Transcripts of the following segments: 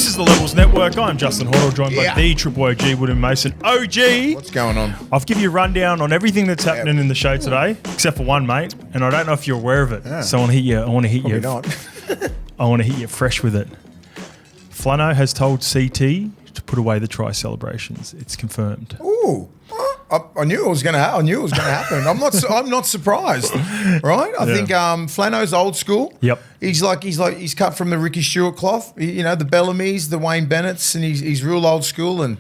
This is the Levels Network. I'm Justin Horo, joined by the Triple OG, Willie Mason OG. What's going on? I'll give you a rundown on everything that's happening in the show today, except for one, mate. And I don't know if you're aware of it. Yeah. So I want to hit you. Probably not. I want to hit you fresh with it. Flano has told CT to put away the try celebrations. It's confirmed. Ooh. I knew it was going to happen. I'm not surprised, right? I think Flano's old school. Yep. He's cut from the Ricky Stewart cloth. You know, the Bellamy's, the Wayne Bennett's, and he's real old school. And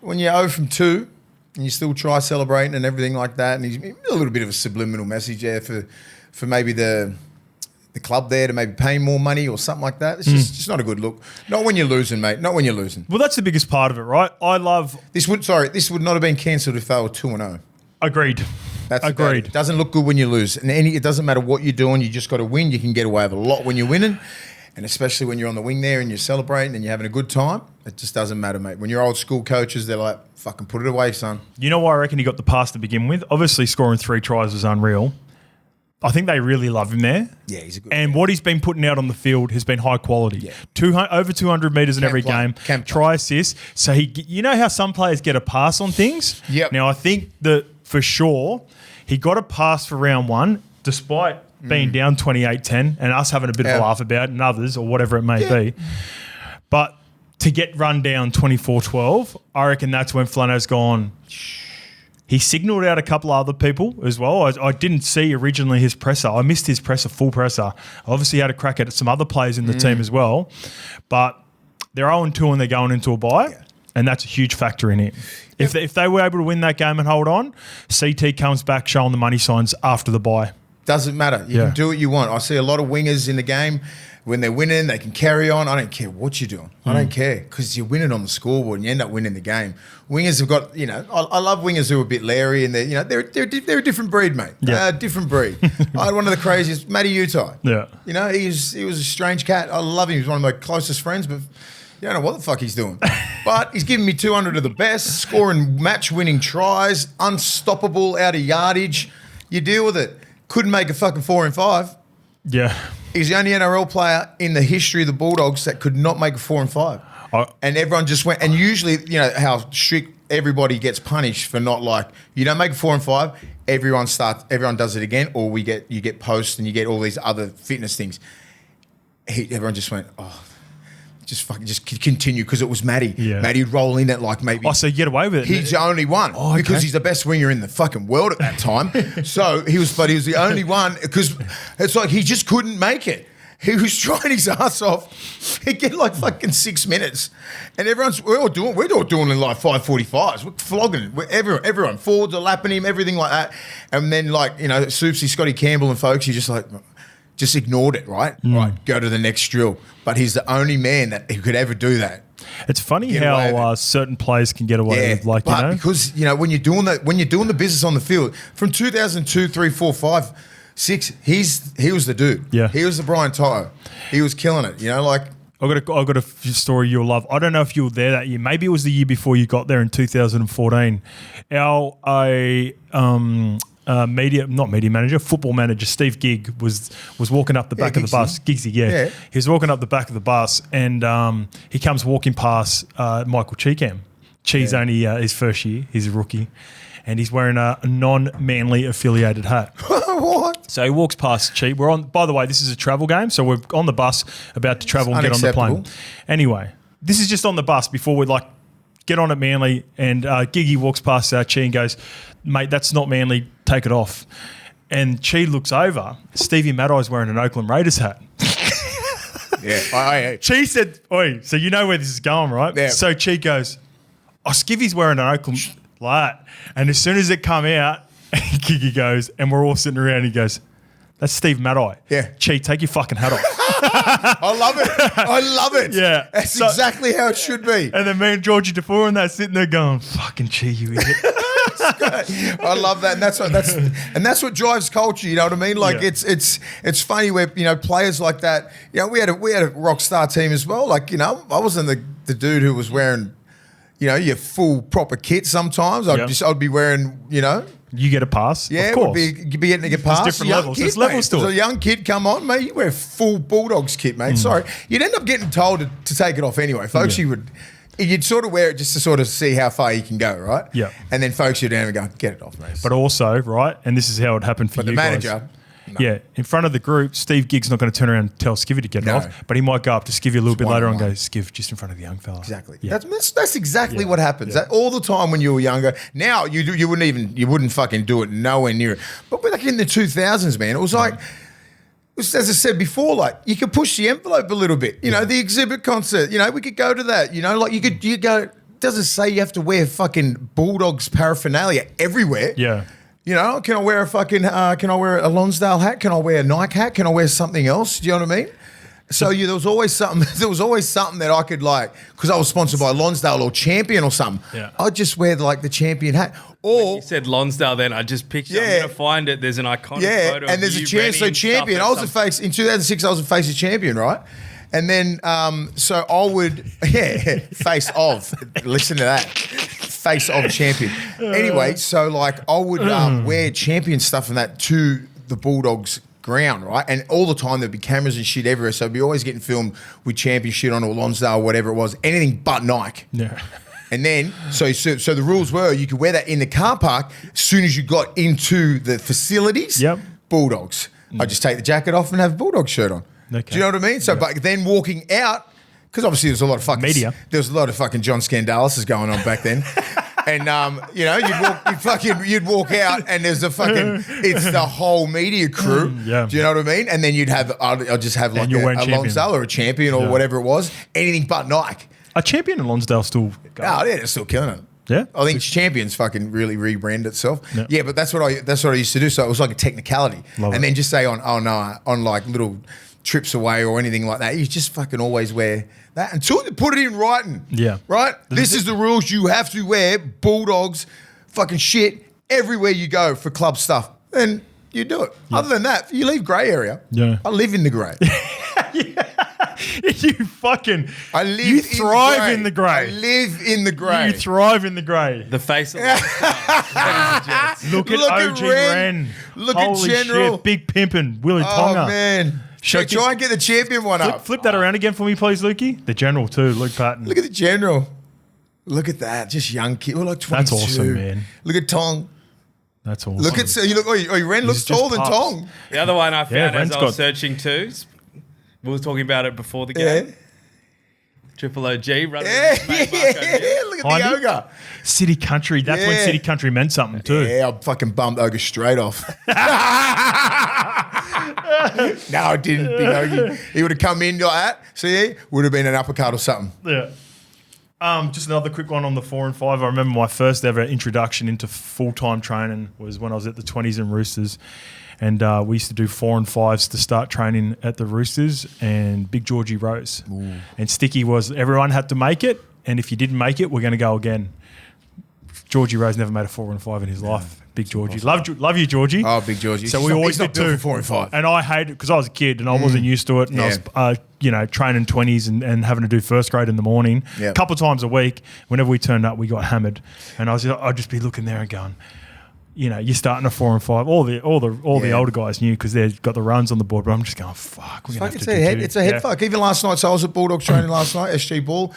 when you're 0 from 2 and you still try celebrating and everything like that, and he's a little bit of a subliminal message there for maybe the club there to maybe pay more money or something like that. It's just not a good look. Not when you're losing, mate. Not when you're losing. Well, that's the biggest part of it, right? I love... This would not have been cancelled if they were 2-0. Agreed. That's agreed. It doesn't look good when you lose. And it doesn't matter what you're doing. You just got to win. You can get away with a lot when you're winning. And especially when you're on the wing there and you're celebrating and you're having a good time, it just doesn't matter, mate. When you're old school coaches, they're like, fucking put it away, son. You know why I reckon he got the pass to begin with? Obviously, scoring 3 tries was unreal. I think they really love him there. Yeah, he's a good And what he's been putting out on the field has been high quality. Yeah. Over 200 metres in every game. Try assist. So you know how some players get a pass on things? Yep. Now, I think that for sure he got a pass for round 1 despite being down 28-10 and us having a bit of a laugh about it and others or whatever it may be. But to get run down 24-12, I reckon that's when Flano's gone... He signalled out a couple of other people as well. I didn't see originally his presser. I missed his presser, full presser. I obviously had a crack at some other players in the team as well. But they're 0-2 and they're going into a bye, and that's a huge factor in it. Yep. If they were able to win that game and hold on, CT comes back showing the money signs after the bye. Doesn't matter. You can do what you want. I see a lot of wingers in the game. When they're winning, they can carry on. I don't care what you're doing. I don't care because you're winning on the scoreboard and you end up winning the game. Wingers have got, I love wingers who are a bit leery and they're a different breed, mate. Yeah. Different breed. I had one of the craziest, Matty Utai. Yeah. He was a strange cat. I love him. He's one of my closest friends, but you don't know what the fuck he's doing. But he's giving me 200 of the best, scoring match-winning tries, unstoppable out of yardage. You deal with it. Couldn't make a fucking 4 and 5. Yeah. He's the only NRL player in the history of the Bulldogs that could not make a 4 and 5. And everyone just went, and usually, how strict everybody gets punished for not you don't make a 4 and 5, everyone does it again, or you get posts and you get all these other fitness things. Everyone just went, just continue because it was Matty. Yeah. Matty'd roll in at maybe. Oh, so you get away with it. He's the only one because he's the best winger in the fucking world at that time. So he was the only one because it's like he just couldn't make it. He was trying his ass off. He'd get fucking 6 minutes, and we're all doing in 5:45s. We're flogging it. Everyone forwards are lapping him, everything like that. And then Soupsy, Scotty Campbell, and folks, you just ignored it, right? Right, go to the next drill. But he's the only man that who could ever do that. It's funny how certain players can get away with because when you're doing the business on the field from 2002, 3, 4, 5, 6, he was the dude. Yeah, he was the Brian Tyler. He was killing it. I've got a story you'll love. I don't know if you were there that year. Maybe it was the year before you got there in 2014. Football manager Steve Gigg was walking up the back of the bus. Giggsy, yeah. He was walking up the back of the bus and he comes walking past Michael Cheekham. Chee's only his first year. He's a rookie. And he's wearing a non-Manly affiliated hat. What? So he walks past Cheek. We're on. By the way, this is a travel game, so we're on the bus about to travel and get on the plane. Anyway, this is just on the bus before we get on at Manly, and Giggy walks past Chi and goes, "Mate, that's not Manly. Take it off." And Chi looks over. Stevie Maddai's wearing an Oakland Raiders hat. Yeah. Chi said, "Oi, so you know where this is going, right?" Yeah. So Chi goes, Skivvy's wearing an Oakland hat. And as soon as it come out, Giggy goes, and we're all sitting around, and he goes, "That's Steve Maddai." Yeah. Chi, take your fucking hat off. I love it. Yeah. That's exactly how it should be. And then me and Georgie DeFore and that sitting there going, "Fucking Chi, you idiot." I love that, and that's what drives culture. You know what I mean? It's funny where players like that. We had a rock star team as well. I wasn't the dude who was wearing your full proper kit. Sometimes I'd be wearing You get a pass. Yeah, of course. you'd be getting to get past. There's different levels. There's levels to it. There's a young kid come on, mate. You wear a full Bulldogs kit, mate. Sorry. You'd end up getting told to take it off anyway. Folks, you'd sort of wear it just to sort of see how far you can go, right? Yeah. And then folks you'd down and go, get it off, mate. But also, right, and this is how it happened for But you the manager... guys. Yeah, in front of the group, Steve Gigg's not going to turn around and tell Skivvy to get it off, but he might go up to Skivvy a little bit later on and go, Skiv, just in front of the young fella. Exactly. Yeah. That's exactly what happens. That, all the time when you were younger. Now you wouldn't fucking do it nowhere near it. But back in the 2000s, man, it was like, as I said before, like you could push the envelope a little bit. You know, the exhibit concert. You know, we could go to that. You know, like you go. It doesn't say you have to wear fucking Bulldogs paraphernalia everywhere. Yeah. You know, can I wear a fucking, can I wear a Lonsdale hat? Can I wear a Nike hat? Can I wear something else? Do you know what I mean? So there was always something that I could like, because I was sponsored by Lonsdale or Champion or something. Yeah. I'd just wear like the Champion hat. Or When you said Lonsdale then, I just pictured, I'm going to find it, there's an iconic photo and there's of a you chance. So ready and Champion, I stuff was at the face, in 2006 I was the face of Champion, right? And then, so I would, face of, listen to that. Face of Champion. Anyway, so like I would wear Champion stuff and that to the Bulldogs ground, right? And all the time there'd be cameras and shit everywhere. So I'd be always getting filmed with Champion shit on or Lonsdale or whatever it was. Anything but Nike. Yeah. And then, so the rules were you could wear that in the car park as soon as you got into the facilities. Yep. Bulldogs. I'd just take the jacket off and have a Bulldog shirt on. Okay. Do you know what I mean? So, but then walking out, because obviously there's a lot of fucking media. There was a lot of fucking John Scandalises going on back then, and you know you'd walk out and there's it's the whole media crew. Yeah. Do you know what I mean? And then you'd have I'll just have like a Lonsdale or a Champion or whatever it was, anything but Nike. A Champion and Lonsdale still go. Oh yeah, they're still killing it. Yeah, I think Champions fucking really rebranded itself. Yeah. Yeah, but that's what I used to do. So it was like a technicality, Love it. then just say on like little trips away or anything like that, you just fucking always wear that until you put it in writing. Yeah. Right? This is the rules. You have to wear Bulldogs fucking shit everywhere you go for club stuff. And you do it. Yeah. Other than that, you leave grey area. Yeah. I live in the grey. You fucking... I live you thrive in the grey. I live in the grey. You thrive in the grey. The face of Look at OG Ren. Look Holy at General. shit, big pimpin', Willie Tonga. Oh, man. Try and get the Champion one up. Flip that around again for me, please, Lukey. The General too, Luke Patton. Look at the General. Look at that. Just young kid. We're like 22. That's awesome, man. Look at Tong. That's awesome. Look at Ren looks taller than Tong. The other one I found Ren's as I was searching too, we were talking about it before the game. Triple OG running. Look at the ogre. City Country. That's when City Country meant something too. Yeah, I fucking bummed ogre straight off. No, I didn't. Big Ogie. He would have come in like that. See, would have been an uppercut or something. Yeah. Just another quick one on the 4 and 5. I remember my first ever introduction into full-time training was when I was at the 20s and Roosters. And we used to do 4 and 5s to start training at the Roosters, and Big Georgie Rose. Ooh. And Sticky was, everyone had to make it, and if you didn't make it, we're going to go again. Georgie Rose never made a 4 and 5 in his life. Big Georgie. Love you, Georgie. Oh, Big Georgie. So we always did built 2 for 4 and 5. And I hated it because I was a kid and I wasn't used to it. And I was, training 20s and having to do first grade in the morning. Yep. A couple of times a week. Whenever we turned up, we got hammered. And I'd just be looking there and going, you're starting a 4 and 5. All the older guys knew because they've got the runs on the board. But I'm just going, fuck. We're gonna have to do 2. It's a head fuck. Even last night, so I was at Bulldogs training last night. SG Ball,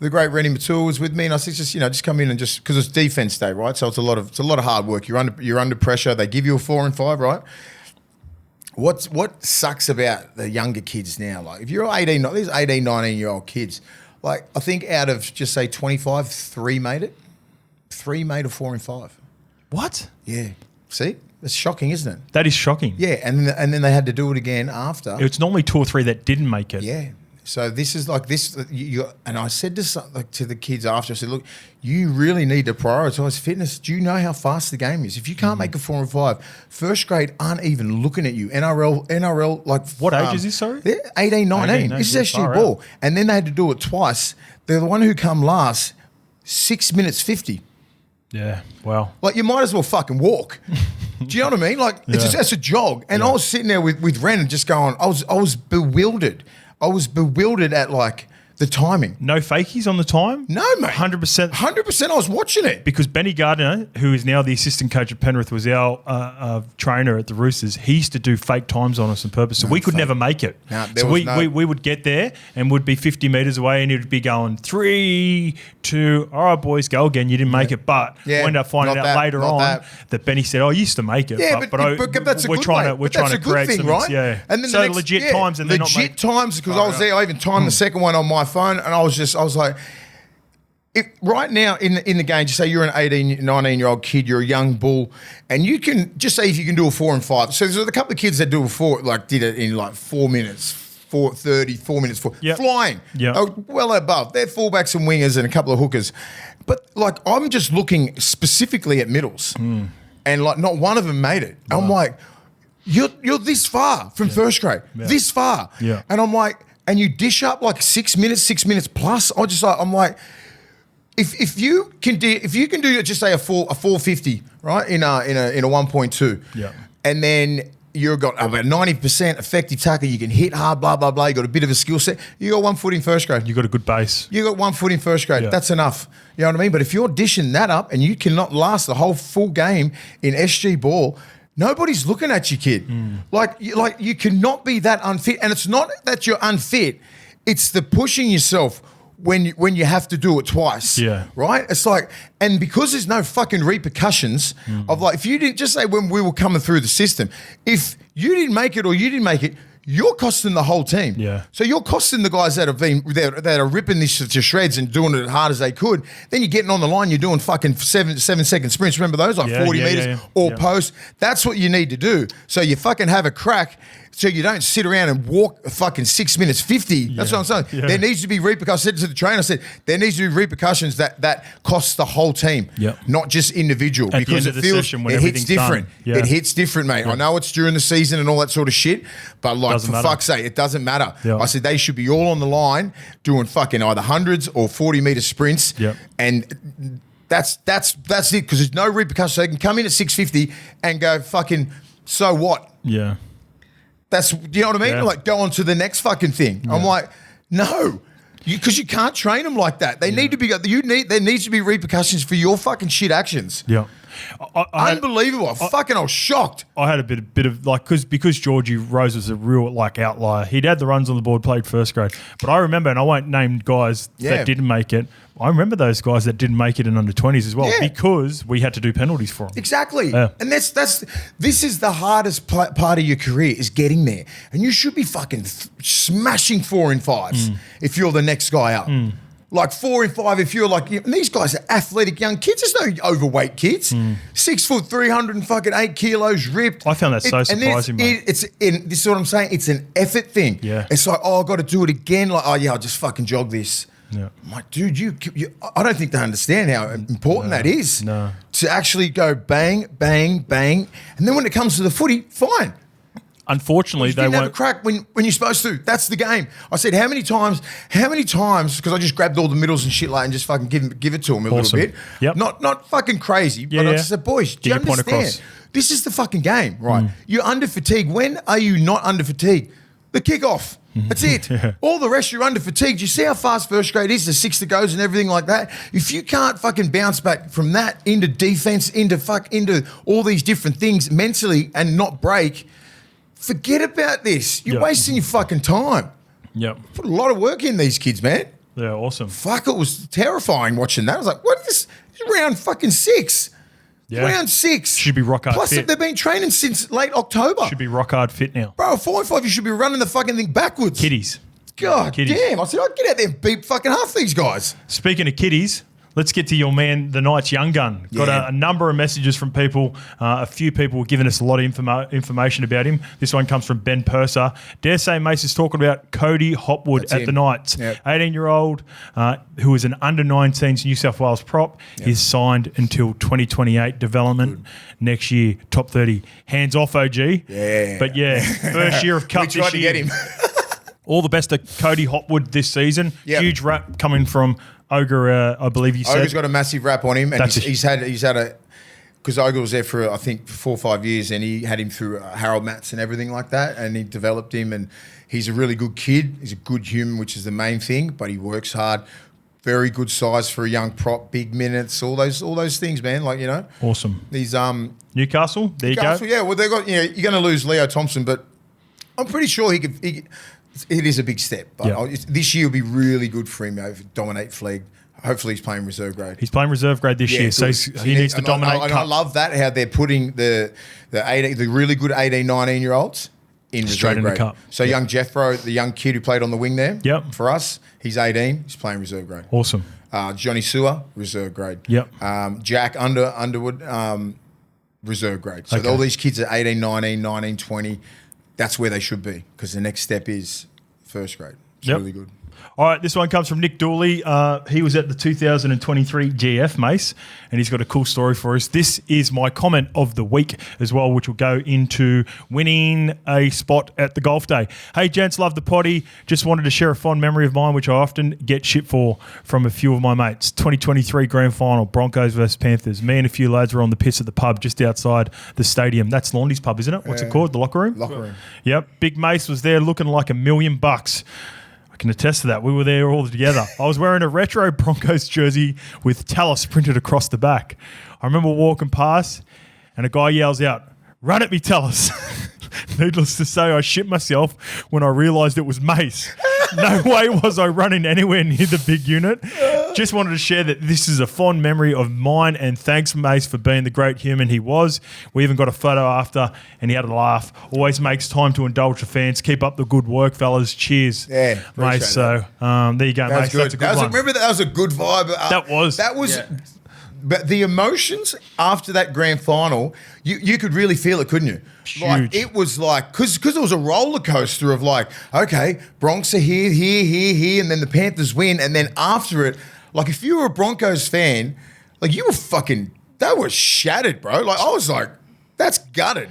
the great Rennie Matul was with me, and I said, just come in and just because it's defense day, right? So it's a lot of hard work. You're under pressure. They give you a 4 and 5, right? What sucks about the younger kids now? Like if you're 18, these 18, 19-year-old kids, like I think out of just say 25, 3 made it. 3 made a 4 and 5. What? Yeah. See? That's shocking, isn't it? That is shocking. Yeah, and then they had to do it again after. It's normally 2 or 3 that didn't make it. Yeah. So this is like this, and I said to the kids after, I said, look, you really need to prioritise fitness. Do you know how fast the game is? If you can't make a 4 and 5, first grade aren't even looking at you. NRL, like what age is this? Sorry, they're 18, 19. This is SG Ball, and then they had to do it twice. They're the one who come last, 6 minutes 50. Yeah, wow. Like you might as well fucking walk. Do you know what I mean? Like it's a jog. And I was sitting there with Ren and just going, I was bewildered. I was bewildered at like the timing. No fakies on the time? No, mate. 100%. 100%. I was watching it. Because Benny Gardner, who is now the assistant coach at Penrith, was our trainer at the Roosters. He used to do fake times on us on purpose, so we could never make it. So we would get there and would be 50 metres away, and it would be going 3, 2. All right, boys, go again. You didn't make it, but we ended up finding out later on that Benny said, "I used to make it." Yeah, but that's a good thing. We're trying to create some, right? Yeah, and then so legit times, and they're not legit times because I was there. I even timed the second one on my phone, and I was like, right now in the game, just say you're an 18, 19-year-old kid, you're a young bull, and you can just say if you can do a 4 and 5. So there's a couple of kids that do a 4, like did it in like 4 minutes. 4:30, 4 minutes, flying, well above. They're fullbacks and wingers and a couple of hookers. But like, I'm just looking specifically at middles, and like, not one of them made it. Wow. I'm like, you're this far from first grade, this far, and I'm like, and you dish up like 6 minutes plus. I'm like, if you can do just say a 450, right, in a 1.2, and then you've got about 90% effective tackle. You can hit hard, blah, blah, blah. You got a bit of a skill set. You got 1 foot in first grade. You got a good base. You got 1 foot in first grade. That's enough. You know what I mean? But if you're dishing that up and you cannot last the whole full game in SG ball, nobody's looking at you, kid. Like you cannot be that unfit. And it's not that you're unfit. It's the pushing yourself when you have to do it twice. Yeah. Right? It's like, and because there's no fucking repercussions of like, if you didn't, just say when we were coming through the system, if you didn't make it or you didn't make it, you're costing the whole team. Yeah. So you're costing the guys that are ripping this to shreds and doing it as hard as they could. Then you're getting on the line, you're doing fucking 7-second sprints. Remember those? Like 40 meters or post. That's what you need to do. So you fucking have a crack. So you don't sit around and walk fucking 6 minutes 50. That's what I'm saying. Yeah. There needs to be repercussions. I said to the trainer, I said, there needs to be repercussions that costs the whole team, not just individual. At because it feels it hits different. It hits different, mate. I know it's during the season and all that sort of shit, but like for fuck's sake, it doesn't matter. I said they should be all on the line doing fucking either hundreds or 40-meter sprints. And that's it, because there's no repercussions. So they can come in at 650 and go fucking, so what? Yeah. Do you know what I mean? Yeah. Like, go on to the next fucking thing. Yeah. I'm like, no, because you can't train them like that. They need to be. There needs to be repercussions for your fucking shit actions. Yeah, unbelievable. I was shocked. I had a bit of like because Georgie Rose was a real like outlier. He'd had the runs on the board, played first grade, but I remember, and I won't name guys that didn't make it. I remember those guys that didn't make it in under 20s as well because we had to do penalties for them. Exactly. And this is the hardest part of your career, is getting there. And you should be fucking smashing 4 and 5s if you're the next guy up. Like 4 and 5 if you're like, and these guys are athletic young kids. There's no overweight kids. 6 foot, 308 kilos ripped. I found that so surprising, mate. This is what I'm saying. It's an effort thing. Yeah. It's like, I've got to do it again. Like, I'll just fucking jog this. Yeah. I'm like, dude, I don't think they understand how important that is. No. To actually go bang, bang, bang. And then when it comes to the footy, fine. Unfortunately, they won't have a crack when you're supposed to. That's the game. I said, how many times, because I just grabbed all the middles and shit like and just fucking give it to them a little bit. Yep. Not fucking crazy, but I just said, boys, do you understand? This is the fucking game, right? You're under fatigue. When are you not under fatigue? The kickoff. That's it. All the rest, you're under fatigued. You see how fast first grade is, the 6 that goes and everything like that? If you can't fucking bounce back from that into defense, into all these different things mentally and not break, forget about this. You're wasting your fucking time. Yep. Put a lot of work in these kids, man. Yeah, awesome. Fuck, it was terrifying watching that. I was like, what is this? It's round fucking 6. Yeah. Round 6. Should be rock hard Plus, fit. They've been training since late October. Should be rock hard fit now. Bro, 4 and 5, you should be running the fucking thing backwards. Kiddies. God damn. I said, I'd get out there and beat fucking half these guys. Speaking of kiddies, let's get to your man, the Knights young gun. Got a number of messages from people. A few people were giving us a lot of information about him. This one comes from Ben Purser. Dare say Mase is talking about Cody Hopwood at the Knights. 18-year-old who is an under-19s New South Wales prop. Is signed until 2028 development next year. Top 30. Hands off, OG. Yeah. But first year of cup this year. We tried to get him. All the best to Cody Hopwood this season. Yep. Huge rap coming from Ogre, I believe you said. Ogre's got a massive rap on him, and he's had a because Ogle was there for, I think, 4 or 5 years, and he had him through Harold Mats and everything like that, and he developed him, and he's a really good kid. He's a good human, which is the main thing, but he works hard. Very good size for a young prop, big minutes, all those things, man. Like, you know. Awesome. These Newcastle, there you go. yeah, well, they got, you know, you're going to lose Leo Thompson, but I'm pretty sure he could. It is a big step, but this year will be really good for him. Dominate flag. Hopefully, he's playing reserve grade. He's playing reserve grade this year, so he needs to dominate. I love that how they're putting the really good 18, 19-year-olds in straight reserve in the grade. cup. So young Jethro, the young kid who played on the wing there. Yep. For us, he's 18. He's playing reserve grade. Awesome. Johnny Sewer, reserve grade. Yep. Jack Underwood, reserve grade. So all these kids are 18, 19, 20. That's where they should be, because the next step is first grade. It's really good. All right, this one comes from Nick Dooley. He was at the 2023 GF, Mase, and he's got a cool story for us. This is my comment of the week as well, which will go into winning a spot at the golf day. Hey, gents, love the potty. Just wanted to share a fond memory of mine, which I often get shit for from a few of my mates. 2023 Grand Final, Broncos versus Panthers. Me and a few lads were on the piss at the pub just outside the stadium. That's Laundy's pub, isn't it? What's it called? The locker room? Locker room. Yep. Big Mase was there looking like $1 million. I can attest to that. We were there all together. I was wearing a retro Broncos jersey with Talus printed across the back. I remember walking past and a guy yells out, "Run at me, Talus." Needless to say, I shit myself when I realised it was Mase. No way was I running anywhere near the big unit. Just wanted to share that this is a fond memory of mine, and thanks, Mase, for being the great human he was. We even got a photo after, and he had a laugh. Always makes time to indulge the fans. Keep up the good work, fellas. Cheers. Yeah, Mase. So there you go, Mase. Good. That's a good one. Remember, that was a good vibe. That was. Yeah. But the emotions after that grand final, you could really feel it, couldn't you? Huge. Like, it was like, because it was a roller coaster of like, okay, Bronx are here, and then the Panthers win. And then after it, like, if you were a Broncos fan, like, you were that was shattered, bro. Like, I was like, that's gutted.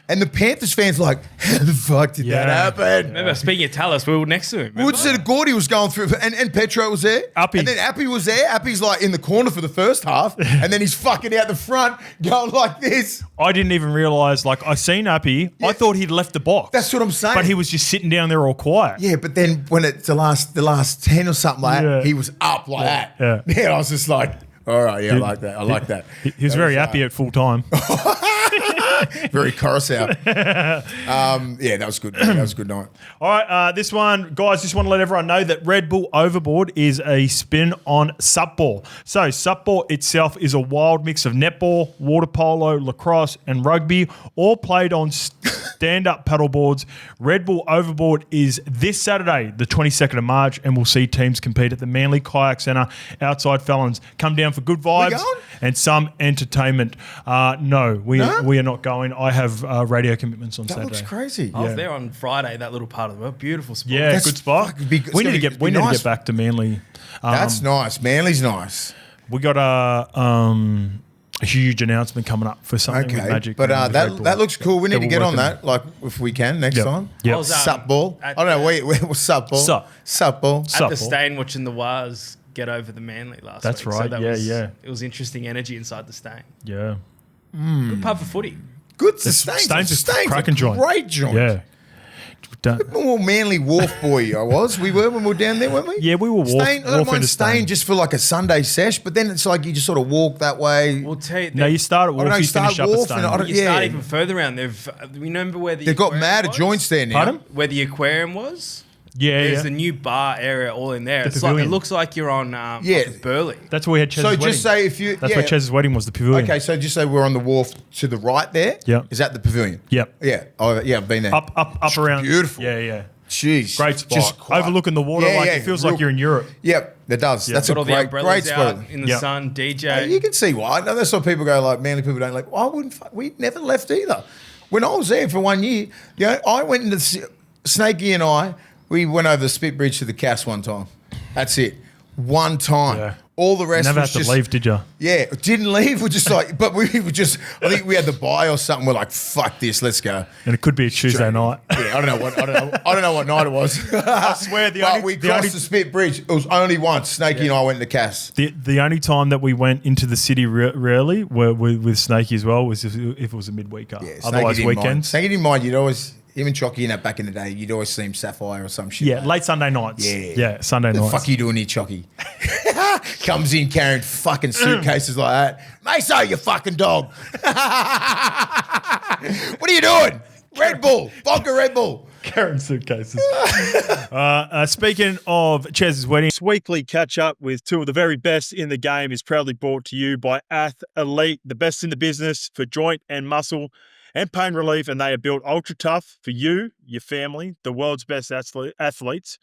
And the Panthers fans were like, how the fuck did that happen? Remember, speaking of Talus, we were next to him. Woods said Gordy was going through, and Petro was there. Appy. And then Appy was there. Appy's like in the corner for the first half, and then he's fucking out the front going like this. I didn't even realise, like, I seen Appy. Yeah. I thought he'd left the box. That's what I'm saying. But he was just sitting down there all quiet. Yeah, but then when it's the last 10 or something like that, he was up like that. Yeah, I was just like, all right, I like that. I like that. He was very happy at full time. Very Coruscant. Yeah, that was good. That was a good night. All right, this one, guys, just want to let everyone know that Red Bull Overboard is a spin on Supball. So Supball itself is a wild mix of netball, water polo, lacrosse, and rugby, all played on stand-up paddleboards. Red Bull Overboard is this Saturday, the 22nd of March, and we'll see teams compete at the Manly Kayak Centre outside Fallons. Come down for good vibes and some entertainment. No, we are not going. I have radio commitments on Saturday. That looks crazy. I was there on Friday, that little part of the world. Beautiful spot. Yeah, good spot. We need to get back to Manly. That's nice. Manly's nice. We got a huge announcement coming up for something with Magic. But that looks cool. We need to get on that, like, if we can next time. Yep. Supball. I don't know. Wait, what's Supball? Supball. At the Stain, watching the Wars get over the Manly last week. That's right. So it was interesting energy inside the Stain. Yeah. Good pub for footy. Good. Stain's a cracking joint. Great joint. Yeah. More Manly Wharf boy I was. We were when we were down there, weren't we? Yeah, we were wharf. I don't mind staying just for like a Sunday sesh, but then it's like you just sort of walk that way. We'll tell you. No, you start at Wharf, you finish up at Stain. You start even further around. Remember where they've got mad joints there now. Pardon? Where the aquarium was? There's a new bar area all in there. Pavilion. It looks like you're on Burleigh. That's where we had Chez's wedding. So just say if you... That's where Chez's wedding was, the pavilion. Okay, so just say we're on the wharf to the right there. Yep. Is that the pavilion? Yep. Yeah. I've been there. Up around. Beautiful. Yeah. Jeez. Great spot. Just overlooking the water, it feels like you're in Europe. Yep, it does. That's a great spot. In the sun, DJ. You can see why. No, that's why people go like, Manly people don't like, we never left either. When I was there for 1 year, I went into Snakey and we went over the Spit Bridge to the Cass one time. That's it. One time. Yeah. All the rest Never was had to just leave, did you? Yeah, didn't leave. We're just like, but we were just. I think we had the buy or something. We're like, fuck this, let's go. And it could be a Tuesday night. Yeah, I don't know what night it was. I swear we crossed the Spit Bridge. It was only once. Snakey and I went to Cass. The only time that we went into the city rarely were with Snakey as well was if it was a midweeker. Yeah, Otherwise, weekends. Snakey didn't mind. You'd always. Him and Chocky in that back in the day, you'd always see him Sapphire or some shit. Yeah, late Sunday nights. Yeah, Sunday nights. What the fuck are you doing here, Chocky? Comes in carrying fucking suitcases like that. Mase, you fucking dog. What are you doing? Red Bull. Vodka Red Bull. Carrying suitcases. Speaking of Chez's wedding, this weekly catch up with two of the very best in the game is proudly brought to you by Elite, the best in the business for joint and muscle and pain relief, and they are built ultra tough for you, your family, the world's best athletes,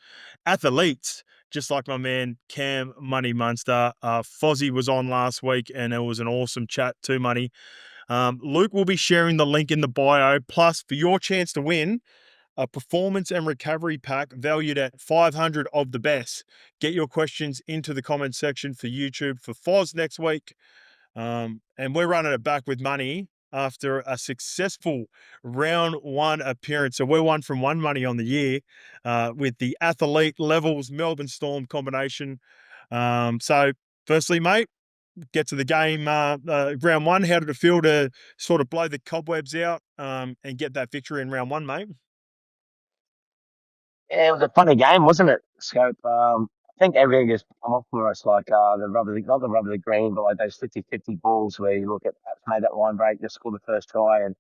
just like my man Cam Money Munster. Fozzie was on last week, and it was an awesome chat to Money. Luke will be sharing the link in the bio. Plus, for your chance to win a performance and recovery pack valued at 500 of the best. Get your questions into the comment section for YouTube for Foz next week. And we're running it back with Money after a successful round one appearance. So we're 1 from 1 Money on the year with the Athlete Levels Melbourne Storm combination. So firstly, mate, get to the game, round one. How did it feel to sort of blow the cobwebs out and get that victory in round one, mate? Yeah, it was a funny game, wasn't it, Scope? I think everything just come off for us, like the rubber, not the rubber green, but like those 50-50 balls where you look at perhaps made that line break, just scored the first try, and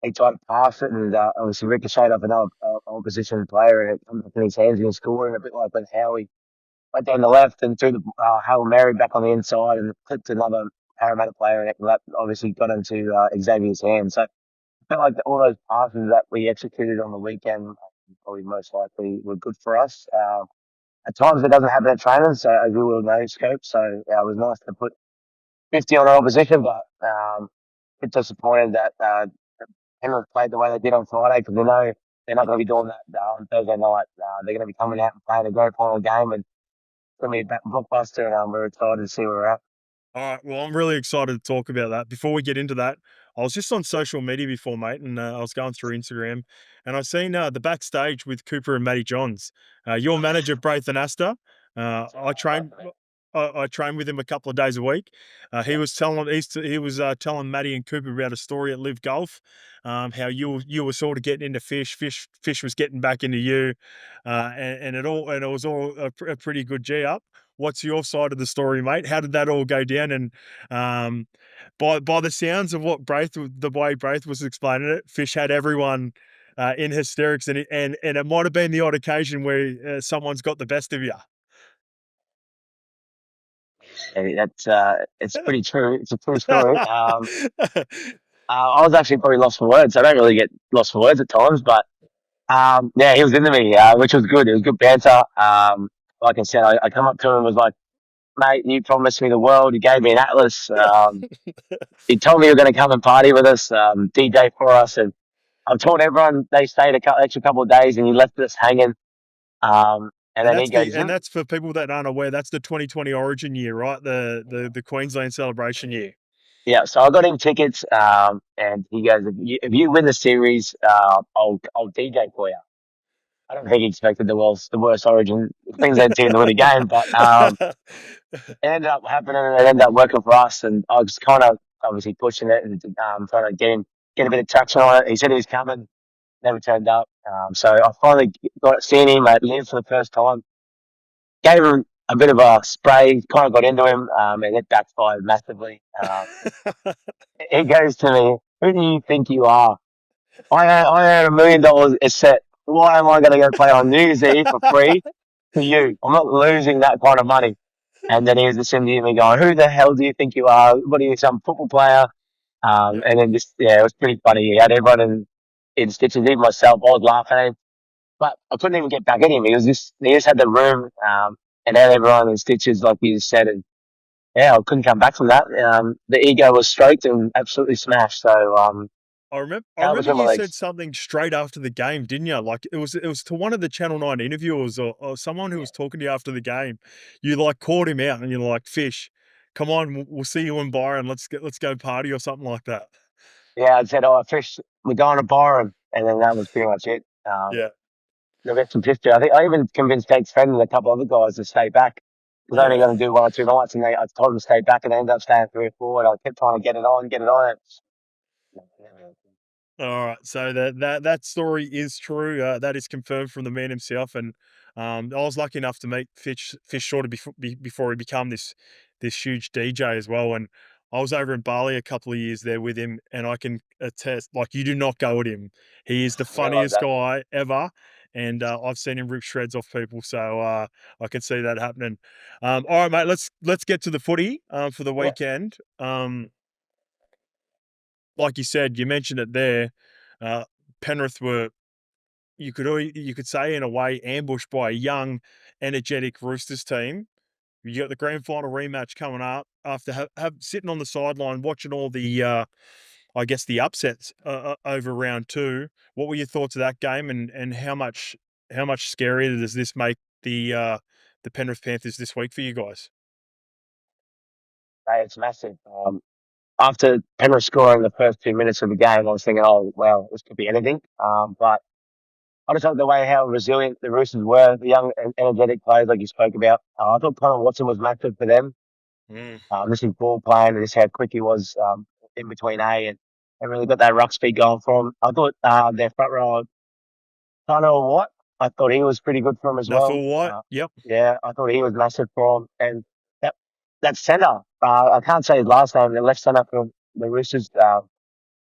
he tried to pass it, and obviously ricocheted off another opposition player, and it comes up in his hands, and he scored, and a bit like when Howie went down the left and threw the Hail Mary back on the inside and clipped another Parramatta player, and that obviously got into Xavier's hands. So I felt like all those passes that we executed on the weekend probably most likely were good for us. At times it doesn't happen at training, so as you will know, Scope. So it was nice to put 50 on our opposition, but a bit disappointed that Penrith played the way they did on Friday, because we know they're not going to be doing that on Thursday night. They're going to be coming out and playing a grand final game, and it's going to be a blockbuster, and we're excited to see where we're at. All right. Well, I'm really excited to talk about that. Before we get into that, I was just on social media before, mate, and I was going through Instagram, and I seen the backstage with Cooper and Matty Johns. Your manager, Braithen Astor. I train with him a couple of days a week. He was telling Matty and Cooper about a story at Live Golf, how you were sort of getting into fish was getting back into you, and it was all a pretty good G up. What's your side of the story, mate? How did that all go down? And by the sounds of the way Braith was explaining it, Fish had everyone in hysterics, and it might have been the odd occasion where someone's got the best of you. That's it's pretty true. It's a true story. I was actually probably lost for words. I don't really get lost for words at times, but yeah, he was into me, which was good. It was good banter. Like I said, I come up to him and was like, "Mate, you promised me the world. You gave me an atlas. He told me you were going to come and party with us, DJ for us." And I've told everyone they stayed extra couple of days, and he left us hanging. And then he goes, and that's for people that aren't aware. That's the 2020 Origin year, right? The Queensland celebration year. Yeah, so I got him tickets, and he goes, "If you win the series, I'll DJ for you." I don't think he expected the worst Origin Queensland team to win a game, but it ended up happening, and it ended up working for us. And I was kind of obviously pushing it and trying to get a bit of traction on it. He said he was coming, never turned up. So I finally seen him at Live for the first time. Gave him a bit of a spray, kind of got into him, and it backfired massively. He goes to me, "Who do you think you are? I earn $1 million a set. Why am I going to go play on New Year's Eve for free to you? I'm not losing that kind of money." And then he was just sitting me going, "Who the hell do you think you are? What are you, some football player?" And then it was pretty funny. He had everyone in stitches, even myself. I was laughing at him, but I couldn't even get back at him. He just had the room, and had everyone in stitches, like you just said. And yeah, I couldn't come back from that. The ego was stroked and absolutely smashed. So, I remember Between my you said legs. something straight after the game, didn't you? Like it was to one of the Channel 9 interviewers or someone who was talking to you after the game. You like called him out and you're like, "Fish, come on, we'll see you in Byron. Let's go party or something like that." Yeah, I said, "Oh, Fish, we're going to Byron," and then that was pretty much it. Yeah. The rest of history. I think I even convinced Jake's friend and a couple other guys to stay back. I was only Yeah. going to do 1 or 2 nights, and I told them to stay back, and they ended up staying 3 or 4. And I kept trying to get it on, get it on. All right, so that story is true. That is confirmed from the man himself, and I was lucky enough to meet Fish Shorter before he became this huge DJ as well. And I was over in Bali a couple of years there with him, and I can attest, like you do not go at him. He is the I realised funniest that. guy ever, and I've seen him rip shreds off people, so I can see that happening. All right, mate, let's get to the footy for the Yeah, weekend. Like you said, you mentioned it there. Penrith were, you could say in a way, ambushed by a young, energetic Roosters team. You got the grand final rematch coming up after have sitting on the sideline watching all the, I guess, the upsets over round 2. What were your thoughts of that game, and how much scarier does this make the Penrith Panthers this week for you guys? it's massive. After Penrith scoring the first 2 minutes of the game, I was thinking, oh, well, this could be anything. But I just like the way how resilient the Roosters were, the young and energetic players like you spoke about. I thought Connor Watson was massive for them. Mm. Just his ball playing and just how quick he was in between and really got that ruck speed going for him. I thought their front row, Tano Watt, I thought he was pretty good for him as well. Nuffle White, yep. Yeah, I thought he was massive for him. And that that centre, I can't say his last name, the left centre for the Roosters,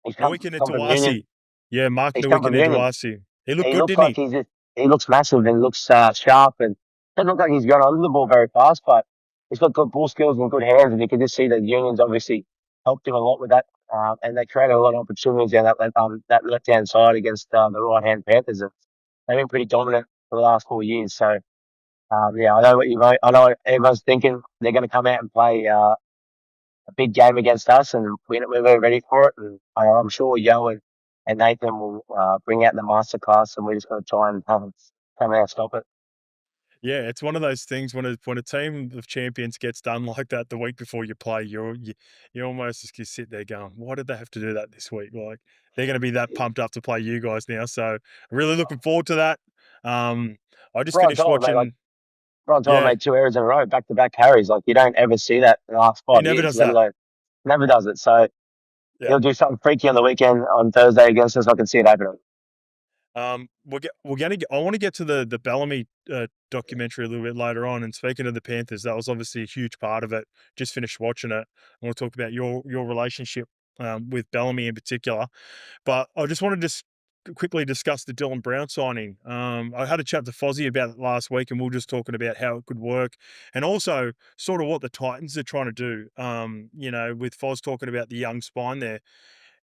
he's Nawikin come from Union. Tuasi. Yeah, Mark He's come Nawikin from Union. Tuasi. He looked He good, looks didn't like he? he looks massive and looks sharp and doesn't look like he's going under the ball very fast, but he's got good ball skills and good hands, and you can just see that Union's obviously helped him a lot with that, and they created a lot of opportunities down that left hand side against the right hand Panthers. And they've been pretty dominant for the last 4 years. So yeah, I know what everyone's thinking. They're going to come out and play a big game against us, and we're ready for it. And I'm sure Yo and Nathan will bring out the masterclass, and we're just going to try and come out and stop it. Yeah, it's one of those things when a team of champions gets done like that the week before you play, you almost just sit there going, why did they have to do that this week? Like they're going to be that pumped up to play you guys now. So really looking forward to that. I just Brian finished Toller, mate, like watching. Brian Toller Yeah, made 2 errors in a row, back to back carries. Like you don't ever see that in the last he five never years, does let that. alone never does it. So Yeah. he'll do something freaky on the weekend on Thursday against us. I can see it happening. We're gonna get. I want to get to the Bellamy documentary a little bit later on. And speaking of the Panthers, that was obviously a huge part of it. Just finished watching it. I want to talk about your relationship with Bellamy in particular. But I just want to just quickly discuss the Dylan Brown signing. I had a chat to Fozzie about it last week, and we are just talking about how it could work, and also sort of what the Titans are trying to do. With Foz talking about the young spine there.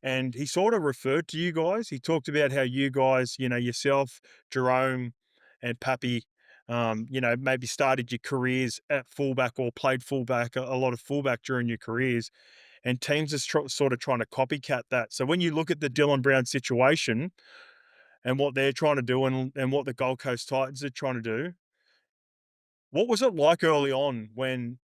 And he sort of referred to you guys. He talked about how you guys, yourself, Jerome, and Pappy, maybe started your careers at fullback or played fullback, a lot of fullback during your careers. And teams are sort of trying to copycat that. So when you look at the Dylan Brown situation and what they're trying to do and what the Gold Coast Titans are trying to do, what was it like early on when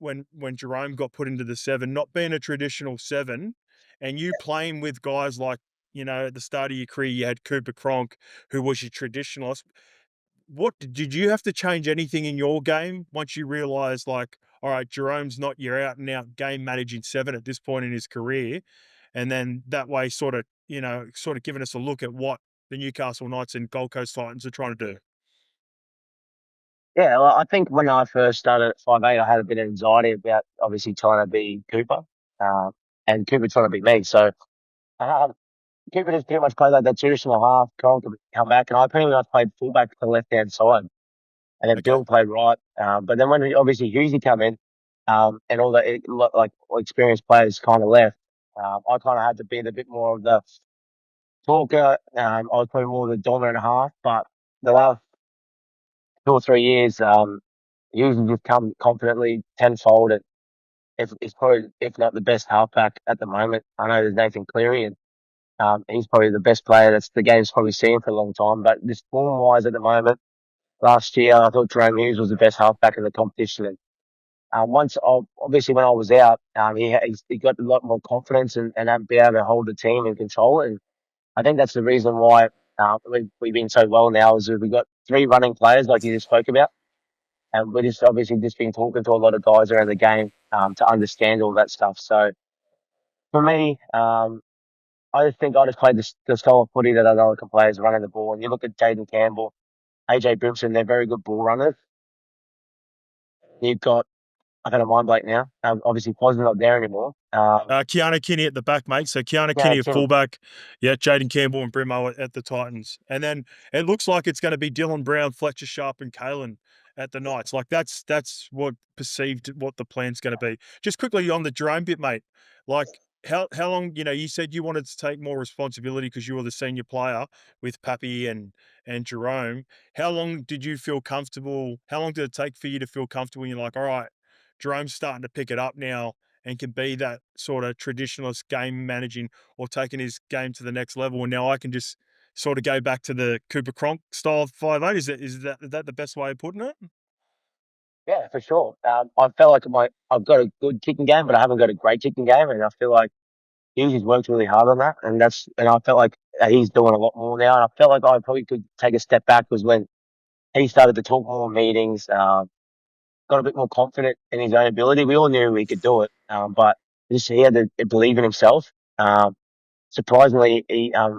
Jerome got put into the 7, not being a traditional 7, and you playing with guys like, at the start of your career, you had Cooper Cronk, who was your traditionalist. What did you have to change anything in your game once you realised, like, all right, Jerome's not your out and out game managing 7 at this point in his career, and then that way sort of giving us a look at what the Newcastle Knights and Gold Coast Titans are trying to do. Yeah, well, I think when I first started at 5'8", I had a bit of anxiety about obviously trying to be Cooper, uh, and Cooper trying to be me. So uh, Cooper just pretty much played like that traditional half, Cronk would come back, and I pretty much played fullback to the left hand side, and then Okay. Bill played right. But then when obviously Hughesy come in, and all the like experienced players kind of left, I kind of had to be a bit more of the talker. I was probably more the dominant half, but the last 2 or 3 years, Hughesy just come confidently tenfold. And it's probably, if not the best halfback at the moment. I know there's Nathan Cleary, and He's probably the best player that's the game's probably seen for a long time. But just form-wise at the moment, last year I thought Jerome Hughes was the best halfback in the competition. And obviously when I was out, he got a lot more confidence and be able to hold the team in control. And I think that's the reason why we've been so well now is that we've got 3 running players like you just spoke about. And we're just obviously just been talking to a lot of guys around the game to understand all that stuff. So for me, I just think I just played the style of footy that other can play is running the ball. And you look at Jaden Campbell, AJ Brimson, they're very good ball runners. You've got, I don't know, mind blank now. Obviously, Posner's not there anymore. Keanu Kinney at the back, mate. So Keanu Kinney at fullback. Yeah, Jaden Campbell and Brimo at the Titans. And then it looks like it's going to be Dylan Brown, Fletcher Sharp and Kalen at the Knights. Like that's what the plan's going to be. Just quickly on the Jerome bit, mate. Like how long, you said you wanted to take more responsibility because you were the senior player with Pappy and Jerome. How long did you feel comfortable? How long did it take for you to feel comfortable? And you're like, all right, Jerome's starting to pick it up now and can be that sort of traditionalist game managing or taking his game to the next level. And now I can just sort of go back to the Cooper Cronk style 5'8". Is that the best way of putting it? Yeah, for sure. I felt like I've got a good kicking game, but I haven't got a great kicking game, and I feel like he's worked really hard on that, and I felt like he's doing a lot more now, and I felt like I probably could take a step back was when he started to talk more in meetings, got a bit more confident in his own ability. We all knew he could do it, but he had to believe in himself. Surprisingly,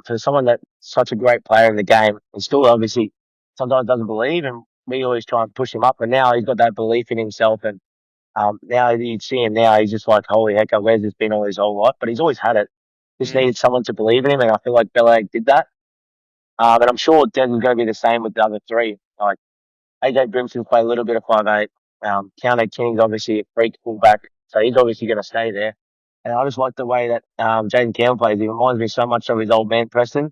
for someone that's such a great player in the game, and still obviously sometimes doesn't believe, and we always try and push him up. But now he's got that belief in himself, and now you see him now, he's just like, holy heck, where's this been all his whole life? But he's always had it. Just needed someone to believe in him, and I feel like Bellagh did that. And I'm sure Des is going to be the same with the other 3. Like AJ Brimson's played a little bit of 5'8". Keanu King's obviously a freak fullback, so he's obviously going to stay there. And I just like the way that Jaden Campbell plays. He reminds me so much of his old man Preston.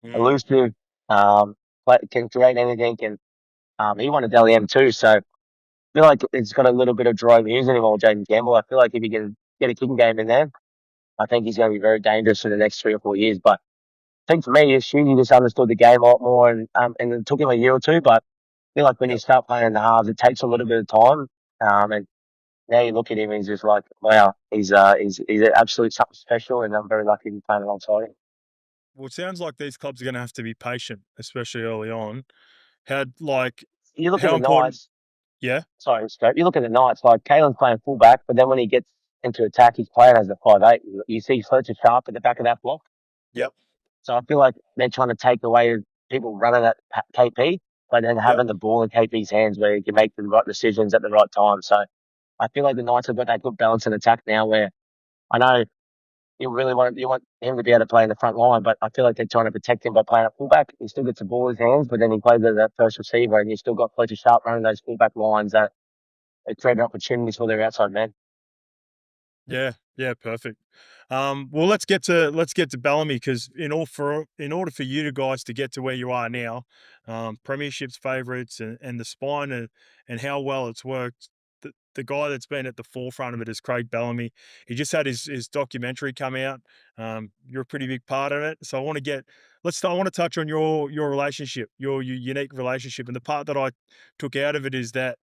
Elusive, can create anything, and he won a Dally M too. So I feel like it's got a little bit of Jerome Hughes in him, or Jaden Campbell. I feel like if he can get a kicking game in there, I think he's going to be very dangerous for the next 3 or 4 years. But I think for me, he just understood the game a lot more, and it took him a year or 2. But I feel like when you start playing in the halves, it takes a little bit of time. And now you look at him, he's just like, wow, he's an absolute something special, and I'm very lucky to be playing alongside him. Well, it sounds like these clubs are going to have to be patient, especially early on. You look how at the important? Knights. Yeah. Sorry, Scope. You look at the Knights, like Kalen's playing fullback, but then when he gets into attack, he's playing as a 5'8". You see Fletcher Sharp at the back of that block. Yep. So I feel like they're trying to take away people running at KP, but then having the ball in KP's hands where he can make the right decisions at the right time. So I feel like the Knights have got that good balance in attack now where I know you want him to be able to play in the front line, but I feel like they're trying to protect him by playing at fullback. He still gets the ball in his hands, but then he plays as that first receiver, and you still got Fletcher Sharp running those fullback lines that create opportunities for their outside men. Yeah, perfect. Well, let's get to Bellamy because in order for you guys to get to where you are now, premierships favourites and the spine and how well it's worked. The guy that's been at the forefront of it is Craig Bellamy. He just had his documentary come out. You're a pretty big part of it, so I want to touch on your relationship, your unique relationship, and the part that I took out of it is that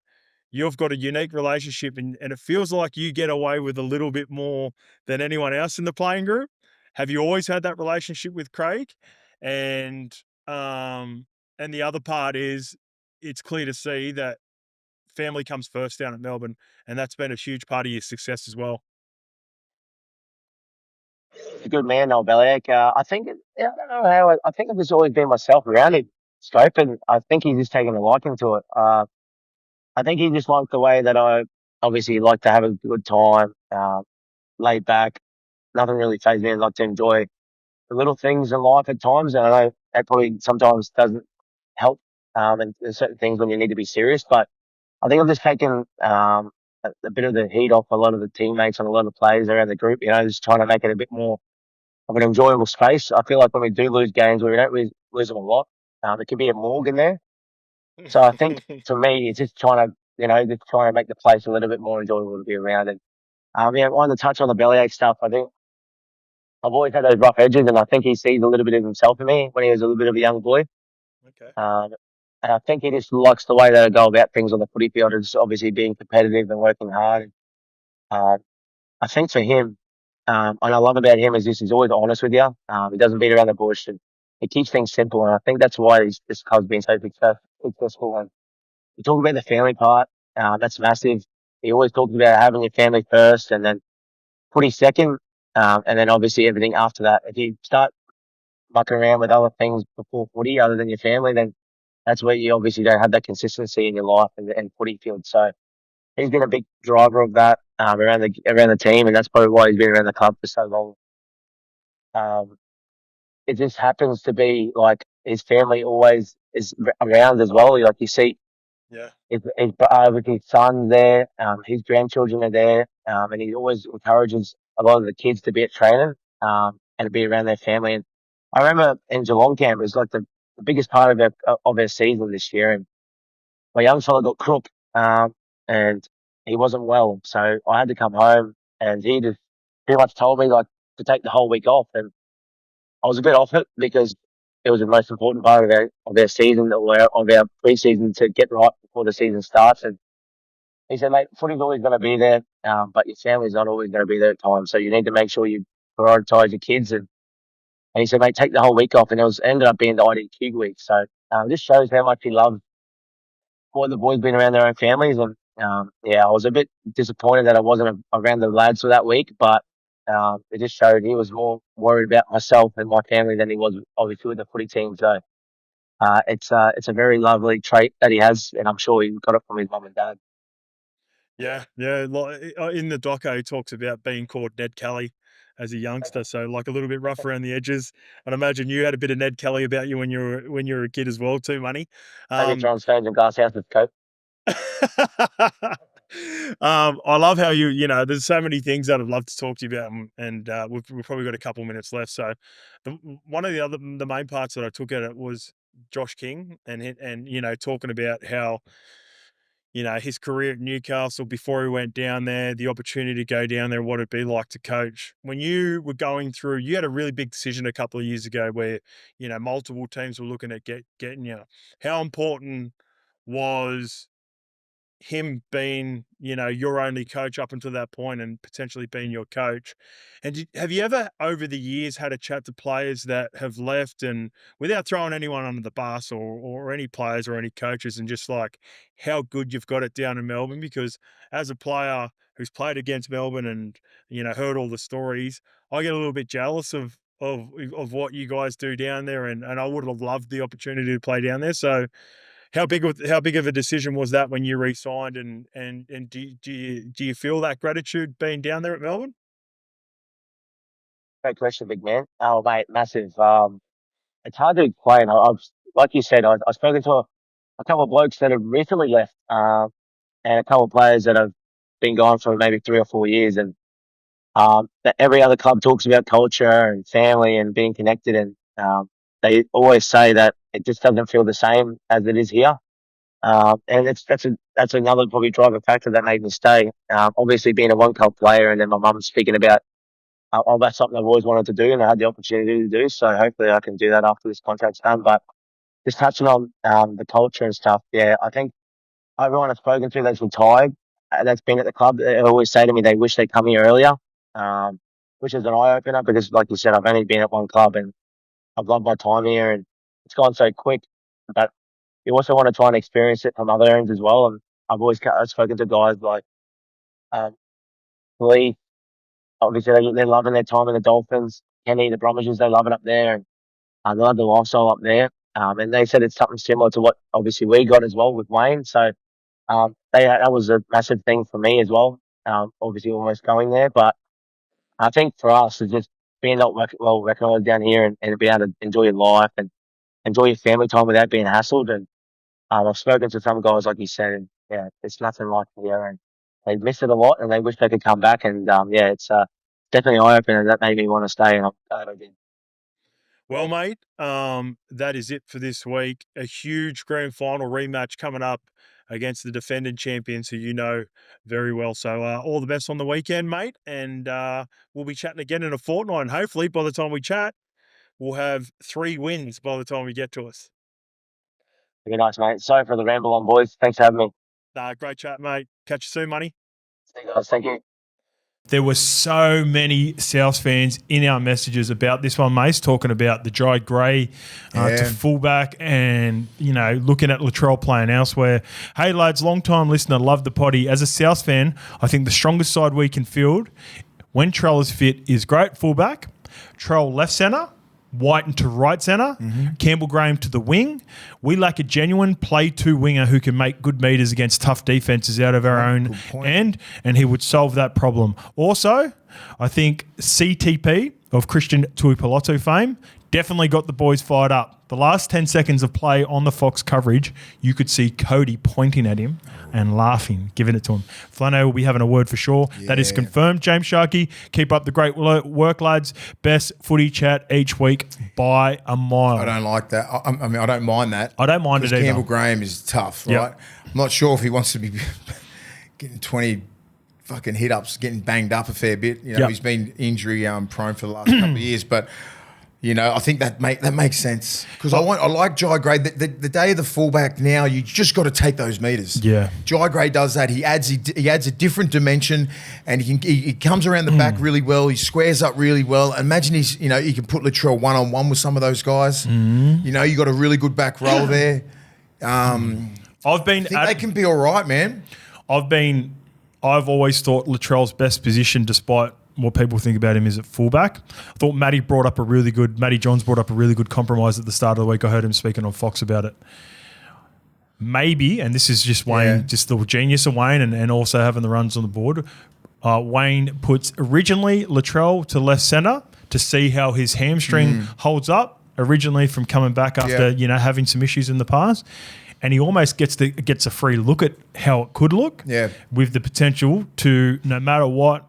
you've got a unique relationship and it feels like you get away with a little bit more than anyone else in the playing group. Have you always had that relationship with Craig? And the other part is it's clear to see that family comes first down at Melbourne, and that's been a huge part of your success as well. He's a good man, Noel Bellagh. I think, I don't know how, I think I've just always been myself around him, Scope, and I think he's just taken a liking to it. I think he just liked the way that I obviously like to have a good time, laid back. Nothing really fazed me. I like to enjoy the little things in life at times. And I know that probably sometimes doesn't help, and there's certain things when you need to be serious. But I think I've just taken a bit of the heat off a lot of the teammates and a lot of the players around the group, just trying to make it a bit more of an enjoyable space. I feel like when we do lose games, we don't lose them a lot. It could be a morgue in there. So I think for me, it's just trying to make the place a little bit more enjoyable to be around. And I wanted to touch on the bellyache stuff. I think I've always had those rough edges, and I think he sees a little bit of himself in me when he was a little bit of a young boy. Okay. And I think he just likes the way that I go about things on the footy field. It's obviously being competitive and working hard. Uh, I think for him, and I love about him is this: he's always honest with you. He doesn't beat around the bush, and he keeps things simple. And I think that's why this club's been so successful. And we talk about the family part. That's massive. He always talks about having your family first, and then footy second, and then obviously everything after that. If you start mucking around with other things before footy, other than your family, then that's where you obviously don't have that consistency in your life and footy field. So he's been a big driver of that around the team, and that's probably why he's been around the club for so long. It just happens to be like his family always is around as well. Like you see, Yeah. with his son there, his grandchildren are there, and he always encourages a lot of the kids to be at training and to be around their family. And I remember in Geelong camp, it was like the biggest part of their season this year. And my young fella got crook, and he wasn't well, so I had to come home, and he just pretty much told me like to take the whole week off, and I was a bit off it because it was the most important part of their season or of our pre-season to get right before the season starts. And he said, mate, footy's always going to be there, but your family's not always going to be there at times, so you need to make sure you prioritise your kids. And he said, mate, take the whole week off, and ended up being the IDQ week. So this shows how much he loves all the boys being around their own families. And yeah, I was a bit disappointed that I wasn't around the lads for that week, but it just showed he was more worried about myself and my family than he was obviously with the footy team. So it's a very lovely trait that he has, and I'm sure he got it from his mum and dad. Yeah, yeah. Like in the doco, he talks about being called Ned Kelly as a youngster, so like a little bit rough around the edges. And I imagine you had a bit of Ned Kelly about you when you were a kid as well, too, Money. Maybe throwing stones in glass houses, coach. I love how there's so many things that I'd love to talk to you about, and we've probably got a couple minutes left. So one of the main parts that I took at it was Josh King and talking about how his career at Newcastle before he went down there, the opportunity to go down there, what it'd be like to coach. When you were going through, you had a really big decision a couple of years ago where multiple teams were looking at getting you. How important was him being, your only coach up until that point and potentially being your coach? And have you ever over the years had a chat to players that have left, and without throwing anyone under the bus or any players or any coaches, and just like how good you've got it down in Melbourne? Because as a player who's played against Melbourne and, heard all the stories, I get a little bit jealous of what you guys do down there, and I would have loved the opportunity to play down there. So how big of a decision was that when you re-signed, and do you feel that gratitude being down there at Melbourne? Great question, big man. Oh, mate, massive. It's hard to explain. I've like you said, I've spoken to a couple of blokes that have recently left, and a couple of players that have been gone for maybe 3 or 4 years, and that every other club talks about culture and family and being connected, and they always say that it just doesn't feel the same as it is here. And that's another probably driving factor that made me stay. Obviously, being a one club player, and then my mum speaking about, oh, that's something I've always wanted to do, and I had the opportunity to do. So hopefully, I can do that after this contract's done. But just touching on the culture and stuff, yeah, I think everyone I've spoken to that's retired, that's been at the club, they always say to me they wish they'd come here earlier, which is an eye opener because, like you said, I've only been at one club and I've loved my time here, and it's gone so quick. But you also want to try and experience it from other ends as well. And I've spoken to guys like um, Lee. Obviously, they're loving their time in the Dolphins. Kenny, the Bromwiches, they love it up there, and they love the lifestyle up there. And they said it's something similar to what obviously we got as well with Wayne. So that was a massive thing for me as well. Obviously, almost going there, but I think for us, it's just being not well recognised down here, and being able to enjoy your life and enjoy your family time without being hassled. And I've spoken to some guys, like you said, and yeah, it's nothing like here, and they miss it a lot, and they wish they could come back. And yeah, it's definitely eye opener. That made me want to stay, and I'm glad I did. Well, mate, that is it for this week. A huge grand final rematch coming up against the defending champions who you know very well. So all the best on the weekend, mate. And we'll be chatting again in a fortnight. And hopefully by the time we chat, we'll have 3 wins by the time we get to us. Very nice, mate. Sorry for the ramble on, boys. Thanks for having me. Great chat, mate. Catch you soon, money. See you guys. Thank you. There were so many South fans in our messages about this one, Mase, talking about the Jai Gray to fullback and, you know, looking at Latrell playing elsewhere. Hey, lads, long-time listener, love the potty. As a South fan, I think the strongest side we can field when Trell is fit is great fullback, Trell left centre, Whiten to right centre, Campbell Graham to the wing. We lack a genuine play-2 winger who can make good meters against tough defences out of our own end, and he would solve that problem. Also, I think CTP of Christian Tuipulotu fame definitely got the boys fired up. The last 10 seconds of play on the Fox coverage, you could see Cody pointing at him and laughing, giving it to him. Flano will be having a word for sure. Yeah. That is confirmed. James Sharkey, keep up the great work, lads. Best footy chat each week by a mile. I don't like that. I mean, I don't mind that. I don't mind it either. Campbell Graham is tough, right? Yep. I'm not sure if he wants to be getting 20 fucking hit-ups, getting banged up a fair bit. You know, he's been injury prone for the last couple of years, but... You know, I think that makes sense because I like Jai Gray. The day of the fullback now, you just got to take those meters. Yeah, Jai Gray does that. He adds a different dimension, and he comes around the back really well. He squares up really well. Imagine he can put Latrell 1-on-1 with some of those guys. You know, you got a really good back row there. I think they can be all right, man. I've always thought Latrell's best position, despite what people think about him, is at fullback. I thought Matty Johns brought up a really good compromise at the start of the week. I heard him speaking on Fox about it. Maybe, and this is just Wayne, just the genius of Wayne and also having the runs on the board, Wayne puts originally Latrell to left centre to see how his hamstring holds up originally from coming back after having some issues in the past. And he almost gets a free look at how it could look with the potential to, no matter what,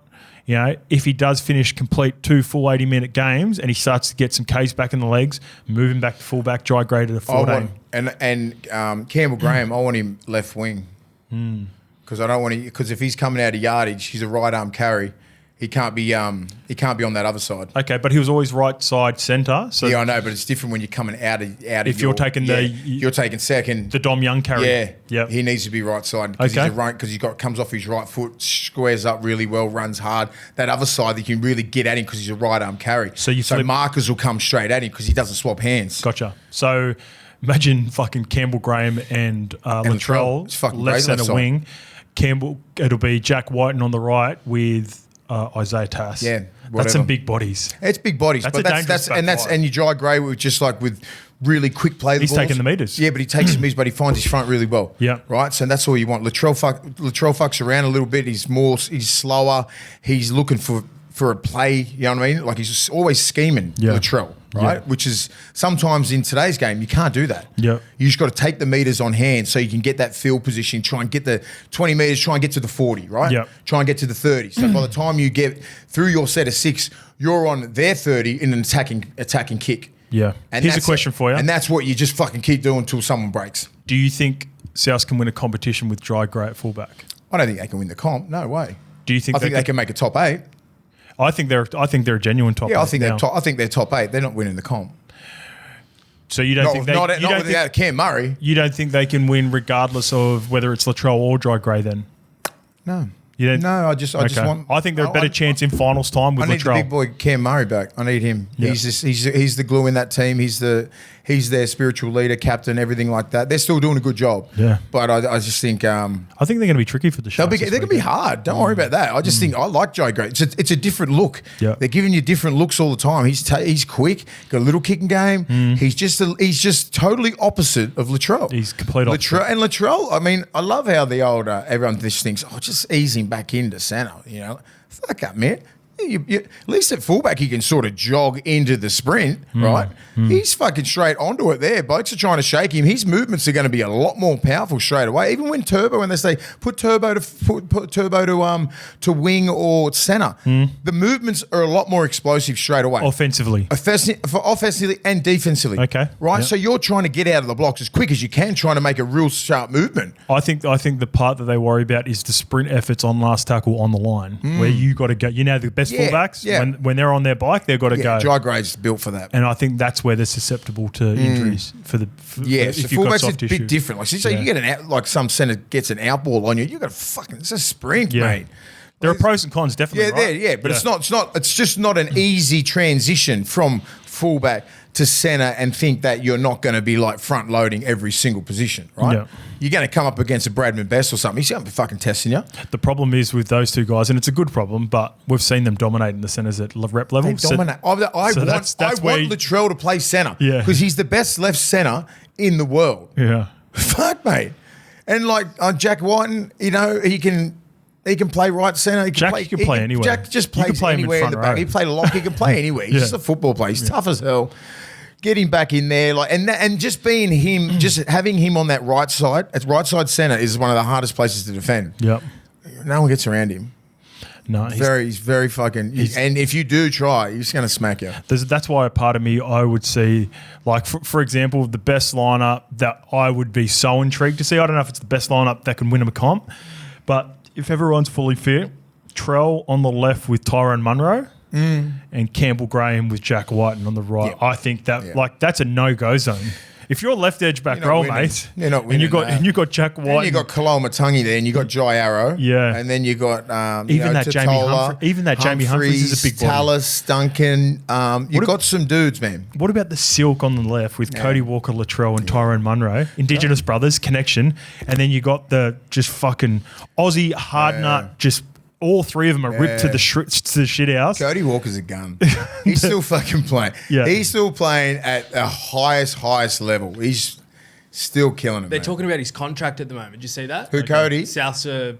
you know, if he does complete 2 full 80-minute games and he starts to get some Ks back in the legs, moving back to fullback, Jai Gray to the 14. And Campbell Graham, I want him left wing because I don't want to. Because if he's coming out of yardage, he's a right arm carry. He can't be on that other side. Okay, but he was always right side centre. So yeah, I know, but it's different when you're coming out of. If you're taking you're taking second, the Dom Young carry. Yeah, he needs to be right side because he comes off his right foot, squares up really well, runs hard. That other side, you can really get at him because he's a right arm carry. So markers will come straight at him because he doesn't swap hands. Gotcha. So imagine fucking Campbell Graham and Latrell left centre wing. Campbell, it'll be Jack Whiten on the right with. Isaiah Tass. Yeah, that's some big bodies. It's big bodies, and you Jai Gray with really quick play. He's taking the meters. Yeah, but he takes the meters, but he finds his front really well. Yeah, right. So that's all you want. Latrell fucks around a little bit. He's slower. He's looking for a play. You know what I mean? Like he's always scheming. Yeah. Latrell. Right, which is sometimes in today's game you can't do that. Yeah, you just got to take the meters on hand so you can get that field position. Try and get the 20 meters. Try and get to the 40. Right. Yeah. Try and get to the 30. So by the time you get through your set of 6, you're on their 30 in an attacking kick. Yeah. And here's a question for you. And that's what you just fucking keep doing until someone breaks. Do you think South can win a competition with Jai Gray at fullback? I don't think they can win the comp. No way. Do you think? I think they can make a top 8. I think they're a genuine top 8. Yeah, I think they're top 8. They're not winning the comp. So you don't think they... Not without Cam Murray. You don't think they can win regardless of whether it's Latrell or Jai Gray then? No. I just want... I think they're a better chance in finals time with Latrell. I need the big boy Cam Murray back. I need him. Yeah. He's the glue in that team. He's their spiritual leader, captain, everything like that. They're still doing a good job. Yeah. But I just think... I think they're going to be tricky for the Sharks. They're going to be hard. Don't worry about that. I just think I like Jai Gray. It's a different look. Yeah. They're giving you different looks all the time. He's quick, got a little kicking game. He's just totally opposite of Latrell. He's complete opposite. Latrell, I mean, I love how the old everyone just thinks, just ease him back into centre. You know, fuck up, man. at least at fullback he can sort of jog into the sprint, right? He's fucking straight onto it there. Blokes are trying to shake him. His movements are going to be a lot more powerful straight away. Even when they say put turbo to wing or centre, the movements are a lot more explosive straight away. Offensively And defensively. Okay. Right? Yep. So you're trying to get out of the blocks as quick as you can, trying to make a real sharp movement. I think the part that they worry about is the sprint efforts on last tackle on the line, where you got to go. You know, the best fullbacks, when they're on their bike, they've got to go. Dry grade's built for that. And I think that's where they're susceptible to injuries so fullback's a bit different. Like, so you get some centre gets an out ball on you, you got to fucking, it's a sprint, mate. There are pros and cons, definitely. But it's just not an easy transition from fullback to centre and think that you're not going to be like front loading every single position, right? Yeah. You're going to come up against a Bradman Best or something. He's going to be fucking testing you. The problem is with those two guys, and it's a good problem, but we've seen them dominating the centres at rep level. They dominate. I want Latrell to play centre because he's the best left centre in the world. Yeah. Fuck, mate. And like Jack Whiten, you know, he can play right centre. He can play anywhere. Jack just plays anywhere in the back. He played a lock. He can play anywhere. He's just a football player. He's tough as hell. Get him back in there, and just being him, just having him on that right side centre is one of the hardest places to defend. Yep. No one gets around him. No, he's very fucking. And if you do try, he's going to smack you. That's why a part of me I would see, like for example, the best lineup that I would be so intrigued to see. I don't know if it's the best lineup that can win him a comp, but if everyone's fully fit, Trell on the left with Tyrone Munro. And Campbell Graham with Jack Whiten on the right. I think that that's a no-go zone. If you're left edge back row, mate, you're not winning. And you got Jack Whiten, and you got Kalol Matangi there, and you got Jai Arrow, and then you got Jamie Humphries is a big body. Tallis, Duncan. You got some dudes, man. What about the silk on the left with Cody Walker, Latrell, and Tyrone Munro, Indigenous brothers connection, and then you got the just fucking Aussie hard nut just. All three of them are ripped to the shit house. Cody Walker's a gun. He's still fucking playing. Yeah. He's still playing at the highest level. He's still killing it. They're talking about his contract at the moment. Did you see that? Who, Cody? Souths are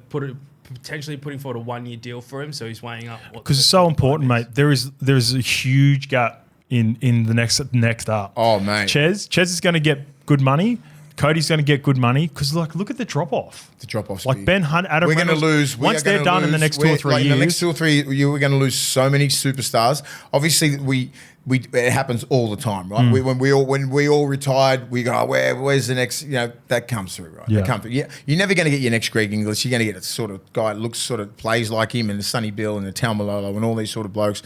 potentially putting forward a 1-year deal for him, so he's weighing up. Because it's so important, mate. There is a huge gap in the next up. Oh, mate. Ches is going to get good money. Cody's going to get good money because, look at the drop-off. The drop-off's like big. Ben Hunt, Adam We're going to lose. Once they're done in the next 2 or 3 years. In the next 2 or 3 years, we're going to lose so many superstars. Obviously, it happens all the time, right? When we all retired, we go, where's the next, that comes through, right? Yeah. That comes through. Yeah. You're never going to get your next Greg Inglis. You're going to get a sort of guy that looks sort of plays like him and the Sonny Bill and the Malolo and all these sort of blokes.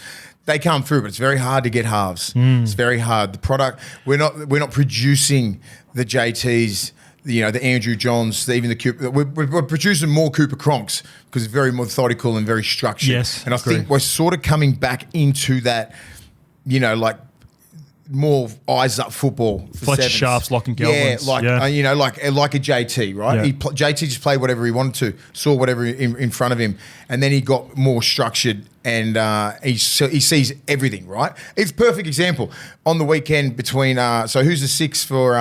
They come through, but it's very hard to get halves. It's very hard. The product, we're not producing the JTs, the Andrew Johns, even the Cooper. We're producing more Cooper Cronks because it's very methodical and very structured. Yes, and I think we're sort of coming back into that, more eyes up football. Fletcher Sharps, Lock and Gelmans. Like a JT, right? Yeah. JT just played whatever he wanted to, saw whatever in front of him, and then he got more structured and he sees everything, right? It's a perfect example on the weekend between. So who's the 6 for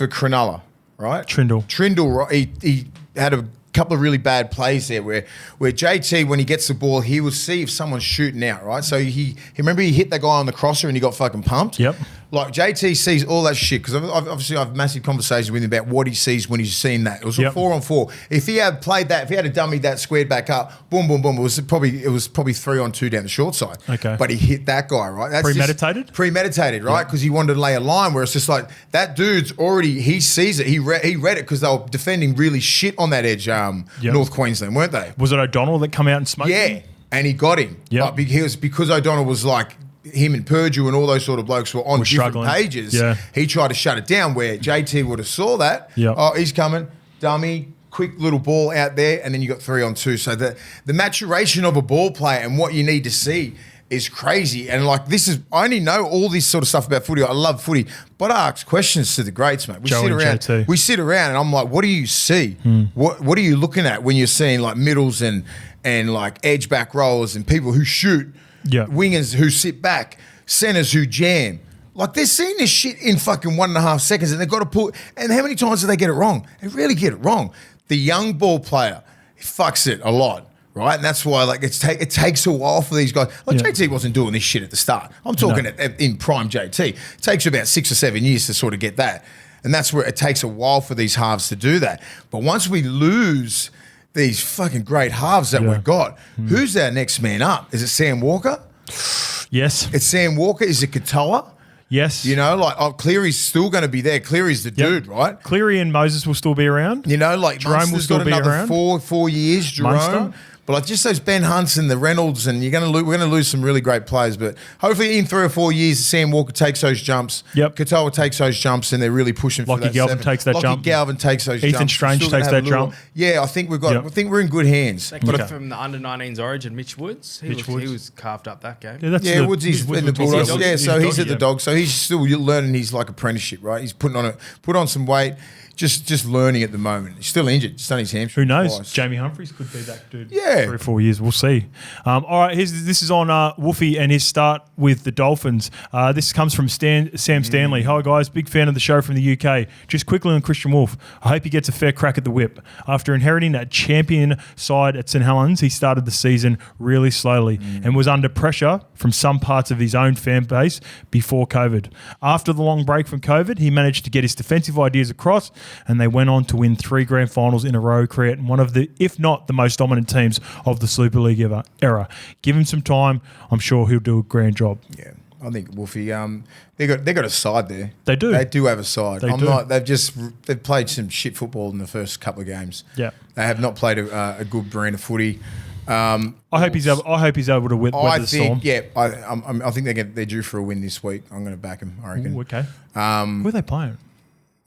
Cronulla, right? Trindle, right? He had a couple of really bad plays there where JT, when he gets the ball, he will see if someone's shooting out, right? So he hit that guy on the crosser and he got fucking pumped. Yep. Like JT sees all that shit because obviously I've massive conversations with him about what he sees when he's seen that. It was a 4-on-4. If he had played that, if he had a dummy that squared back up, boom, boom, boom, it was probably 3-on-2 down the short side. Okay. But he hit that guy, right? That's premeditated, right? Because he wanted to lay a line where it's just like that dude's already, he sees it. He read it because they were defending really shit on that edge, North Queensland, weren't they? Was it O'Donnell that come out and smoked him? And he got him. Yeah. Because O'Donnell was like, him and Purdue and all those sort of blokes were on different pages. Yeah. He tried to shut it down where JT would have saw that. Yeah. Oh, he's coming. Dummy. Quick little ball out there. And then you got 3-on-2. So the maturation of a ball player and what you need to see is crazy. And I only know all this sort of stuff about footy. I love footy. But I ask questions to the greats, mate. We sit around and I'm like, what do you see? What are you looking at when you're seeing like middles and like edge back rollers and people who shoot? Yeah. Wingers who sit back, centers who jam. Like they're seeing this shit in fucking 1.5 seconds and they've got to put. And how many times do they get it wrong? They really get it wrong. The young ball player fucks it a lot, right? And that's why it takes a while for these guys. Like JT wasn't doing this shit at the start. I'm talking in prime JT. It takes you about 6 or 7 years to sort of get that. And that's where it takes a while for these halves to do that. But once we lose these fucking great halves that we've got, who's our next man up? Is it Sam Walker? Yes. It's Sam Walker. Is it Katoa? Yes. You know, Cleary's still going to be there. Cleary's the dude, right? Cleary and Moses will still be around. You know, Jerome Munster's will still got be another around. 4 years, Jerome. Munster. But just those Ben Hunts and the Reynolds, and we're going to lose some really great players. But hopefully in 3 or 4 years, Sam Walker takes those jumps. Yep. Katoa takes those jumps, and they're really pushing for that. Lockie Galvin takes that jump. Lockie Galvin takes those jumps. Ethan Strange takes that jump. Yeah, I think I think we're in good hands. But from the under-19s origin, Mitch Woods, he was carved up that game. Woodsy's in the Bulldogs. Yeah, so he's at the Dogs. So he's still learning his apprenticeship, right? He's put on some weight. Just learning at the moment. He's still injured. Just done his hamstring. Who knows? Twice. Jamie Humphries could be that dude. Yeah. 3 or 4 years. We'll see. All right. This is on Woofy and his start with the Dolphins. This comes from Sam Stanley. Hi, guys. Big fan of the show from the UK. Just quickly on Christian Wolf. I hope he gets a fair crack at the whip. After inheriting a champion side at St Helens, he started the season really slowly and was under pressure from some parts of his own fan base before COVID. After the long break from COVID, he managed to get his defensive ideas across, and they went on to win 3 grand finals in a row, creating one of the, if not the most dominant teams of the Super League era. Give him some time. I'm sure he'll do a grand job. Yeah, I think Wolfie. They got a side there. They do. They do have a side. They've played some shit football in the first couple of games. Yeah, they have not played a good brand of footy. I hope he's able to weather the storm. Yeah, I think they're due for a win this week. I'm going to back them. I reckon. Ooh, okay. Who are they playing?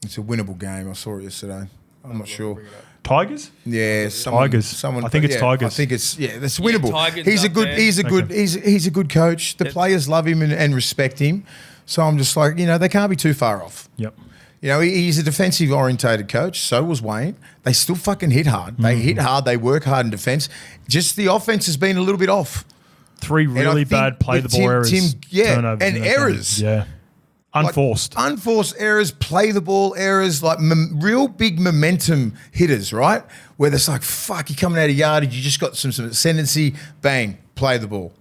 It's a winnable game. I saw it yesterday. I'm not sure. Tigers? Yeah, Tigers. I think it's Tigers. I think it's that's winnable. Tigers He's a up good. there. He's a good coach. The players love him and respect him. So I'm just like, they can't be too far off. Yep. He's a defensive orientated coach. So was Wayne. They still fucking hit hard. They hit hard. They work hard in defense. Just the offense has been a little bit off. 3 really bad play the ball errors. And errors. Yeah. Unforced. Unforced errors, play the ball errors, real big momentum hitters, right? Where it's like, fuck, you're coming out of yardage, you just got some ascendancy, bang, play the ball.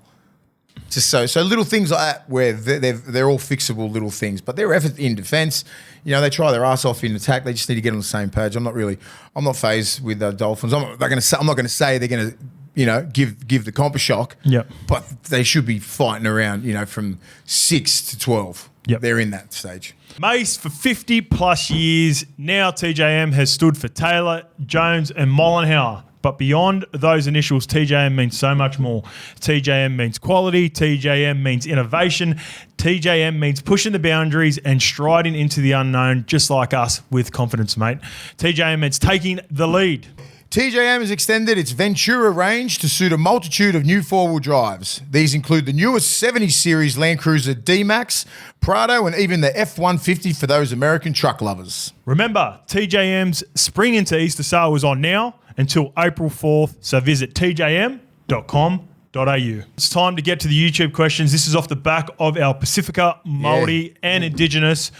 Just so little things like that where they're all fixable little things. But their effort in defence, they try their ass off in attack. They just need to get on the same page. I'm not fazed with the Dolphins. I'm not going to say they're going to give the comp a shock. Yep. But they should be fighting around, from 6 to 12. Yep. They're in that stage. Mase for 50 plus years. Now TJM has stood for Taylor, Jones and Mollenhauer. But beyond those initials, TJM means so much more. TJM means quality. TJM means innovation. TJM means pushing the boundaries and striding into the unknown, just like us, with confidence, mate. TJM means taking the lead. TJM has extended its Ventura range to suit a multitude of new four-wheel drives. These include the newest 70 Series Land Cruiser D-Max, Prado, and even the F-150 for those American truck lovers. Remember, TJM's Spring into Easter sale is on now until April 4th, so visit tjm.com.au. It's time to get to the YouTube questions. This is off the back of our PACIFICA, Māori and Indigenous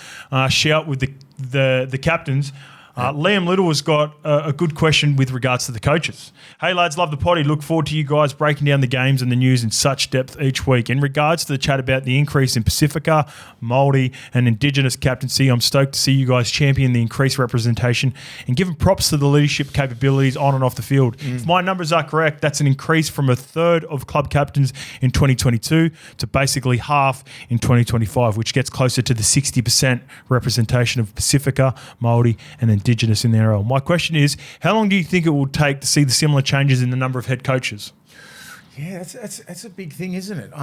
shout with the captains. Liam Little has got a good question with regards to the coaches. Hey lads, love the potty. Look forward to you guys breaking down the games and the news in such depth each week. In regards to the chat about the increase in PACIFICA, Māori and Indigenous captaincy, I'm stoked to see you guys champion the increased representation and giving props to the leadership capabilities on and off the field. If my numbers are correct, that's an increase from 1/3 of club captains in 2022 to basically half in 2025, which gets closer to the 60% representation of PACIFICA, Māori and Indigenous in the NRL. My question is, how long do you think it will take to see the similar changes in the number of head coaches? Yeah, that's a big thing, isn't it?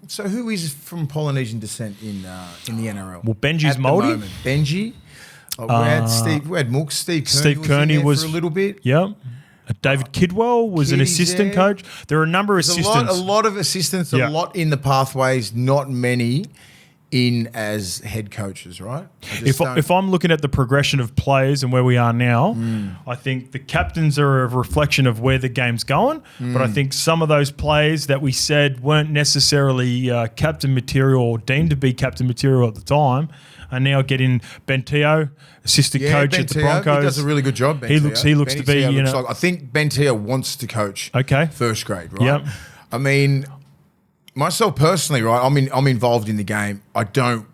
So who is from Polynesian descent in the NRL? Well, Benji's Māori. Benji. We had Mook. Steve Kearney was for a little bit. Yeah. David Kidwell was an assistant coach. There are a number of assistants. A lot of assistants, a lot in the pathways, not many in as head coaches, right? If I'm looking at the progression of players and where we are now, I think the captains are a reflection of where the game's going. But I think some of those players that we said weren't necessarily captain material or deemed to be captain material at the time are now getting Bentio, assistant coach at the Broncos. He does a really good job, Bentio. He looks to be, I think Bentio wants to coach first grade, right? Yep. I mean, myself personally, right, I'm involved in the game. I don't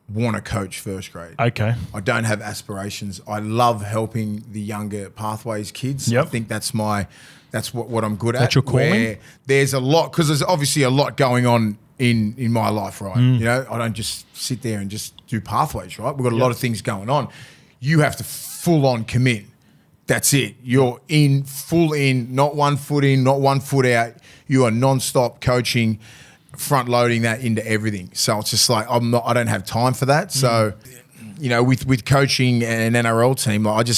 want to coach first grade. Okay. I don't have aspirations. I love helping the younger pathways kids. Yep. I think that's what I'm good at. That's your calling? Where there's a lot, because there's obviously a lot going on in my life, right? You know, I don't just sit there and just do pathways, right? We've got a lot of things going on. You have to full on commit. That's it. You're full in, not 1 foot in, not 1 foot out. You are non-stop coaching, front loading that into everything. So it's just like I don't have time for that. So, you know, with coaching an NRL team, like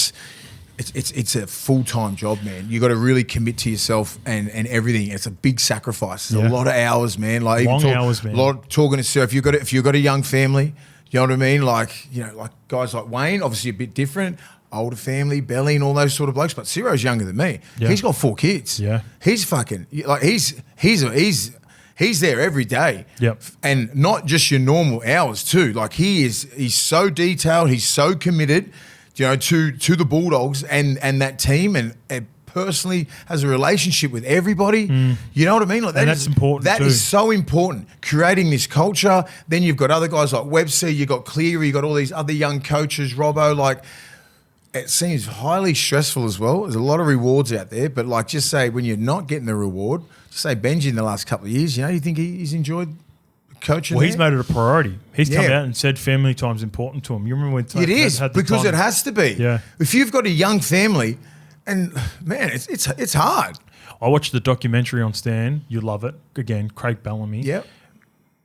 it's a full-time job, man. You got to really commit to yourself and everything. It's a big sacrifice. It's a lot of hours, man. Like long hours, man. A lot of talking to Sarah. If you've got a young family, you know what I mean? Like, you know, like guys like Wayne, obviously a bit different. Older family, Belly, and all those sort of blokes. But Ciro's younger than me. Yeah. He's got 4 kids. Yeah, he's fucking like he's there every day. Yep, and not just your normal hours too. Like he's so detailed. He's so committed, you know, to the Bulldogs and that team, and personally has a relationship with everybody. You know what I mean? Like that's important. That is so important. Creating this culture. Then you've got other guys like Webster. You got Cleary. You got all these other young coaches. Robbo, like. It seems highly stressful as well. There's a lot of rewards out there, but like just say when you're not getting the reward, just say Benji in the last couple of years, you know, you think he's enjoyed coaching? Well, he's made it a priority. He's come out and said family time's important to him. You remember when it is because it has to be. Yeah. If you've got a young family, and man, it's hard. I watched the documentary on Stan. You love it. Again, Craig Bellamy. Yep.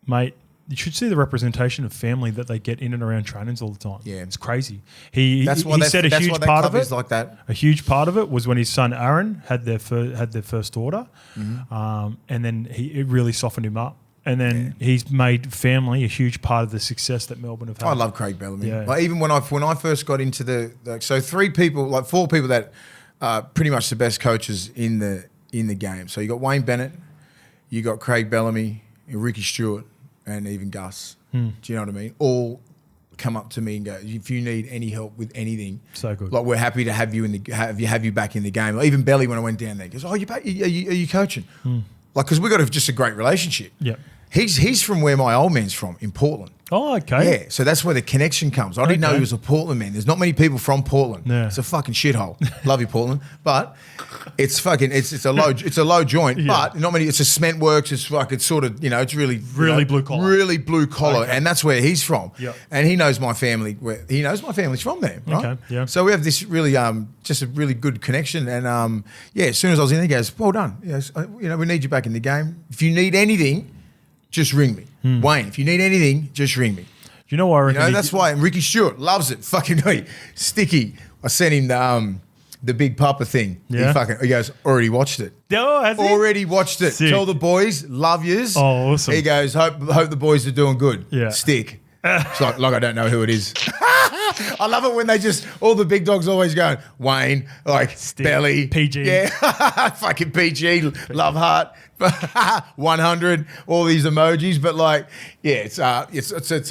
Mate, you should see the representation of family that they get in and around trainings all the time. Yeah. It's crazy. He said a huge why that part of club it. Is like that. A huge part of it was when his son Aaron had their first daughter, and then it really softened him up. And then he's made family a huge part of the success that Melbourne have had. I love Craig Bellamy. Yeah. Like even when I first got into so 4 people that are pretty much the best coaches in the game. So you got Wayne Bennett, you got Craig Bellamy, Ricky Stewart, and even Gus. Do you know what I mean? All come up to me and go, if you need any help with anything, so good. Like we're happy to have you have you back in the game. Like even Belly, when I went down there, goes, "Oh, you back? Are you coaching?" Like because we got just a great relationship. Yeah. He's from where my old man's from, in Portland. Oh, okay. Yeah, so that's where the connection comes. I didn't know he was a Portland man. There's not many people from Portland. Yeah. It's a fucking shithole. Love you, Portland, but it's fucking it's a low joint. But not many. It's a cement works. It's like it's sort of it's really blue collar, really blue collar, okay. and that's where he's from. Yep. And he knows my family. He knows my family's from there. Right? Okay. Yeah. So we have this really just a really good connection. And as soon as I was in there, he goes, "Well done. Yes, we need you back in the game. If you need anything, just ring me, Wayne. If you need anything, just ring me." You know why? That's why. And Ricky Stewart loves it. Fucking Sticky. I sent him the Big Papa thing. Yeah. He goes, already watched it. Oh, has he? Already watched it. Sick. Tell the boys, love yous. Oh, awesome. He goes, hope the boys are doing good. Yeah. Stick. It's like I don't know who it is. I love it when they all the big dogs always going, Wayne, like Stick. Belly. PG. Yeah. Fucking PG, love heart, 100, all these emojis. But it's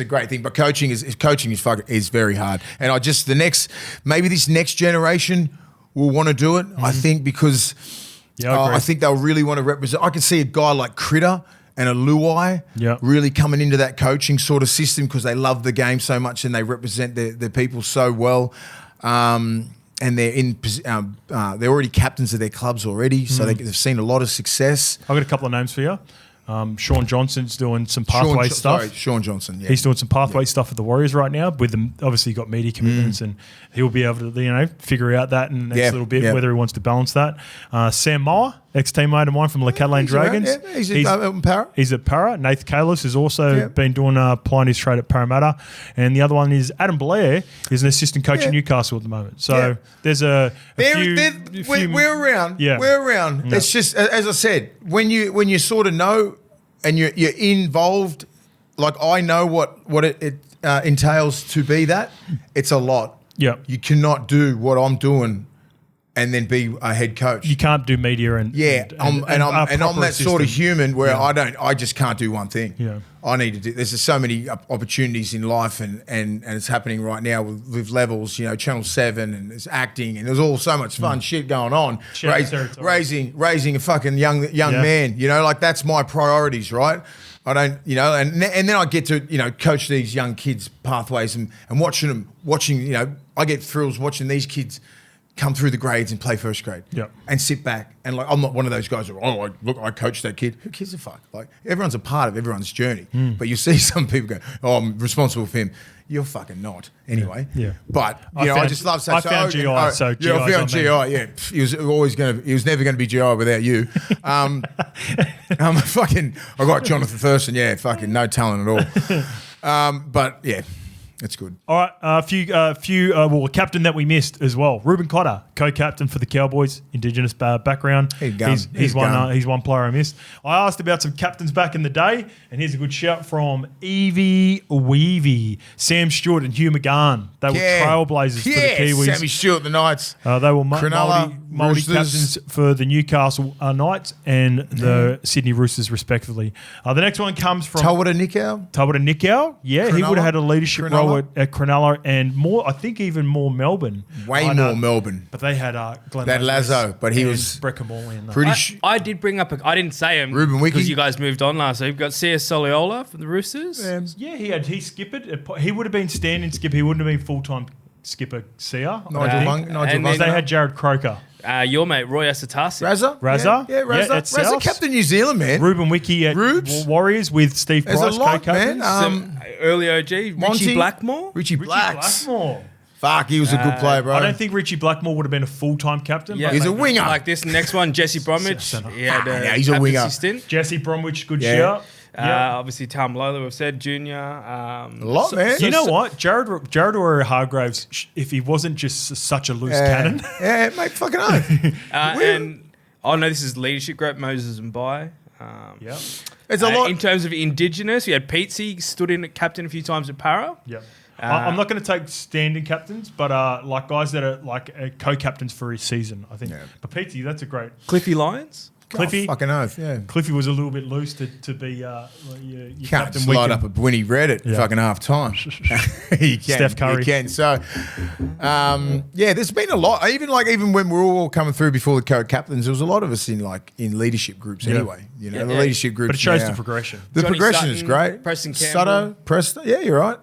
a great thing. But coaching is very hard. And maybe this next generation will want to do it. I think because I think they'll really want to represent. I can see a guy like Critter and a Luai really coming into that coaching sort of system because they love the game so much and they represent their people so well. And they're already captains of their clubs already, so they've seen a lot of success. I've got a couple of names for you. Sean Johnson's doing some pathway stuff. Sean Johnson, yeah. He's doing some pathway stuff with the Warriors right now. With them, obviously, got media commitments, and he'll be able to, figure out that in the next little bit whether he wants to balance that. Sam Moore, ex-teammate of mine from the Catalan Dragons. He's at Para. He's at Para. Nath Kalis has also been doing plying his trade at Parramatta, and the other one is Adam Blair. Is an assistant coach in Newcastle at the moment. So there's a few. We're around. Yeah. We're around. It's just as I said, when you sort of know and you're involved like I know what it entails to be that. It's a lot. Yeah. You cannot do what I'm doing and then be a head coach. You can't do media and I'm that sort of human where Yeah. I just can't do one thing. Yeah. I need to do. There's just so many opportunities in life, and it's happening right now with levels. You know, Channel 7 and there's acting, and there's all so much fun shit going on. Raising a fucking young man. You know, like that's my priorities, right? I don't, you know, and then I get to, you know, coach these young kids' pathways and watching, you know, I get thrills watching these kids come through the grades and play first grade. Yep. And sit back. And like, I'm not one of those guys who, I coached that kid. Who gives a fuck? Like, everyone's a part of everyone's journey. But you see some people go, I'm responsible for him. You're fucking not. Anyway. Yeah. But, I just love I found GI, so GI's I found GI, on me. yeah. He was never going to be GI without you. I got Jonathan Thurston, fucking no talent at all. But yeah. That's good. All right, a captain that we missed as well. Ruben Cotter, co-captain for the Cowboys, Indigenous background. He's one player I missed. I asked about some captains back in the day, and here's a good shout from Evie Weavy, Sam Stewart and Hugh McGahn. They were trailblazers for the Kiwis. Sammy Stewart, the Knights. They were Māori captains for the Newcastle Knights and the Sydney Roosters, respectively. The next one comes from Tawera Nikau. Yeah, he would have had a leadership role at Cronulla and more, I think even more Melbourne. Way more Melbourne. But they had Glenn that Lazo, but he was Breckamore in that. pretty I did bring up, I didn't say him Ruben Wiki. because you guys moved on last week. We've got CS Soliola from the Roosters. He skippered. He would have been standing skipper. He wouldn't have been full-time skipper Sia. Nigel Munster. They had Jared Croker. Your mate, Roy Asatasi. Razza? Yeah, Razza. at Razza, Souths. captain New Zealand, man. Ruben Wiki at Warriors with Steve There's Price, a lot, co-captains. man. Early OG, Richie Blackmore. Richie Richie Blacks. Blackmore. Fuck, he was a good player, bro. I don't think Richie Blackmore would have been a full-time captain. Yeah, but he's a maybe- winger. Like this next one, Jesse Bromwich. He had he's a winger. Stint. Jesse Bromwich, good Yeah. shout. Obviously, Tom Lola, we've said, Junior. A lot, man. You know what? Jared Warrior-Hargraves, if he wasn't just such a loose cannon. Yeah, mate, fucking oath. This is leadership group, Moses and Bai. It's a lot. In terms of Indigenous, we had Pete stood in at captain a few times at Para. Yeah. I'm not going to take standing captains, but like guys that are like co-captains for his season, I think. Yeah. But Pete, that's a great. Cliffy Lyons. Cliffy. Fucking oath, yeah. Cliffy was a little bit loose to be your Can't captain. slide up when he read it fucking half time. You can. Steph Curry. You can. So, there's been a lot. Even when we were all coming through before the co-captains, there was a lot of us in leadership groups anyway. You know, the leadership groups. But it shows now. the progression. The Johnny progression Sutton, is great. Preston Campbell. Sutto, Preston. Yeah, you're right.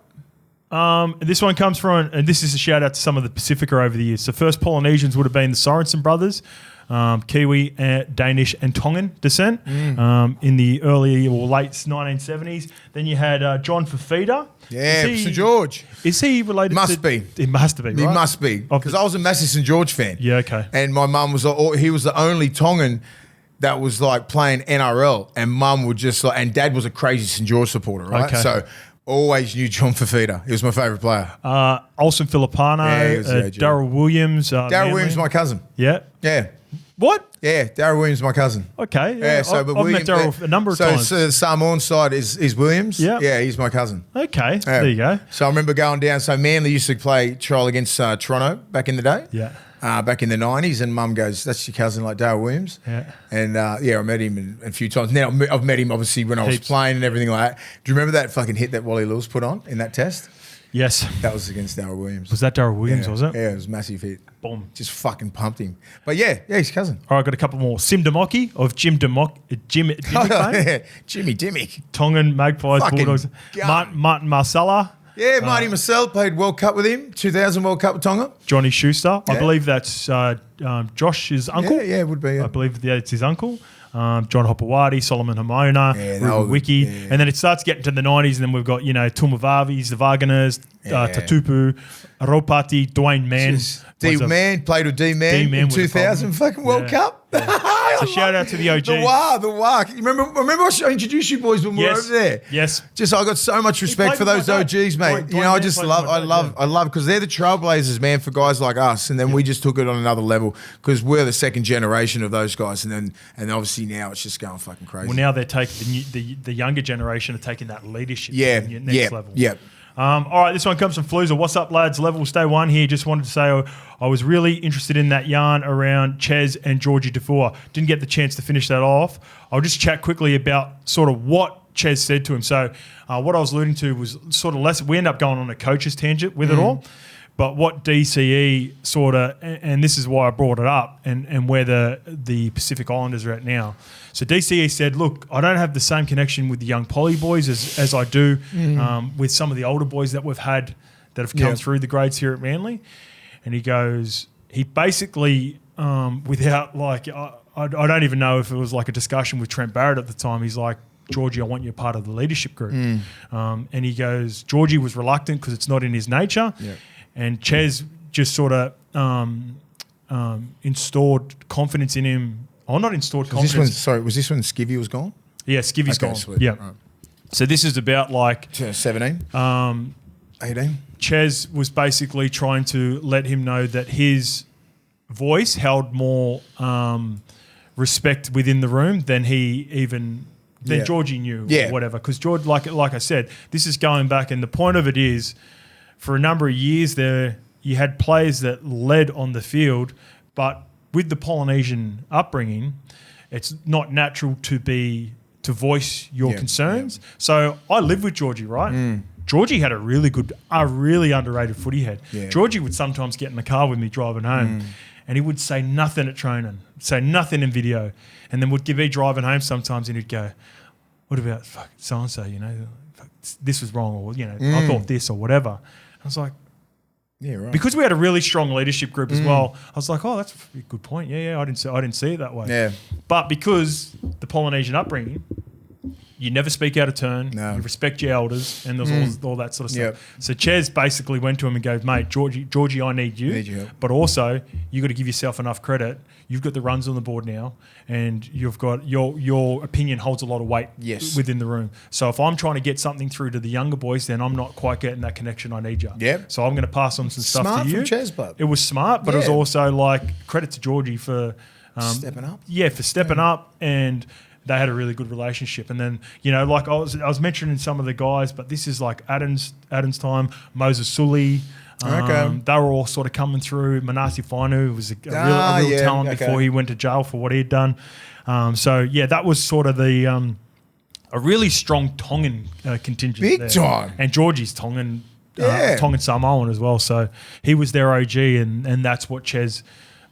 This one comes from, and this is a shout out to some of the Pacifica over the years. So first Polynesians would have been the Sorensen brothers, Kiwi, Danish, and Tongan descent in the early or late 1970s. Then you had John Fafita. Yeah, St George. Is he related? Must be. He must be. Right? He must be because I was a massive St George fan. Yeah, okay. And my mum was. He was the only Tongan that was like playing NRL, and mum would just and dad was a crazy St George supporter, right? Okay. So. Always knew John Fafita. He was my favourite player. Olsen Filippano, Darryl Williams. Darryl Williams, my cousin. Yeah. Yeah. What? Yeah, Darryl Williams, my cousin. Okay. Yeah, so I've met Darryl a number of times. So the Samoan side is Williams. Yeah. Yeah, he's my cousin. Okay. Yeah. There you go. So I remember going down. So Manly used to play trial against Toronto back in the day. Yeah. Back in the 90s, and mum goes, that's your cousin, like Darryl Williams. Yeah. And I met him a few times. Now, I've met him obviously when I was playing and everything like that. Do you remember that fucking hit that Wally Lewis put on in that test? Yes. That was against Darryl Williams. Was that Darryl Williams, was it? Yeah, it was a massive hit. Boom. Just fucking pumped him. But yeah, he's cousin. All right, got a couple more. Sim Dimmock of Jim Dimmick fame. Jimmy Dimmick. Tongan, Magpies, Fucking Bulldogs. Martin Marcella. Yeah, Marty Marcel played World Cup with him, 2000 World Cup with Tonga. Johnny Schuster. Yeah. I believe that's Josh's uncle. Yeah, it would be. Yeah. I believe it's his uncle. John Hopewadi, Solomon Hamona, Ruben Wiki. Yeah. And then it starts getting to the 90s, and then we've got, Tumavavis, the Wagoners, Tatupu, Ropati, Dwayne Mann. D-Man, played with D-Man in 2000 fucking World Cup. So shout out to the OGs. The WAR. Remember I introduced you boys when we were over there? Yes. Just I got so much respect for those OGs, mate. I love because they're the trailblazers, man, for guys like us. And then we just took it on another level because we're the second generation of those guys. And obviously now it's just going fucking crazy. Well, now they're taking the younger generation are taking that leadership to the next level. Yeah. All right, this one comes from Floozer. What's up, lads? Level Stay One here. Just wanted to say I was really interested in that yarn around Ches and Georgie TAUFUA. Didn't get the chance to finish that off. I'll just chat quickly about sort of what Ches said to him. So what I was alluding to was sort of less. We end up going on a coach's tangent with it all. But what DCE sort of, and this is why I brought it up, and where the Pacific Islanders are at now. So DCE said, look, I don't have the same connection with the young poly boys as I do with some of the older boys that we've had that have come through the grades here at Manly. And he goes, he basically, without like, I don't even know if it was like a discussion with Trent Barrett at the time. He's like, Georgie, I want you a part of the leadership group. And he goes, Georgie was reluctant because it's not in his nature. Yeah. And Ches just sort of installed confidence in him. Oh, not installed confidence. Was this when Skivvy was gone? Yeah, Skivvy's gone. Sweet. Yeah. Right. So this is about like 17, 18. Ches was basically trying to let him know that his voice held more respect within the room than Georgie knew or whatever. Because George, like I said, this is going back, and the point of it is, for a number of years there, you had players that led on the field, but with the Polynesian upbringing, it's not natural to voice your concerns. Yeah. So I lived with Georgie, right? Georgie had a really underrated footy head. Yeah. Georgie would sometimes get in the car with me driving home, and he would say nothing at training, say nothing in video, and then would be driving home sometimes, and he'd go, "What about so and so? You know, this was wrong, or I thought this, or whatever." I was like, yeah, right. Because we had a really strong leadership group as well. I was like, oh, that's a good point. Yeah, I didn't see it that way. Yeah. But because the Polynesian upbringing, you never speak out of turn. No. You respect your elders, and there's all that sort of stuff. Yep. So Ches basically went to him and goes, mate, Georgie, I need you. But also, you got to give yourself enough credit. You've got the runs on the board now, and you've got your opinion holds a lot of weight within the room. So if I'm trying to get something through to the younger boys, then I'm not quite getting that connection I need you. Yep. So I'm going to pass on some stuff to you. Smart from Ches, but it was smart, but it was also like credit to Georgie for stepping up. Yeah, for stepping up, and they had a really good relationship. And then, like I was mentioning some of the guys, but this is like Adam's time, Moses Sully. They were all sort of coming through. Manasi Fainu was a real talent before he went to jail for what he had done. That was sort of the a really strong Tongan contingent. Big time. And Georgie's Tongan Samoan as well. So he was their OG, and that's what Ches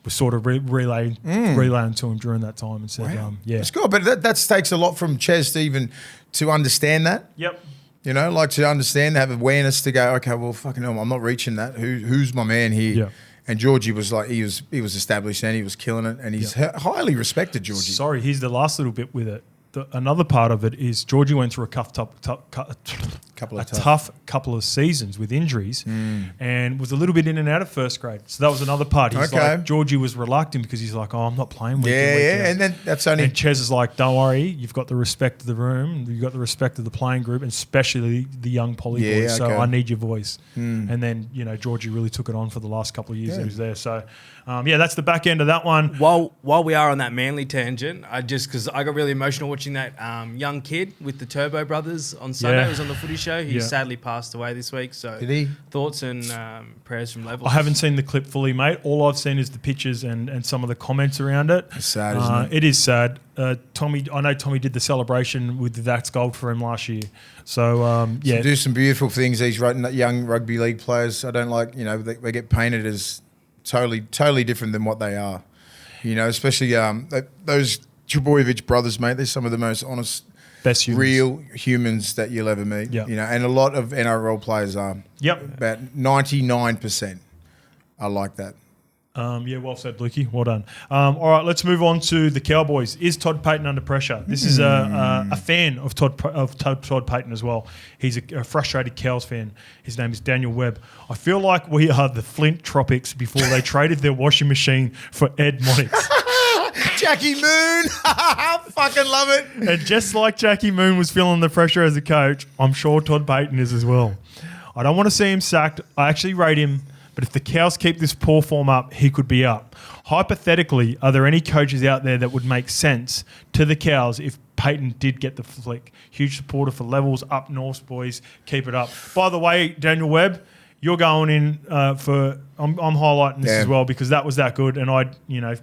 was sort of relaying to him during that time and said, It's good, but that takes a lot from Ches to understand that. Yep. Like to understand, have awareness to go, okay, well, fucking hell, I'm not reaching that. Who's my man here? Yeah. And Georgie was like, he was established and he was killing it, and he's highly respected, Georgie. Sorry, here's the last little bit with it. Another part of it is Georgie went through a tough couple of seasons with injuries and was a little bit in and out of first grade. So that was another part. He's like, Georgie was reluctant because he's like, I'm not playing week in, week out. And then that's only... And Ches is like, don't worry, you've got the respect of the room, you've got the respect of the playing group, and especially the young poly boys, so I need your voice. And then, Georgie really took it on for the last couple of years he was there. So, that's the back end of that one. While we are on that Manly tangent, because I got really emotional watching that young kid with the Turbo Brothers on Sunday. It was on the footy show. He sadly passed away this week. So did he? Thoughts and prayers from Levels. I haven't seen the clip fully, mate. All I've seen is the pictures and some of the comments around it. It's sad, isn't it? It is sad. Tommy, I know Tommy did the celebration with That's Gold for him last year. So, do some beautiful things. These young rugby league players, I don't like, they get painted as totally different than what they are. Especially those Trbojevic brothers, mate. They're some of the most honest, best humans. Real humans that you'll ever meet. Yep. And a lot of NRL players are. Yep. About 99% are like that. Yeah, well said, Lukey. Well done. All right, let's move on to the Cowboys. Is Todd Payton under pressure? This is a fan of Todd Payton as well. He's a frustrated Cows fan. His name is Daniel Webb. I feel like we are the Flint Tropics before they traded their washing machine for Ed Monix. Jackie Moon. Fucking love it. And just like Jackie Moon was feeling the pressure as a coach, I'm sure Todd Payton is as well. I don't want to see him sacked. I actually rate him. But if the Cows keep this poor form up, he could be up. Hypothetically, are there any coaches out there that would make sense to the Cows if Payton did get the flick? Huge supporter for Levels, up north, boys. Keep it up. By the way, Daniel Webb, you're going in for... I'm highlighting this as well because that was that good and I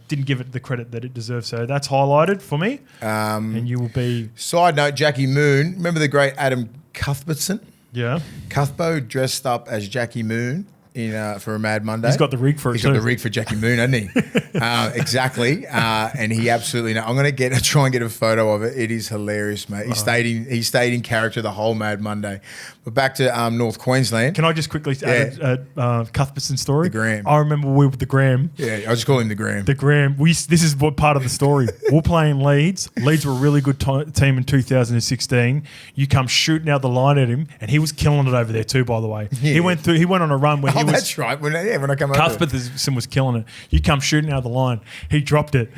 didn't give it the credit that it deserves. So that's highlighted for me and you will be... Side note, Jackie Moon. Remember the great Adam Cuthbertson? Yeah. Cuthbo dressed up as Jackie Moon for a Mad Monday. He's got the rig for it. He's got the rig for Jackie Moon, hasn't he? Exactly. And he absolutely. I'm going to try and get a photo of it. It is hilarious, mate. He stayed in character the whole Mad Monday. But back to North Queensland. Can I just quickly add a Cuthbertson story? The Gram. I remember we were with the Gram. Yeah, I just call him the Gram. The Gram. This is what part of the story. We're playing Leeds. Leeds were a really good team in 2016. You come shooting out the line at him, and he was killing it over there too. By the way, Yeah. He went on a run where he was. That's right. When I come over. Cuthbertson was killing it. You come shooting out the line. He dropped it.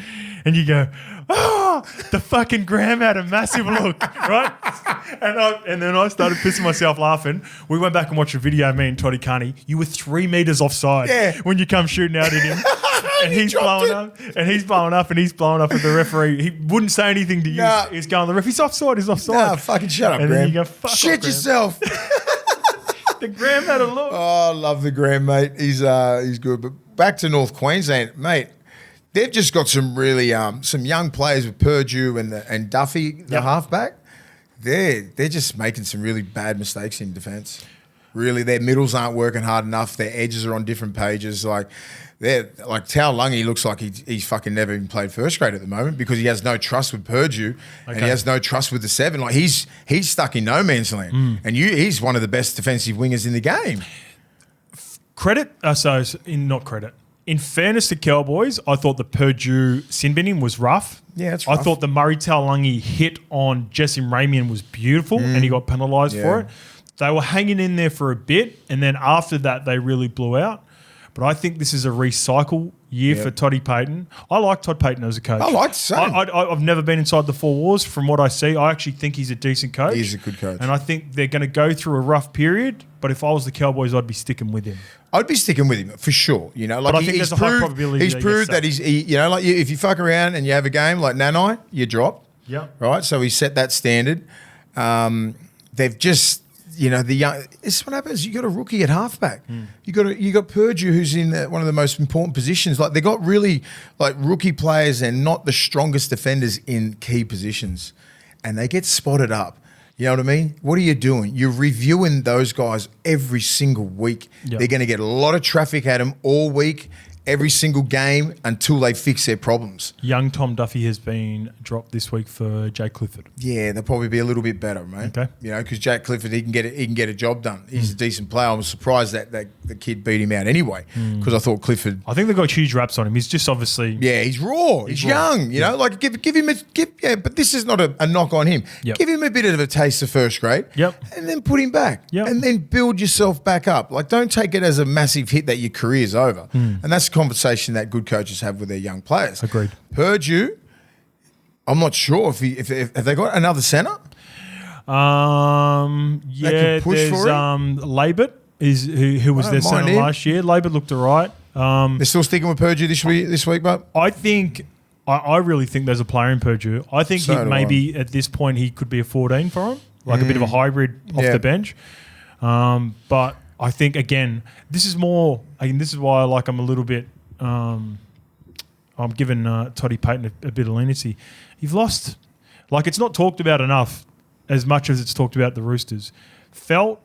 And you go, the fucking Gram had a massive look, right? And then I started pissing myself laughing. We went back and watched a video, me and Toddy Carney. You were 3 meters offside when you come shooting out at him. And he's blowing up, and he's blowing up, and he's blowing up at the referee. He wouldn't say anything to you. Nah. He's going, the ref, he's offside, he's offside. Nah, fucking shut up, and Gram. then you go, fuck shit off, yourself. The Gram had a look. Oh, I love the Gram, mate. He's good. But back to North Queensland, mate. They've just got some really some young players with Purdue and Duffy, the halfback. They're just making some really bad mistakes in defence. Really, their middles aren't working hard enough. Their edges are on different pages. Like Tao Lungi looks like he's fucking never even played first grade at the moment because he has no trust with Purdue and he has no trust with the 7. Like he's stuck in no man's land. And he's one of the best defensive wingers in the game. In fairness to Cowboys, I thought the Purdue sin binning was rough. Yeah, that's rough. I thought the Murray Taulagi hit on Jesse Ramian was beautiful and he got penalised for it. They were hanging in there for a bit and then after that they really blew out. But I think this is a recycle year for Toddy Payton. I like Todd Payton as a coach. I like the same. I've never been inside the 4 walls. From what I see, I actually think he's a decent coach. He's a good coach. And I think they're going to go through a rough period. But if I was the Cowboys, I'd be sticking with him. I'd be sticking with him for sure. You know, like but I think there's a high probability he's proved that if you fuck around and you have a game like Nanai, you drop. Yeah. Right. So he set that standard. They've just. The young. This is what happens. You got a rookie at halfback. You got Purdue, who's in one of the most important positions. Like they got really like rookie players and not the strongest defenders in key positions, and they get spotted up. You know what I mean? What are you doing? You're reviewing those guys every single week. Yep. They're going to get a lot of traffic at them all week. Every single game until they fix their problems. Young Tom Duffy has been dropped this week for Jake Clifford. Yeah, they'll probably be a little bit better, mate. Okay, because Jake Clifford he can get a job done. He's a decent player. I was surprised that the kid beat him out anyway because I thought Clifford. I think they got huge raps on him. He's just obviously he's raw. He's young. You know, like give him but this is not a knock on him. Yep. Give him a bit of a taste of first grade. Yep. And then put him back. Yep. And then build yourself back up. Like don't take it as a massive hit that your career's over. And that's conversation that good coaches have with their young players. Agreed. Purdue, I'm not sure if have they got another centre. There's Labert who was their centre last year. Labert looked alright. They're still sticking with Purdue this week, but I really think there's a player in Purdue. I think maybe at this point he could be a 14 for him, like a bit of a hybrid off the bench. But I think again, this is why I'm a little bit. I'm giving Toddy Payton a bit of leniency. You've lost, it's not talked about enough as much as it's talked about the Roosters. Felt,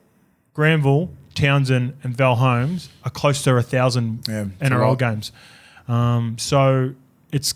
Granville, Townsend, and Val Holmes are close to 1,000 NRL games. So it's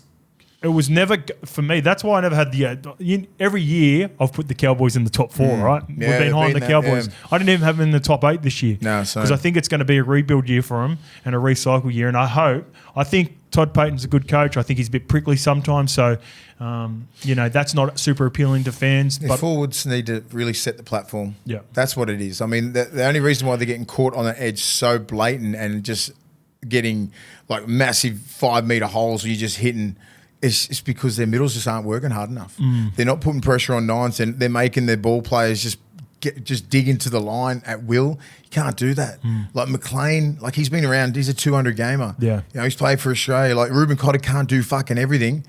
It was never for me. That's why I never had the. Every year I've put the Cowboys in the top 4. Right, we've been high on the Cowboys. Yeah. I didn't even have them in the top 8 this year. No, because I think it's going to be a rebuild year for them and a recycle year. And I think Todd Payton's a good coach. I think he's a bit prickly sometimes. So, that's not super appealing to fans. The forwards need to really set the platform. Yeah, that's what it is. I mean, the only reason why they're getting caught on the edge so blatant and just getting like massive 5-meter holes, you're just hitting. It's because their middles just aren't working hard enough. They're not putting pressure on nines, and they're making their ball players just dig into the line at will. You can't do that. Like McLean, like he's been around. He's a 200 gamer. Yeah, he's played for Australia. Like Ruben Cotter can't do fucking everything.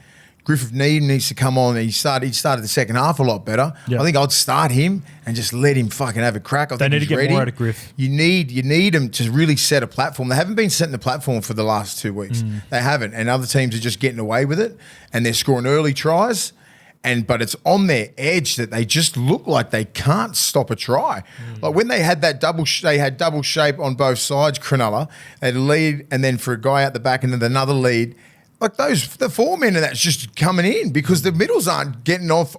Griffith needs to come on. He started the second half a lot better. Yep. I think I'd start him and just let him fucking have a crack. They need to get more out of Griff. You need him to really set a platform. They haven't been setting the platform for the last 2 weeks. They haven't, and other teams are just getting away with it, and they're scoring early tries. But it's on their edge that they just look like they can't stop a try. Like when they had that double shape on both sides. Cronulla, they'd lead, and then for a guy out the back, and then another lead. Like the 4 men and that's just coming in because the middles aren't getting off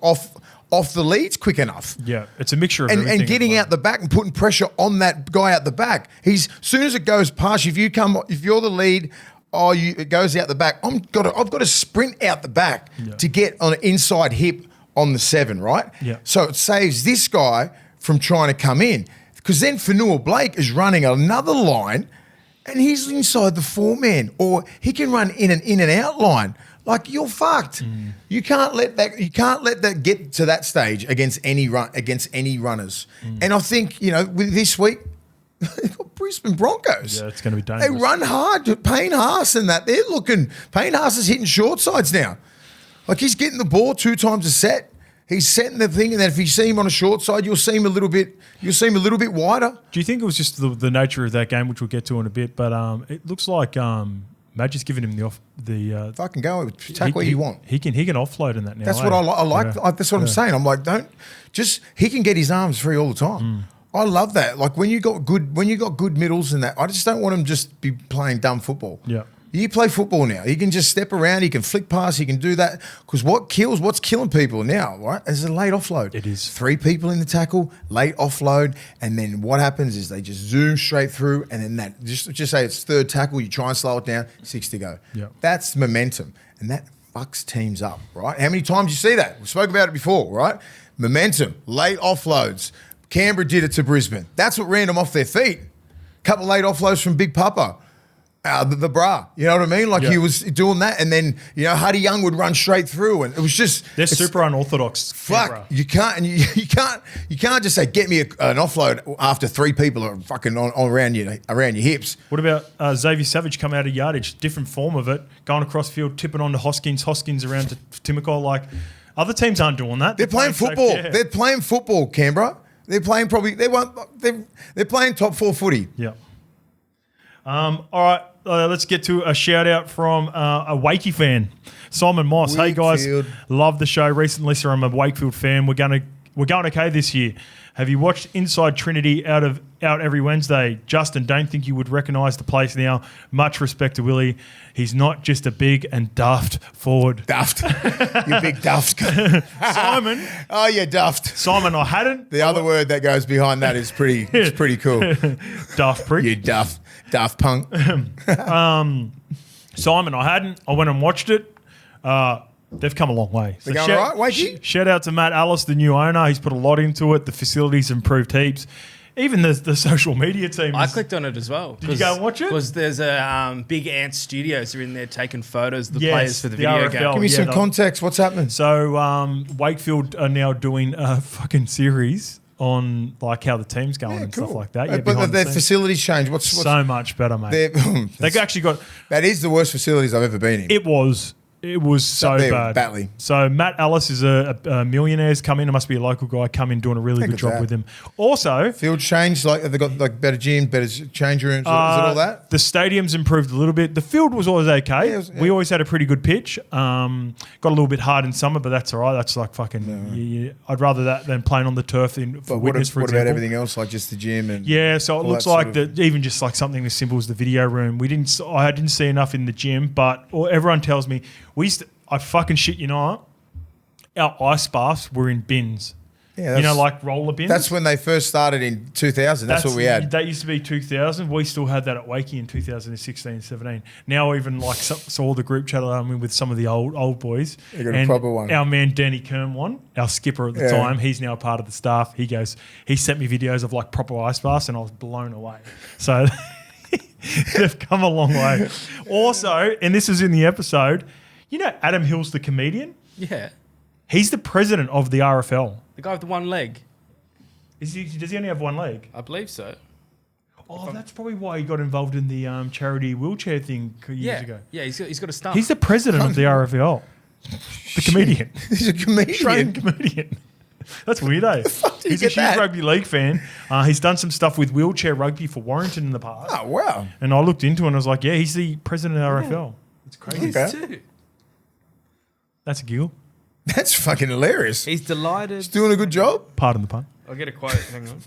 the leads quick enough. Yeah, it's a mixture of everything. And getting out the back and putting pressure on that guy out the back. As soon as it goes past, if you're the lead, it goes out the back. I've got to sprint out the back to get on an inside hip on the 7, right? Yeah. So it saves this guy from trying to come in because then Fanua Blake is running another line. And he's inside the 4-man, or he can run in and out line. Like you're fucked. You can't let that get to that stage against any runners. And I think with this week, they've got Brisbane Broncos. Yeah, it's going to be dangerous. They run hard. Payne Haas and that Payne Haas is hitting short sides now. Like he's getting the ball 2 times a set. He's setting the thing, and then if you see him on a short side, you'll see him a little bit wider. Do you think it was just the nature of that game, which we'll get to in a bit? But it looks like Madge's giving him the fucking go attack where you want. He can offload in that now. That's what I like. Yeah. That's what I'm saying. I'm like, he can get his arms free all the time. I love that. Like when you got good middles and that, I just don't want him just be playing dumb football. Yeah. You play football now. You can just step around. You can flick past. You can do that. Because what's killing people now, right, is a late offload. It is. 3 people in the tackle, late offload, and then what happens is they just zoom straight through, and then that, just say it's 3rd tackle, you try and slow it down, 6 to go. Yeah. That's momentum, and that fucks teams up, right? How many times you see that? We spoke about it before, right? Momentum, late offloads. Canberra did it to Brisbane. That's what ran them off their feet. Couple late offloads from Big Papa. The bra, you know what I mean? Like he was doing that, and then Huddy Young would run straight through, and it was just they're super unorthodox. Fuck, you can't just say get me an offload after 3 people are fucking around your hips. What about Xavier Savage coming out of yardage, different form of it, going across field, tipping onto Hoskins around to Timoko. Like other teams aren't doing that. They're playing football. Safe, yeah. They're playing football, Canberra. They're playing they're playing top 4 footy. Yeah. All right. Let's get to a shout out from a Wakey fan, Simon Moss. Hey guys, love the show. Recently, so I'm a Wakefield fan. We're going okay this year. Have you watched Inside Trinity out every Wednesday? Justin, don't think you would recognise the place now. Much respect to Willie. He's not just a big and daft forward. Daft. You big daft. Simon. Oh, yeah, daft. Simon, I hadn't. The other word that goes behind that is pretty cool. Daft prick. You daft punk. Simon, I hadn't. I went and watched it. They've come a long way. They're going all right, Wakey? Shout out to Matt Ellis, the new owner. He's put a lot into it. The facilities improved heaps. Even the social media team. I clicked on it as well. Did you go and watch it? Because there's a Big Ant Studios are in there taking photos of the players for the video RFL, game. Give me some context. What's happening? So Wakefield are now doing a fucking series on like how the team's going and stuff like that. Yeah, but their facilities changed. What's so much better, mate. They've actually got. That is the worst facilities I've ever been in. It was so bad. Batley. So Matt Ellis is a millionaire's come in. It must be a local guy come in doing a really good job with him. Also, field change, like have they got like better gym, better change rooms? Is it all that? The stadium's improved a little bit. The field was always okay. Yeah, we always had a pretty good pitch. Got a little bit hard in summer, but that's all right. That's like fucking. I'd rather that than playing on the turf for Witness, for example. What about everything else, like just the gym and? Yeah, so it looks like even just like something as simple as the video room. I didn't see enough in the gym, but everyone tells me I fucking shit you not, our ice baths were in bins. Yeah, you know, like roller bins. That's when they first started in 2000. That's what we had. That used to be 2000. We still had that at Wakey in 2016, 17. Now even like so all the group chat I'm in with some of the old boys. You got a proper one. Our man Danny Kermwan, our skipper at the time, he's now part of the staff. He sent me videos of like proper ice baths, and I was blown away. So they've come a long way. Also, and this is in the episode, you know Adam Hill's the comedian? Yeah. He's the president of the RFL. The guy with the one leg. Does he only have one leg? I believe so. Oh, that's probably why he got involved in the charity wheelchair thing years ago. Yeah, he's got a stump. He's the president of the RFL. The comedian. He's a comedian. Trained comedian. That's weird, eh? He's a huge rugby league fan. He's done some stuff with wheelchair rugby for Warrington in the past. Oh, wow. And I looked into it and I was like, yeah, he's the president of the RFL. It's crazy. Okay. too. That's a giggle. That's fucking hilarious. He's delighted. He's doing a good job. Pardon the pun. I'll get a quote. Hang on.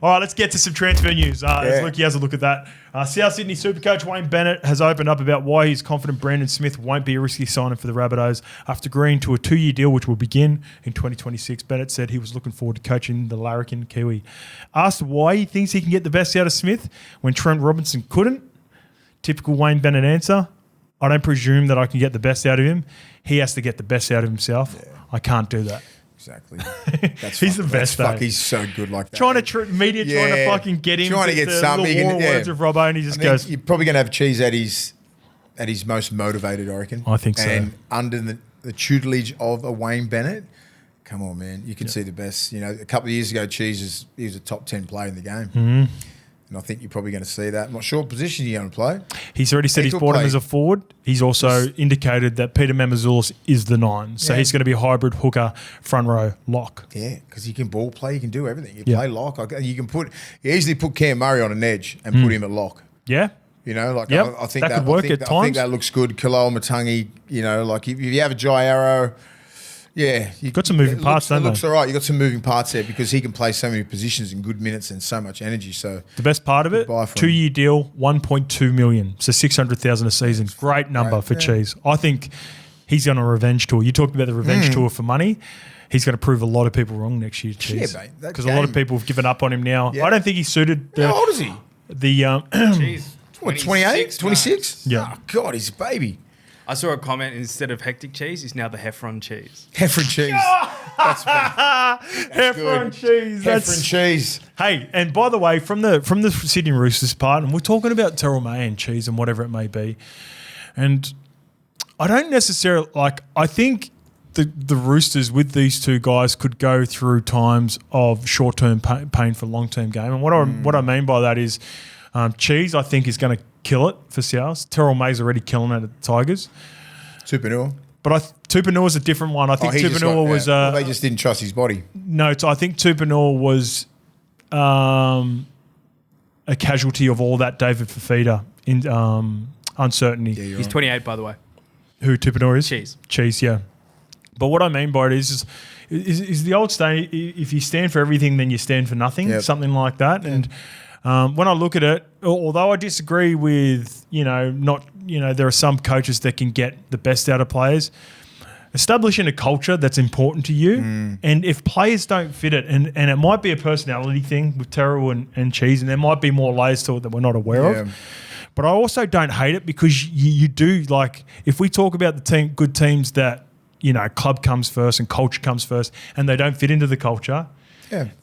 All right, let's get to some transfer news. As Luke has a look at that. South Sydney Supercoach Wayne Bennett has opened up about why he's confident Brandon Smith won't be a risky signing for the Rabbitohs. After agreeing to a 2-year deal, which will begin in 2026, Bennett said he was looking forward to coaching the Larrikin Kiwi. Asked why he thinks he can get the best out of Smith when Trent Robinson couldn't, typical Wayne Bennett answer, I don't presume that I can get the best out of him. He has to get the best out of himself. Yeah. I can't do that. Exactly. He's the best. He's so good like that. Trying to trying to fucking get him. Trying to get something. The war words of Robbo, and he just goes. You're probably going to have Cheese at his most motivated, I reckon. I think so. And under the tutelage of a Wayne Bennett, come on, man, you can see the best. You know, a couple of years ago, Cheese he was a top 10 player in the game. Mm-hmm. And I think you're probably going to see that. I'm not sure what position you're going to play. He's already said he's brought him as a forward. He's also indicated that Peter Mamazoulis is the 9. So he's going to be a hybrid hooker, front row, lock. Yeah, because he can ball play. He can do everything. You play lock. You can easily put Cam Murray on an edge and put him at lock. Yeah. You know, like I think that could work at times. I think that looks good. Kaloa Matangi, you know, like if you have a Jai Arrow, you got some moving parts, don't you? It looks all right. You got some moving parts there because he can play so many positions in good minutes and so much energy. So the best part of it, 2-year deal, $1.2 million, so $600,000 a season. Great number for Cheese. I think he's on a revenge tour. You talked about the revenge tour for money. He's going to prove a lot of people wrong next year, Cheese. Yeah, mate. Because a lot of people have given up on him now. Yeah. I don't think he's suited. How old is he? Jeez, what, 28, 26? Yeah. Oh God, he's a baby. I saw a comment, instead of hectic cheese, he's now the Heffron cheese. Heffron cheese. That's Heffron cheese. Heffron cheese. Hey, and by the way, from the Sydney Roosters part, and we're talking about Terrell May and cheese and whatever it may be, and I don't necessarily I think the Roosters with these two guys could go through times of short-term pain for long-term game. And what I mean by that is Cheese, I think, is going to kill it for South. Terrell May's already killing it at the Tigers. Tupanua. But Tupanua's a different one. I think Tupanua was... they just didn't trust his body. No, I think Tupanua was a casualty of all that David Fafita in uncertainty. Yeah, he's 28, by the way. Who Tupanua is? Cheese, yeah. But what I mean by it is the old saying, if you stand for everything, then you stand for nothing, something like that. Yeah. And when I look at it, although I disagree with, there are some coaches that can get the best out of players, establishing a culture that's important to you. And if players don't fit it, and it might be a personality thing with Terrell and Cheese, and there might be more layers to it that we're not aware of. But I also don't hate it because you do, if we talk about the good teams that, club comes first and culture comes first, and they don't fit into the culture,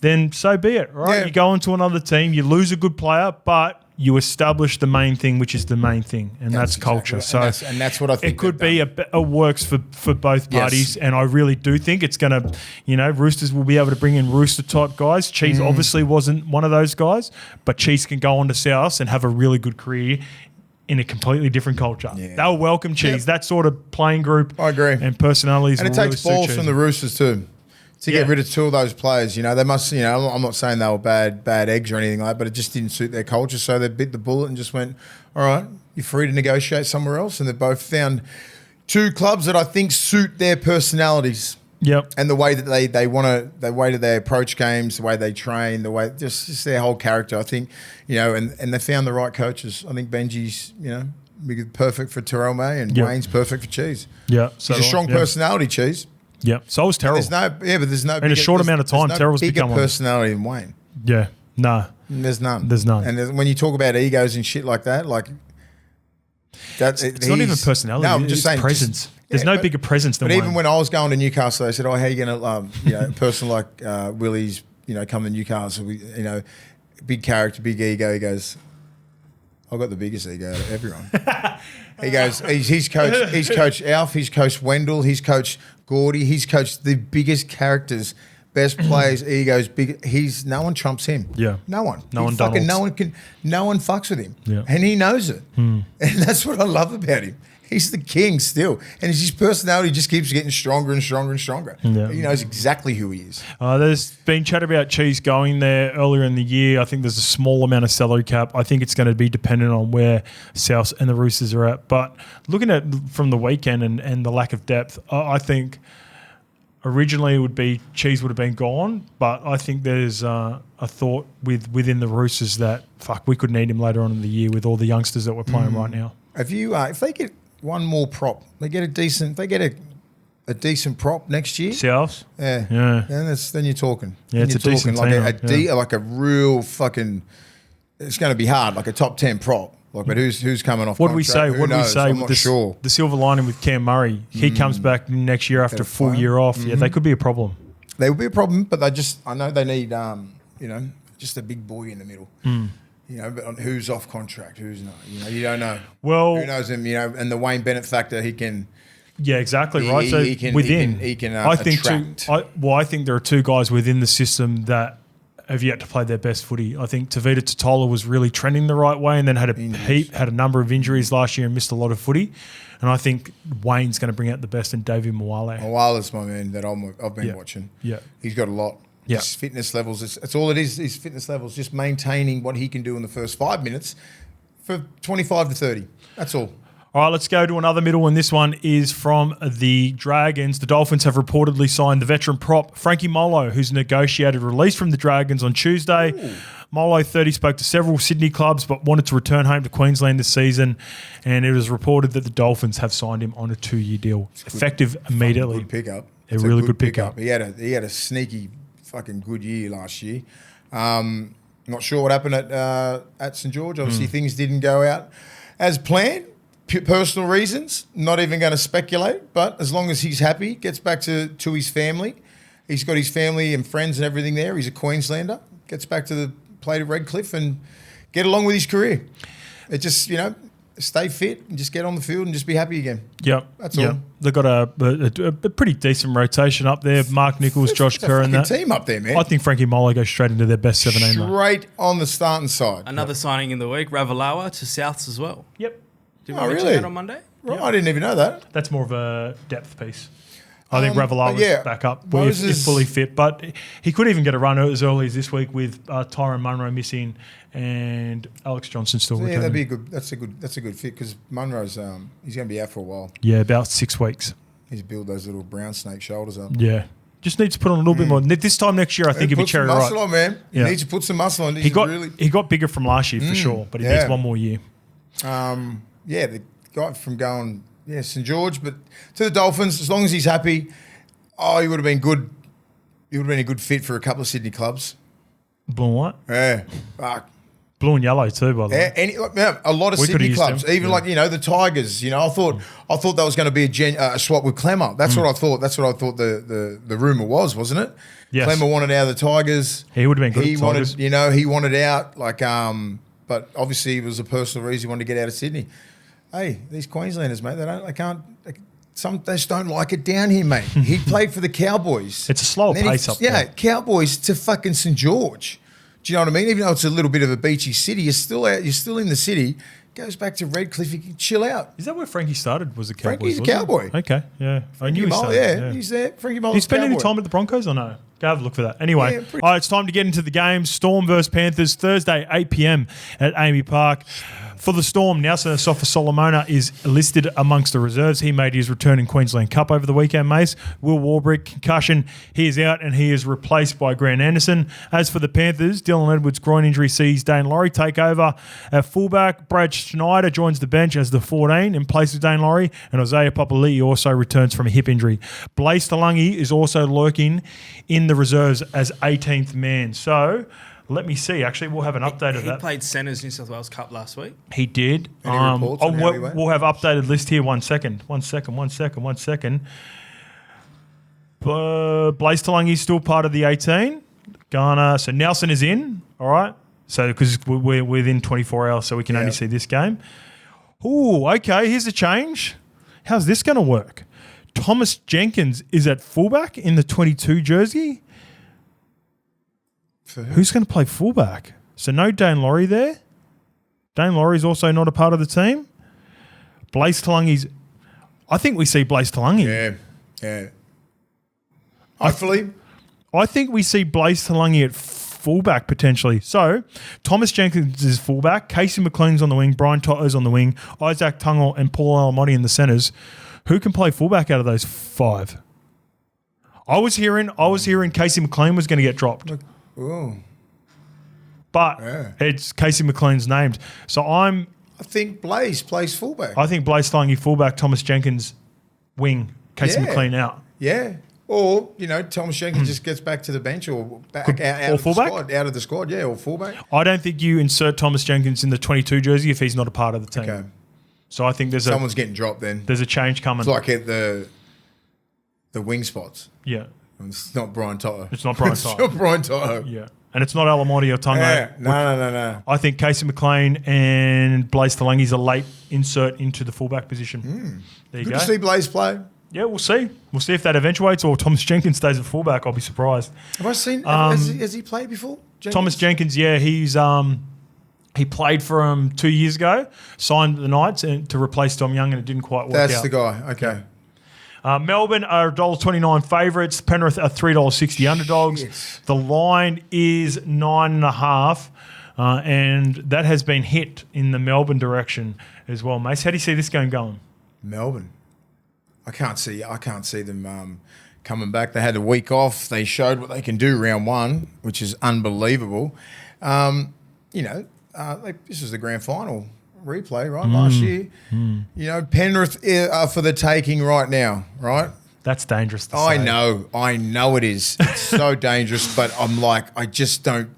then so be it, right? Yeah. You go into another team, you lose a good player, but you establish the main thing, which is the main thing, and that's culture. Exactly. And that's what I think it could be a works for both parties, and I really do think it's going to, Roosters will be able to bring in Rooster-type guys. Cheese obviously wasn't one of those guys, but Cheese can go on to South and have a really good career in a completely different culture. Yeah. They'll welcome Cheese. That sort of playing group, I agree, and personalities. And it takes balls from the Roosters too to get rid of two of those players. They must. I'm not saying they were bad eggs or anything like that, but it just didn't suit their culture. So they bit the bullet and just went, all right, you're free to negotiate somewhere else. And they both found two clubs that I think suit their personalities. Yep. And the way that they want to, the way that they approach games, the way they train, the way just their whole character, I think, and they found the right coaches. I think Benji's, perfect for Terrell May, and Wayne's perfect for Cheese. Yeah. He's a strong personality, Cheese. Yeah. So was Terrell. But there's no in a short amount of time. Terrell's become bigger personality than Wayne. Yeah. No. There's none. There's none. And when you talk about egos and shit like that, like it's not even personality. No, I'm just saying presence. There's no bigger presence than Wayne. But even when I was going to Newcastle, they said, "Oh, how are you going to, a person like Willie's, come to Newcastle, big character, big ego." He goes, "I've got the biggest ego out of everyone." He goes, he's coached Alf, he's coached Wendell, he's coached Gordy, he's coached the biggest characters, best players, egos, big. No one trumps him. Yeah, no one. No one fucks with him. Yeah, and he knows it. And that's what I love about him. He's the king still, and his personality just keeps getting stronger and stronger and stronger. Yeah. He knows exactly who he is. There's been chat about Cheese going there earlier in the year. I think there's a small amount of salary cap. I think it's going to be dependent on where South and the Roosters are at. But looking at from the weekend and the lack of depth, I think originally it would be Cheese would have been gone. But I think there's a thought within the Roosters that we could need him later on in the year with all the youngsters that we're playing right now. If they get one more prop, they get a decent prop next year. South, then you're talking. Yeah, it's a decent team. Like a real fucking. It's going to be hard, like a top 10 prop. But who's coming off? What do we say? What do we say? I'm not sure. The silver lining with Cam Murray, he comes back next year after a full year off. Yeah, they could be a problem. They will be a problem, but I know they need just a big boy in the middle. But who's off contract, who's not. You don't know. Well, who knows him? And the Wayne Bennett factor, he can. Yeah, exactly right. So he can I think attract. I think there are two guys within the system that have yet to play their best footy. I think Tavita Totola was really trending the right way, and then had a number of injuries last year and missed a lot of footy. And I think Wayne's going to bring out the best in Davey Moale. Moale's my man that I've been watching. Yeah, he's got a lot. Yeah. His fitness levels, it's all it is, his fitness levels, just maintaining what he can do in the first 5 minutes for 25 to 30. That's all. All right, let's go to another middle, and this one is from the Dragons. The Dolphins have reportedly signed the veteran prop, Frankie Molo, who's negotiated release from the Dragons on Tuesday. Ooh. Molo, 30, spoke to several Sydney clubs but wanted to return home to Queensland this season, and it was reported that the Dolphins have signed him on a 2-year deal, effective immediately. Good pickup. A really good pickup. He had a sneaky fucking good year last year. Not sure what happened at St George. Obviously, things didn't go out as planned. Personal reasons. Not even going to speculate. But as long as he's happy, gets back to his family. He's got his family and friends and everything there. He's a Queenslander. Gets back to the plate of Redcliffe and get along with his career. It just stay fit and just get on the field and just be happy again. Yep. That's all. They've got a pretty decent rotation up there. Mark Nichols, Josh Kerr and that. Team up there, man. I think Frankie Molo goes straight into their best 17. Straight on the starting side. Another signing in the week, Ravalawa to Souths as well. Yep. Did we mention that on Monday? Right. Yep. I didn't even know that. That's more of a depth piece. I think Ravalawa's back up. He's fully fit, but he could even get a run as early as this week with Tyrone Munro missing and Alex Johnson still returning. That'd be a good. That's a good fit because Munro's he's going to be out for a while. Yeah, about 6 weeks. He's built those little brown snake shoulders up. Yeah, just needs to put on a little bit more. This time next year, I think he'll be cherry right. Muscle on, man. He needs to put some muscle on. He got bigger from last year for sure, but he needs one more year. The guy from going. Yeah, St George, but to the Dolphins, as long as he's happy, he would have been good. He would have been a good fit for a couple of Sydney clubs. Blue and white? Yeah. Blue and yellow too, by the way. A lot of Sydney clubs, even the Tigers. I thought that was going to be a swap with Clemmer. That's what I thought. That's what I thought the rumour was, wasn't it? Yes. Clemmer wanted out of the Tigers. He would have been good. He wanted, he wanted out. But obviously it was a personal reason he wanted to get out of Sydney. Hey, these Queenslanders, mate, some just don't like it down here, mate. He played for the Cowboys. It's a slower pace up there. Yeah, Cowboys to fucking St George. Do you know what I mean? Even though it's a little bit of a beachy city, you're still out. You're still in the city. Goes back to Redcliffe. You can chill out. Is that where Frankie started? Was the Cowboys? Frankie's a Cowboy. Okay, yeah. I knew he started. Yeah, he's there. Frankie Molo's. Did he spend any time at the Broncos or no? Go have a look for that. Anyway, all right, it's time to get into the game. Storm versus Panthers, Thursday, 8 p.m. at Amy Park. For the Storm, Nelson Asafa-Solomona is listed amongst the reserves. He made his return in Queensland Cup over the weekend, Mase. Will Warbrick, concussion, he is out and he is replaced by Grant Anderson. As for the Panthers, Dylan Edwards' groin injury sees Dane Laurie take over at fullback. Brad Schneider joins the bench as the 14 in place of Dane Laurie, and Isaiah Papali'i also returns from a hip injury. Blaze Talangi is also lurking in the reserves as 18th man. So... let me see. Actually, we'll have an update of that. He played Centres New South Wales Cup last week. He did. Any reports on how he went? We'll have updated list here. One second. Blaze Talangi's still part of the 18. Ghana. So Nelson is in. All right. So because we're within 24 hours, so we can only see this game. Ooh, okay. Here's a change. How's this going to work? Thomas Jenkins is at fullback in the 22 jersey. Who's going to play fullback? So no Dane Laurie there. Dane Laurie's also not a part of the team. Blaze Talangi's... I think we see Blaze Talangi. Yeah. Hopefully. I think we see Blaze Talangi at fullback potentially. So Thomas Jenkins is fullback. Casey McLean's on the wing. Brian Totter's on the wing. Isaac Tungle and Paul Alamotti in the centres. Who can play fullback out of those 5? I was hearing Casey McLean was going to get dropped. Ooh. But it's Casey McLean's named. So I think Blaze plays fullback. I think Blaze Talangi fullback, Thomas Jenkins wing, Casey McLean out. Yeah. Or, Thomas Jenkins just gets back to the bench or back out of fullback? the squad. Out of the squad, or fullback. I don't think you insert Thomas Jenkins in the 22 jersey if he's not a part of the team. Okay. So I think someone's getting dropped then. There's a change coming. It's like at the wing spots. Yeah. It's not Brian Toto. It's not Brian Toto. It's not Brian Toto. Yeah. And it's not Alamotti or Tungo. Yeah. No. I think Casey McLean and Blaze Talangi's a late insert into the fullback position. There you Good go. to see Blaze play. Yeah, we'll see. We'll see if that eventuates or Thomas Jenkins stays at fullback. I'll be surprised. Have I seen... has he played before? Jenkins? Thomas Jenkins, yeah. He played for him 2 years ago, signed the Knights to replace Tom Young, and it didn't quite work out. That's the guy. Okay. Melbourne are $1.29 favourites. Penrith are $3.60 underdogs. Yes. The line is 9.5, and that has been hit in the Melbourne direction as well. Mase, how do you see this game going? Melbourne. I can't see them coming back. They had a week off. They showed what they can do round 1, which is unbelievable. This was the grand final replay, right, last year. Penrith are for the taking right now, right? That's dangerous to say. I know it is. It's so dangerous, but I'm like, I just don't...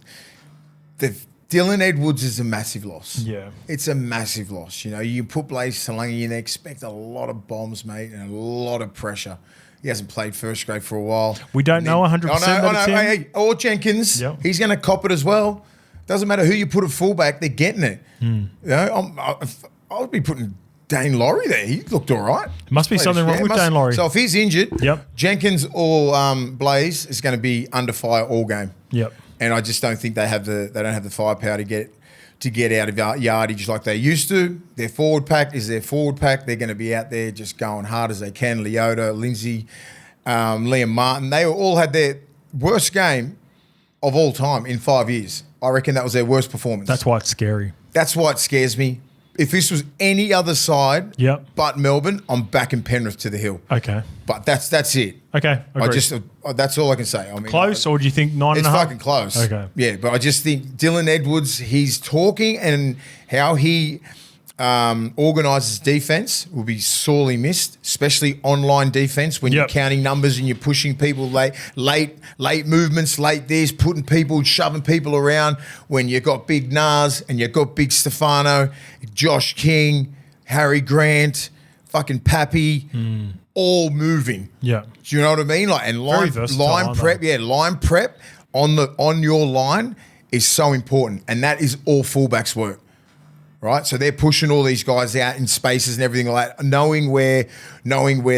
Dylan Edwards is a massive loss. Yeah. It's a massive loss. You put Blaze Talangi in there, expect a lot of bombs, mate, and a lot of pressure. He hasn't played first grade for a while. We don't know 100% that it's him. Or Jenkins. Yep. He's going to cop it as well. Doesn't matter who you put at fullback, they're getting it. I would be putting Dane Laurie there. He looked all right. Must be something wrong with Dane Laurie. So if he's injured, Yep. Jenkins or Blaze is going to be under fire all game. Yep. And I just don't think they don't have the firepower to get out of yardage like they used to. Their forward pack is their forward pack. They're going to be out there just going hard as they can. Leota, Lindsay, Liam Martin, they all had their worst game of all time in 5 years. I reckon that was their worst performance. That's why it's scary. That's why it scares me. If this was any other side but Melbourne, I'm backing Penrith to the hill. Okay. But that's it. Okay, agreed. That's all I can say. I mean, close, or do you think 9.5? It's fucking close. Okay. Yeah, but I just think Dylan Edwards, he's talking and how he organises defence will be sorely missed, especially online defence when you're counting numbers and you're pushing people late movements, late this, shoving people around when you've got big Nas and you've got big Stefano, Josh King, Harry Grant, fucking Pappy, all moving. Yeah. Do you know what I mean? And line prep on your line is so important, and that is all fullbacks work. Right, so they're pushing all these guys out in spaces and everything like that, knowing where Jerome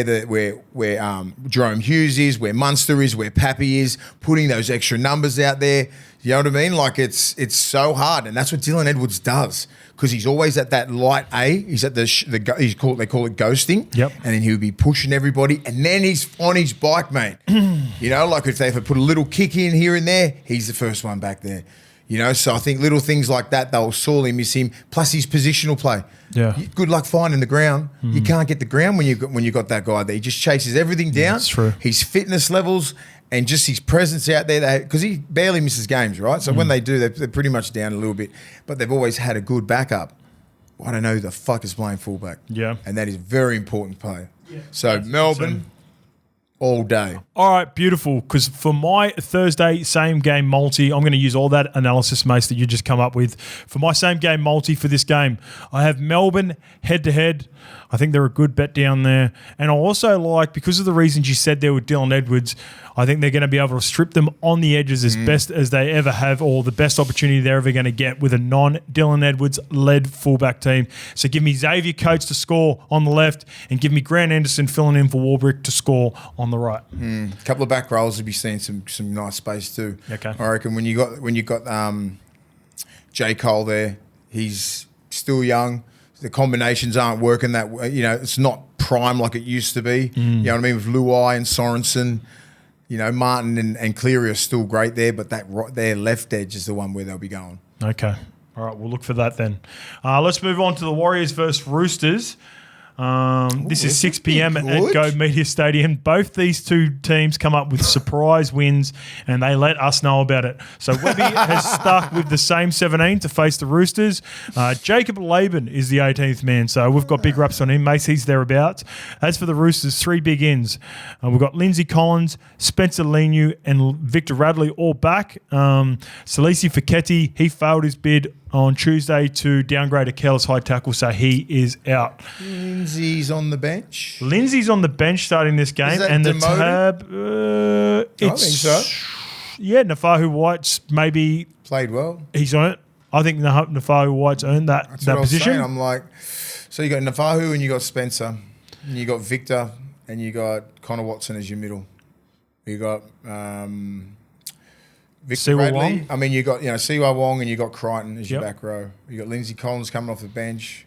Hughes is, where Munster is, where Pappy is, putting those extra numbers out there. You know what I mean? It's so hard, and that's what Dylan Edwards does because he's always at that light A. He's at they call it ghosting. Yep. And then he'll be pushing everybody, and then he's on his bike, mate. If they ever put a little kick in here and there, he's the first one back there. You know, so I think little things like that, they'll sorely miss him. Plus his positional play. Yeah. Good luck finding the ground. You can't get the ground when you got that guy there. He just chases everything down. That's true. His fitness levels and just his presence out there, because he barely misses games, right? So when they do, they're pretty much down a little bit. But they've always had a good backup. I don't know who the fuck is playing fullback. Yeah. And that is a very important play. Yeah. So Melbourne, all day. All right, beautiful. Because for my Thursday same game multi, I'm going to use all that analysis, Mase, that you just come up with. For my same game multi for this game, I have Melbourne head-to-head. I think they're a good bet down there. And I also like, because of the reasons you said there with Dylan Edwards, I think they're going to be able to strip them on the edges as best as they ever have, or the best opportunity they're ever going to get with a non-Dylan Edwards-led fullback team. So give me Xavier Coates to score on the left, and give me Grant Anderson filling in for Warbrick to score on the right. A couple of back rolls will be seeing some nice space too. Okay. I reckon when you got J. Cole there, he's still young. The combinations aren't working that way. You know, it's not prime like it used to be. You know what I mean? With Luai and Sorensen, you know, Martin and Cleary are still great there, but their left edge is the one where they'll be going. Okay. All right, we'll look for that then. Let's move on to the Warriors versus Roosters. This is 6 p.m. at Go Media Stadium. Both these two teams come up with surprise wins, and they let us know about it. So Webby has stuck with the same 17 to face the Roosters. Jacob Laban is the 18th man, so we've got big raps on him. Macy's thereabouts. As for the Roosters, 3 big ins. We've got Lindsay Collins, Spencer Leniu, and Victor Radley all back. Salisi Fiketti, he failed his bid on Tuesday to downgrade a careless high tackle, so he is out. Lindsay's on the bench. Lindsay's on the bench starting this game, and the tab. I think so. Yeah, Nafahu White's maybe played well. He's on it. I think Nafahu White's earned that position. I'm like, so you got Nafahu and you got Spencer, and you got Victor, and you got Connor Watson as your middle. You got Victor Bradley. Wong. I mean, you got Siwa Wong, and you got Crichton as your back row. You got Lindsay Collins coming off the bench.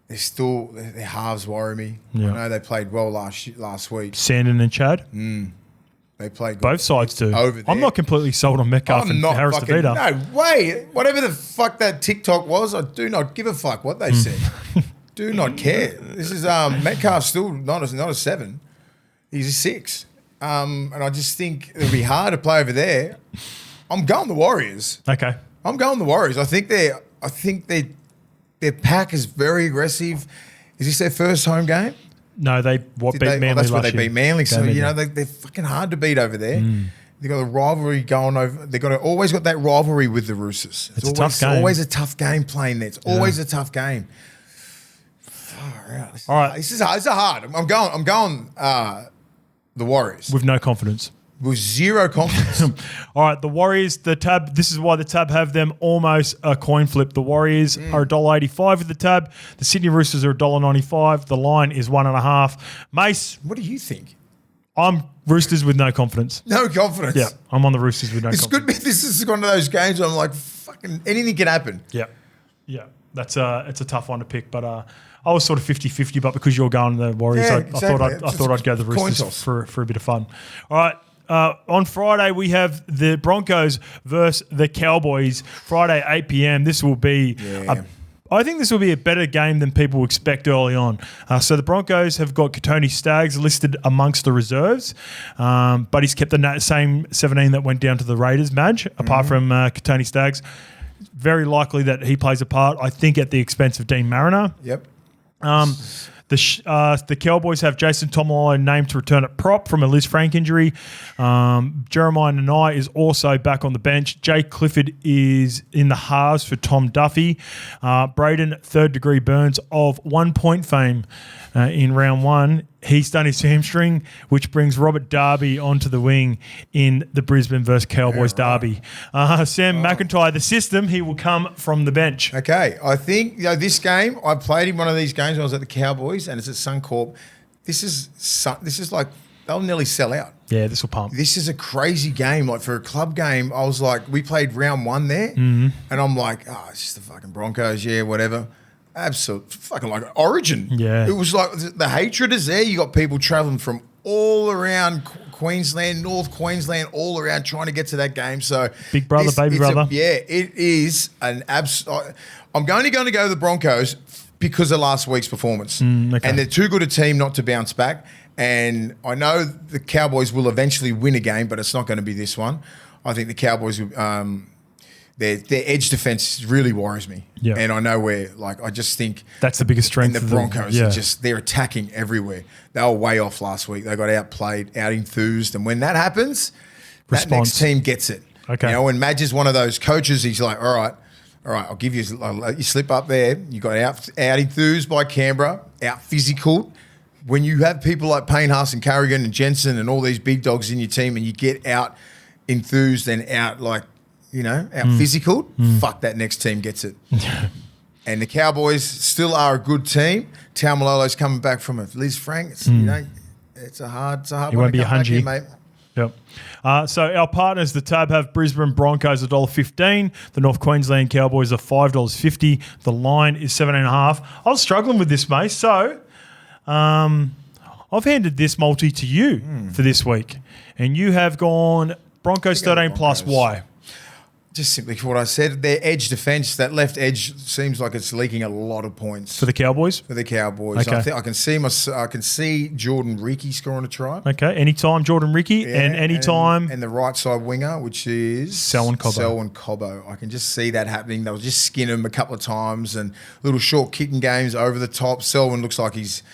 Their halves worry me. Yeah. I know they played well last week. Sandon and Chad. They played good. Both sides do. Over there. I'm not completely sold on Metcalf and Harris DeVita. No way. Whatever the fuck that TikTok was, I do not give a fuck what they said. Do not care. This is Metcalf's still not a 7. He's a 6. And I just think it'll be hard to play over there. I'm going the Warriors. Okay. I'm going the Warriors. I think their pack is very aggressive. Is this their first home game? No, they beat Manly that's where last they year. beat Manly. So, Manly. you know, they're fucking hard to beat over there. They've got a rivalry going over. They've always got that rivalry with the Roosters. It's a tough game. Always a tough game playing there. It's always a tough game. All right. This is hard. I'm going the Warriors. With no confidence. With zero confidence. All right, the Warriors, the tab, this is why the tab have them almost a coin flip. The Warriors are $1.85 with the tab. The Sydney Roosters are $1.95. The line is 1.5. Mace. What do you think? I'm Roosters with no confidence. No confidence? Yeah, I'm on the Roosters with no confidence. It's good. This is one of those games where I'm like, fucking anything can happen. Yeah. Yeah. It's a tough one to pick, but I was sort of 50-50, but because you're going the Warriors, Yeah, I thought I'd go the Roosters for a bit of fun. All right. On Friday, we have the Broncos versus the Cowboys. Friday, 8 p.m. This will be, I think this will be a better game than people expect early on. So the Broncos have got Katoni Staggs listed amongst the reserves, but he's kept the same 17 that went down to the Raiders match, apart from Katoni Staggs. Very likely that he plays a part, I think, at the expense of Dean Mariner. Yep. The Cowboys have Jason Tomolo named to return at prop from a Liz Frank injury. Jeremiah Nanai is also back on the bench. Jake Clifford is in the halves for Tom Duffy. Braden, third-degree burns of 1 point fame in round 1. He's done his hamstring, which brings Robert Darby onto the wing in the Brisbane versus Cowboys derby. Sam McIntyre, the system, he will come from the bench. Okay, I think this game, I played in one of these games when I was at the Cowboys, and it's at Suncorp. This is like they'll nearly sell out. Yeah, this will pump. This is a crazy game. Like for a club game, I was like, we played round 1 there, and I'm like, it's just the fucking Broncos, whatever. Absolute fucking like Origin. Yeah. It was like the hatred is there. You got people traveling from all around Queensland, North Queensland, all around trying to get to that game. So big brother, baby brother. It is an absolute. I'm only going to go to the Broncos because of last week's performance. Okay. And they're too good a team not to bounce back. And I know the Cowboys will eventually win a game, but it's not going to be this one. I think the Cowboys, their edge defense really worries me. Yeah. And I know I just think that's the biggest strength. And the Broncos they're attacking everywhere. They were way off last week. They got outplayed, out-enthused. And when that happens, that next team gets it. Okay. You know, when Madge is one of those coaches, he's like, all right, I'll let you slip up there. You got out-enthused by Canberra, out-physical. When you have people like Payne, Haas and Carrigan and Jensen and all these big dogs in your team and you get out-enthused and out-physical, fuck, that next team gets it. And the Cowboys still are a good team. Taumalolo's coming back from a Liz Frank. It's a hard You won't be a hungy, mate. Yep. So our partners, the Tab, have Brisbane Broncos $1.15. The North Queensland Cowboys are $5.50. The line is 7.5. I was struggling with this, mate. So I've handed this multi to you for this week, and you have gone Broncos 13 plus. Why? Just simply for what I said, their edge defense, that left edge seems like it's leaking a lot of points for the Cowboys. Okay. I can see Jordan Ricky scoring a try. Okay, anytime Jordan Ricky, and anytime and the right side winger, which is Selwyn Cobbo. I can just see that happening. They'll just skin him a couple of times and little short kicking games over the top. Selwyn looks like he's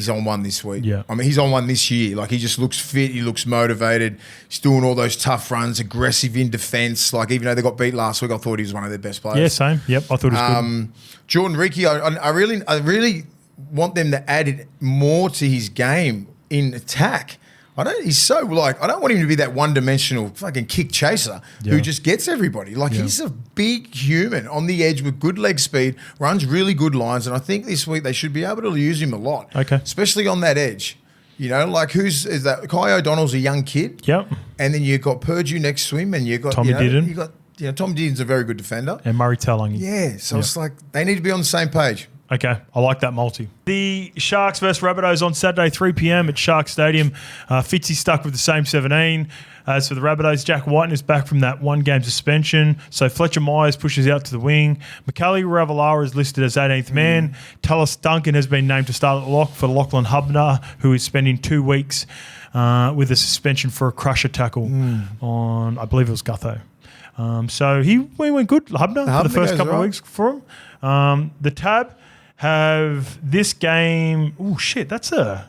on one this week. Yeah. I mean, he's on one this year. Like, he just looks fit. He looks motivated. He's doing all those tough runs, aggressive in defence. Like, even though they got beat last week, I thought he was one of their best players. Yeah, same. Yep, I thought he was good. Jordan Ricky, I really want them to add more to his game in attack. I don't want him to be that one-dimensional fucking kick chaser who just gets everybody. Like, he's a big human on the edge with good leg speed, runs really good lines, and I think this week they should be able to use him a lot. Okay. Especially on that edge. You know, like, is that? Kai O'Donnell's a young kid. Yep. And then you've got Purdue next to him, and you've got Tommy Didden. Tom Didden's a very good defender. And Murray Talangi. Yeah, so it's like they need to be on the same page. Okay, I like that multi. The Sharks versus Rabbitohs on Saturday, 3 p.m. at Shark Stadium. Fitzy stuck with the same 17. As for the Rabbitohs, Jack Whiten is back from that one-game suspension. So Fletcher Myers pushes out to the wing. Macaulay Ravalawa is listed as 18th man. Tallis Duncan has been named to start at lock for Lachlan Hubner, who is spending 2 weeks with a suspension for a crusher tackle on, I believe it was Gutho. So he went good, Hubner, for the first couple of weeks for him. The Tab have this game. Oh shit, that's I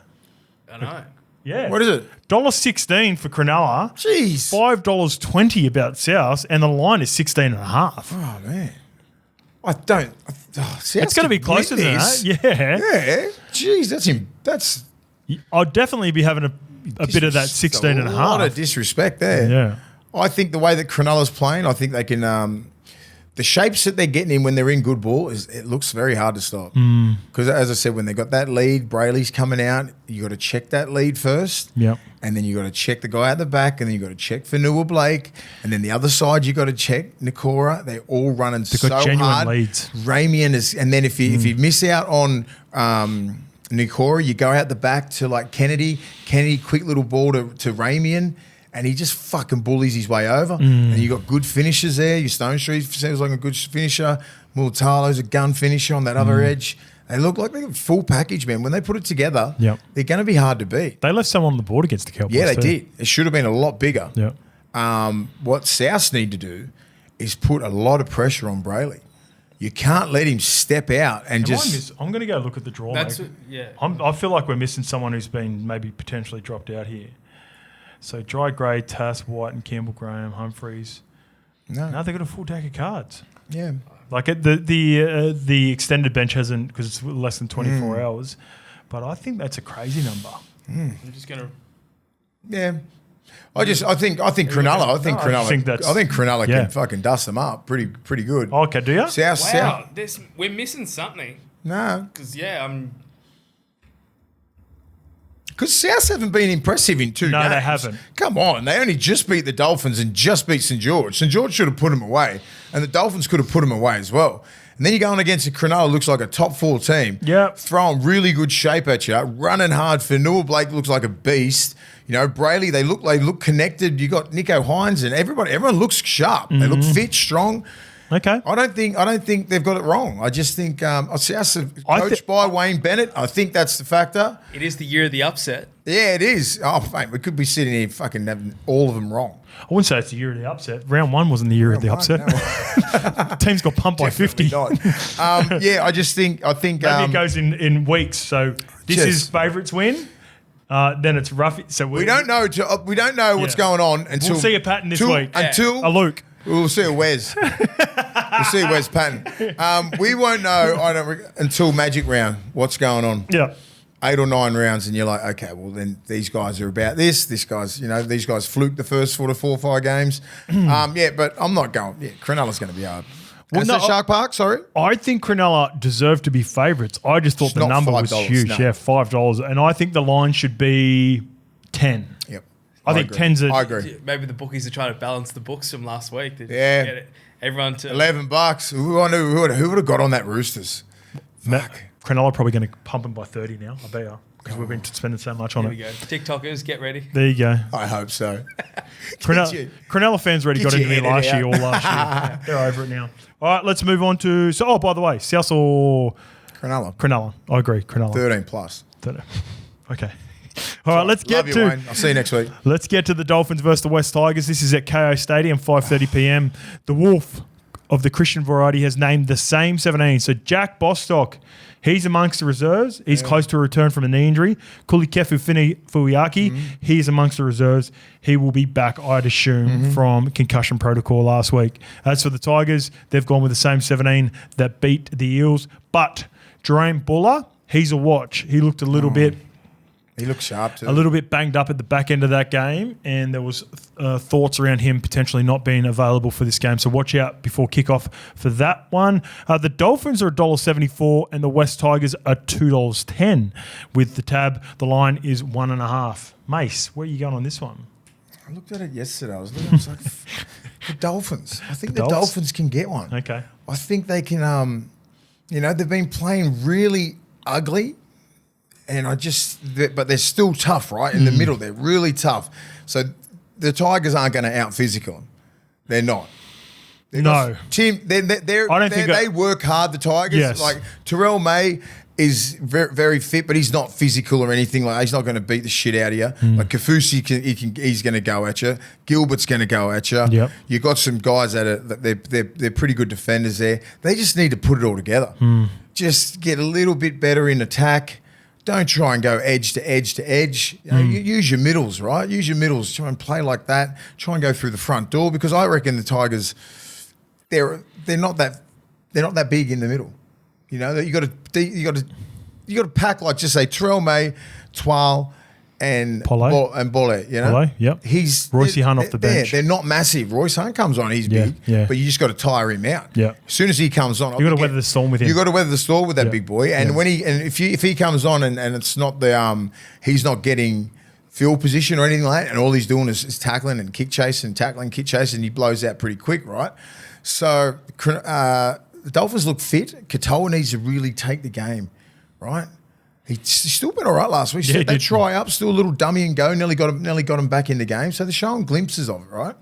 know. Yeah. What is it? $1.16 for Cronulla. Jeez. $5.20 about South, and the line is 16.5. Oh man. I don't. It's going to be closer than that. Yeah. Yeah. Jeez, that's. I'd definitely be having a bit of that 16.5. A lot of disrespect there. Yeah. I think the way that Cronulla's playing, I think they can. The shapes that they're getting in when they're in good ball, it looks very hard to stop. Because as I said, when they got that lead, Brayley's coming out, you got to check that lead first. Yep. And then you got to check the guy at the back, and then you got to check Fanua Blake, and then the other side you got to check Nikora. They're all running so got genuine hard. leads. Ramian is, and then if you miss out on Nikora, you go out the back to like Kennedy. Kennedy, quick little ball to Ramian. And he just fucking bullies his way over. And you got good finishers there. Your Stone Street seems like a good finisher. Multalo's a gun finisher on that other edge. They look like they're a full package, man. When they put it together, they're going to be hard to beat. They left someone on the board against the Cowboys. Yeah, they did. It should have been a lot bigger. Yep. What Souths need to do is put a lot of pressure on Brayley. You can't let him step out and I'm going to go look at the draw. I feel like we're missing someone who's been maybe potentially dropped out here. So Dry Gray, Tass, White, and Campbell Graham, Humphreys. No, they've got a full deck of cards. Yeah, like the extended bench hasn't, because it's less than 24 hours. But I think that's a crazy number. I'm just gonna. Yeah, I think Cronulla. I think Cronulla can fucking dust them up pretty good. Okay, do you? Wow, we're missing something. No, because I'm. Because Souths haven't been impressive in 2 games. No, they haven't. Come on. They only just beat the Dolphins and just beat St. George. St. George should have put them away, and the Dolphins could have put them away as well. And then you're going against a Cronulla looks like a top 4 team. Yep. Throwing really good shape at you, running hard. Fanua Blake looks like a beast. You know, Brayley, they look connected. You got Nico Hines and everyone looks sharp. They look fit, strong. Okay. I don't think they've got it wrong. I just think I see us coached by Wayne Bennett. I think that's the factor. It is the year of the upset. Yeah, it is. Oh, mate, we could be sitting here fucking having all of them wrong. I wouldn't say it's the year of the upset. Round 1 wasn't the year of the upset. Teams got pumped by 50. Yeah, I think maybe it goes in weeks. So this is favourites win. Then it's rough. So we don't know. We don't know what's going on until we'll see a pattern this week. Until a Luke. We'll see a Wes. We'll see a Wes Patton. We won't know until Magic Round what's going on. Yeah. 8 or 9 rounds, and you're like, okay, well then these guys are about this. These guys fluked the first 4 or 5 games. But I'm not going. Yeah, Cronulla's going to be hard. Well, Shark Park, sorry. I think Cronulla deserved to be favourites. I just thought the number was huge. No. Yeah, $5. And I think the line should be 10. Yep. I think 10's I agree. Maybe the bookies are trying to balance the books from last week. Yeah. Everyone to $11. Who would have got on that Roosters? Fuck. Cronulla probably going to pump them by 30 now, I bet you, because we've been spending so much on it. Here we go. TikTokers, get ready. There you go. I hope so. Cronulla fans already got into me last year. Yeah, they're over it now. All right, let's move on to... by the way, South or... Cronulla. I agree, Cronulla. 13 plus. 13. Okay. All right, let's get to... Wayne. I'll see you next week. Let's get to the Dolphins versus the West Tigers. This is at KO Stadium, 5:30 p.m. The Wolf of the Christian variety has named the same 17. So Jack Bostock, he's amongst the reserves. He's close to a return from a knee injury. Kulikefu Fuiaki, he's amongst the reserves. He will be back, I'd assume, from concussion protocol last week. As for the Tigers, they've gone with the same 17 that beat the Eels. But Jerome Buller, he's a watch. He looked a little bit... He looked sharp too. A little bit banged up at the back end of that game, and there was thoughts around him potentially not being available for this game. So watch out before kickoff for that one. The Dolphins are $1.74 and the West Tigers are $2.10. With the tab, the line is 1.5. Mase, where are you going on this one? I looked at it yesterday. I was like, the Dolphins. I think the Dolphins can get one. Okay. I think they can. They've been playing really ugly. And but they're still tough, right? In the middle, they're really tough. So the Tigers aren't going to out-physical them. They're not. No. Tim, they work hard, the Tigers. Yes. Like, Terrell May is very, very fit, but he's not physical or anything like that. He's not going to beat the shit out of you. Like, Kafusi, he's going to go at you. Gilbert's going to go at you. Yep. You've got some guys they're pretty good defenders there. They just need to put it all together. Just get a little bit better in attack. Don't try and go edge to edge to edge. Use your middles, right? Use your middles. Try and play like that. Try and go through the front door, because I reckon the Tigers, they're not that big in the middle. You know, you got to pack, like, just say Terrell May, Twal, and Bolle. You know, Bolle, yep. Royce Hunt off the bench. They're not massive. Royce Hunt comes on, he's big, but you just got to tire him out. Yeah. As soon as he comes on, you got to weather the storm with him. You got to weather the storm with that big boy. And if he comes on and it's not he's not getting field position or anything like that, and all he's doing is tackling and kick chasing, he blows out pretty quick, right? So the Dolphins look fit. Katoa needs to really take the game, right? He's still been all right last week. Yeah, they try up, still a little dummy and go. Nearly got him back in the game. So they're showing glimpses of it, right?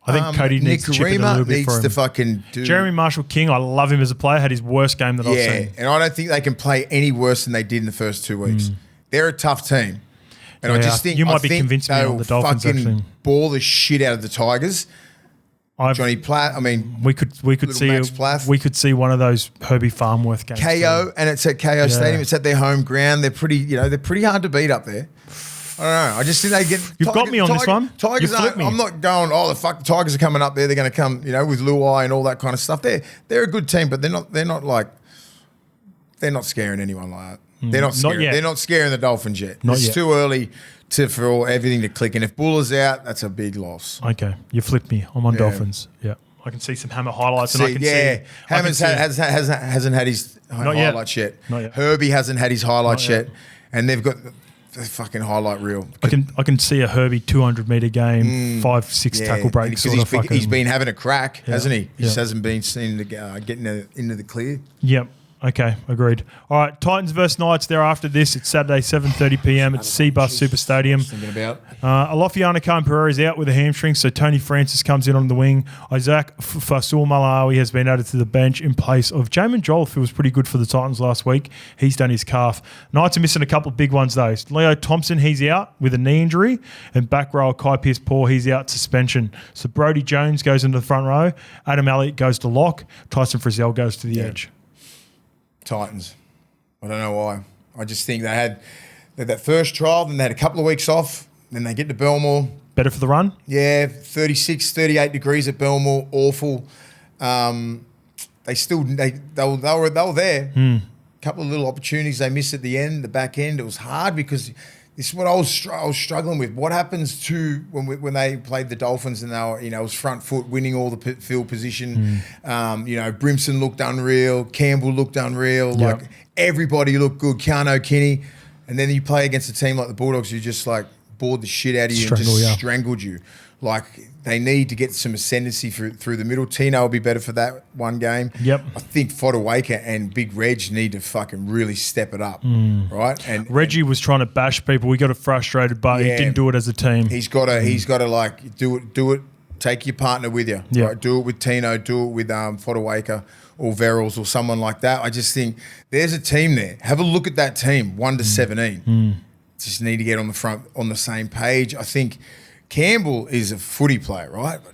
I think Cody needs to chip it a little bit for him. To fucking do. Jeremy Marshall-King, I love him as a player. Had his worst game that I've seen. And I don't think they can play any worse than they did in the first 2 weeks. They're a tough team, and I just think you might be convincing me on the Dolphins. Actually, ball the shit out of the Tigers. Johnny Platt. I mean, we could see one of those Herbie Farmworth games. KO, and it's at KO Stadium. It's at their home ground. They're pretty hard to beat up there. I don't know. I just think they get. You've got me on this one. Tigers aren't. I'm not going. The Tigers are coming up there. They're going to come. With Luai and all that kind of stuff. They're a good team, but they're not scaring anyone like that. They're not scaring. They're not scaring the Dolphins yet. It's too early for everything to click. And if Buller's out, that's a big loss. Okay, you flipped me. I'm on Dolphins. Yeah, I can see some Hammer highlights, and I can see. Hammer hasn't had his highlights yet. Not yet. Herbie hasn't had his highlights yet. And they've got the fucking highlight reel. I can see a Herbie 200-meter game, 5-6 tackle breaks. He's been having a crack, hasn't he? He just hasn't been seen to get into the clear. Yep. Okay, agreed. All right, Titans versus Knights thereafter this. It's Saturday, 7:30 p.m. at Seabus Super Stadium. Alofiana Khan Pereira is out with a hamstring, so Tony Francis comes in on the wing. Isaac Fasul Malawi has been added to the bench in place of Jamin Jolliffe, who was pretty good for the Titans last week. He's done his calf. Knights are missing a couple of big ones, though. Leo Thompson, he's out with a knee injury, and back row Kai Pearce-Paul, he's out suspension. So Brodie Jones goes into the front row. Adam Elliott goes to lock. Tyson Frizzell goes to the edge. Titans. I don't know why. I just think they had that first trial, then they had a couple of weeks off, then they get to Belmore. Better for the run? Yeah, 36, 38 degrees at Belmore, awful. They were there. A couple of little opportunities they missed at the end, the back end. It was hard because this is what I was struggling with. What happens to when they played the Dolphins and they were, it was front foot, winning all the field position. Brimson looked unreal. Campbell looked unreal. Yep. Like everybody looked good. Keanu Kinney. And then you play against a team like the Bulldogs who just like bored the shit out of you and just strangled you. Like they need to get some ascendancy through the middle. Tino will be better for that one game. Yep. I think Fodawaker and Big Reg need to fucking really step it up, right? And Reggie was trying to bash people. We got it frustrated, but he didn't do it as a team. He's got to like do it. Take your partner with you. Yeah. Right? Do it with Tino. Do it with Fodawaker or Verrills or someone like that. I just think there's a team there. Have a look at that team, 1 to 17. Just need to get on the same page. I think Campbell is a footy player, right? But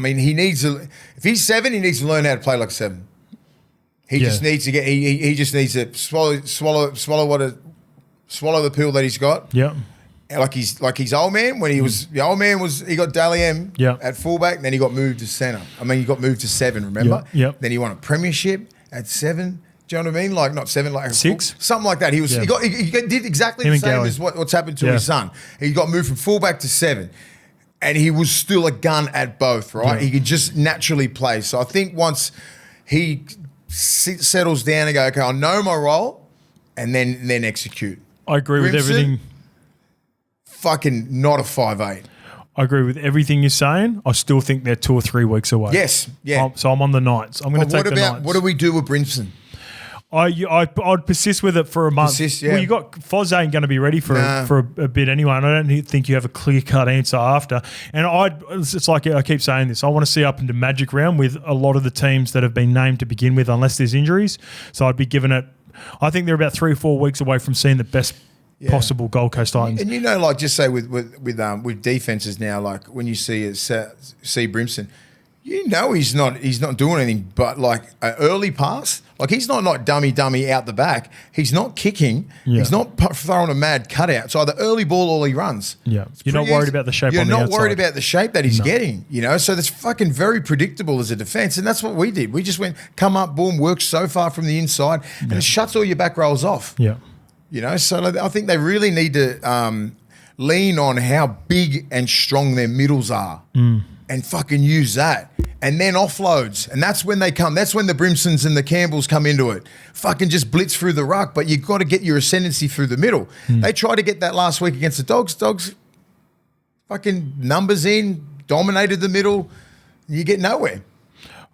he needs to. If he's 7, he needs to learn how to play like a 7. He just needs to get. He just needs to swallow the pill that he's got. Yeah. Like his old man when he was the old man he got Dally M at fullback, then he got moved to centre. He got moved to 7. Remember? Yep. Then he won a premiership at 7. Do you know what I mean? Like not 7, like 6, something like that. He did exactly the same as what's happened to his son. He got moved from fullback to 7, and he was still a gun at both. Right? Yeah. He could just naturally play. So I think once he settles down and go, okay, I know my role, and then execute. I agree with everything. Fucking not a 5'8". I agree with everything you're saying. I still think they're 2 or 3 weeks away. Yes, yeah. So I'm on the Knights. I'm going to take the Knights. What do we do with Brimson? I'd persist with it for a month. Well, you got Foz ain't going to be ready for a bit anyway. And I don't think you have a clear-cut answer after. And it's like I keep saying this. I want to see up into Magic Round with a lot of the teams that have been named to begin with, unless there's injuries. So I'd be giving it. I think they're about 3 or 4 weeks away from seeing the best possible Gold Coast Titans. And like just say with defenses now, like when you see Brimson, he's not doing anything but like an early pass. Like he's not dummy out the back. He's not kicking. Yeah. He's not throwing a mad cutout. It's either early ball or he runs. Yeah, you're not worried about the shape. You're on the not outside. worried about the shape that he's getting. So that's fucking very predictable as a defense, and that's what we did. We just went come up, boom, work so far from the inside, and it shuts all your back rolls off. Yeah. So I think they really need to lean on how big and strong their middles are and fucking use that. And then offloads. And that's when they come. That's when the Brimsons and the Campbells come into it. Fucking just blitz through the ruck, but you've got to get your ascendancy through the middle. They tried to get that last week against the Dogs. Dogs fucking numbers in, dominated the middle. You get nowhere.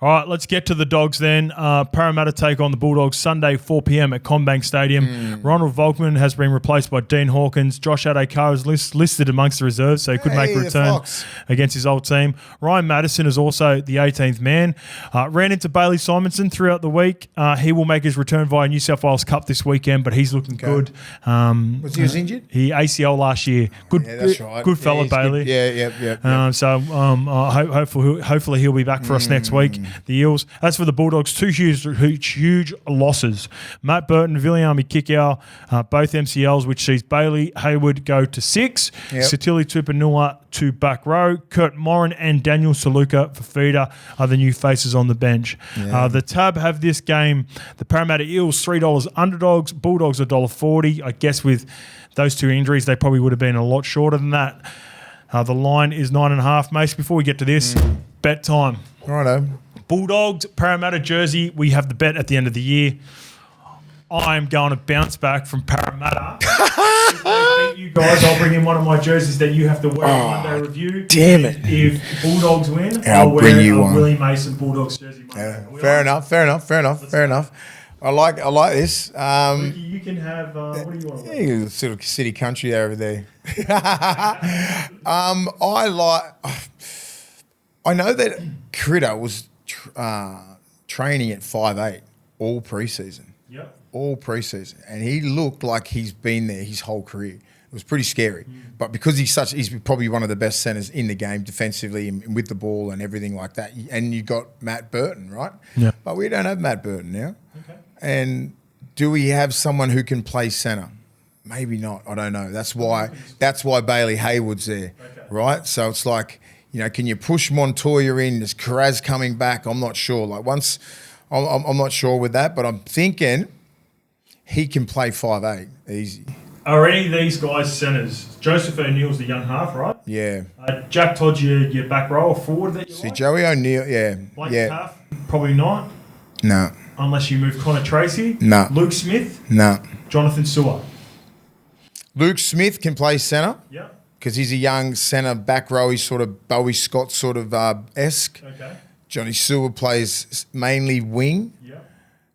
All right, let's get to the Dogs then. Parramatta take on the Bulldogs Sunday, 4 p.m. at CommBank Stadium. Ronald Volkman has been replaced by Dean Hawkins. Josh Adekar is listed amongst the reserves, so he could make a return against his old team. Ryan Madison is also the 18th man. Ran into Bailey Simonson throughout the week. He will make his return via New South Wales Cup this weekend, but he's looking good. Was he injured? He ACL last year. Good, that's right. Good fella, Bailey. Good. Yeah. So hopefully he'll be back for us next week. The Eels. As for the Bulldogs, 2 huge losses. Matt Burton, Viliami Kikau, both MCLs, which sees Bailey Hayward go to 6. Satili Tupanua to back row. Kurt Morin and Daniel Saluka for feeder are the new faces on the bench. The Tab have this game. The Parramatta Eels, $3 underdogs. Bulldogs, $1.40. I guess with those 2 injuries, they probably would have been a lot shorter than that. The line is 9.5. Mace, before we get to this, bet time. Righto. Bulldogs, Parramatta jersey. We have the bet at the end of the year. I'm going to bounce back from Parramatta. Guys, I'll bring in one of my jerseys that you have to wear on Monday review. Damn it. If Bulldogs win, Yeah, I'll bring wear you a one. Willie Mason Bulldogs jersey Monday. Yeah, fair enough. I like this. You can have, what do you want to wear? Yeah, sort of city country over there. I know that Critter was training at 5'8" all preseason. Yep. All preseason, and he looked like he's been there his whole career. It was pretty scary, but because he's probably one of the best centers in the game defensively and with the ball and everything like that. And you got Matt Burton, right? Yeah. But we don't have Matt Burton now. Okay. And do we have someone who can play center? Maybe not. I don't know. That's why Bailey Hayward's there, right? So it's like, can you push Montoya in? Is Carraz coming back? I'm not sure. I'm not sure with that, but I'm thinking he can play 5'8", easy. Are any of these guys centers? Joseph O'Neill's the young half, right? Yeah. Jack Todd's your back row or forward that you See, like? Joey O'Neill, Blake yeah. Taff? Probably not. No. Unless you move Connor Tracy. No. Luke Smith. No. Jonathan Sewer. Luke Smith can play centre. Yeah. Because he's a young centre back row. He's sort of Bowie Scott sort of esque. Okay. Johnny Sewer plays mainly wing. Yeah.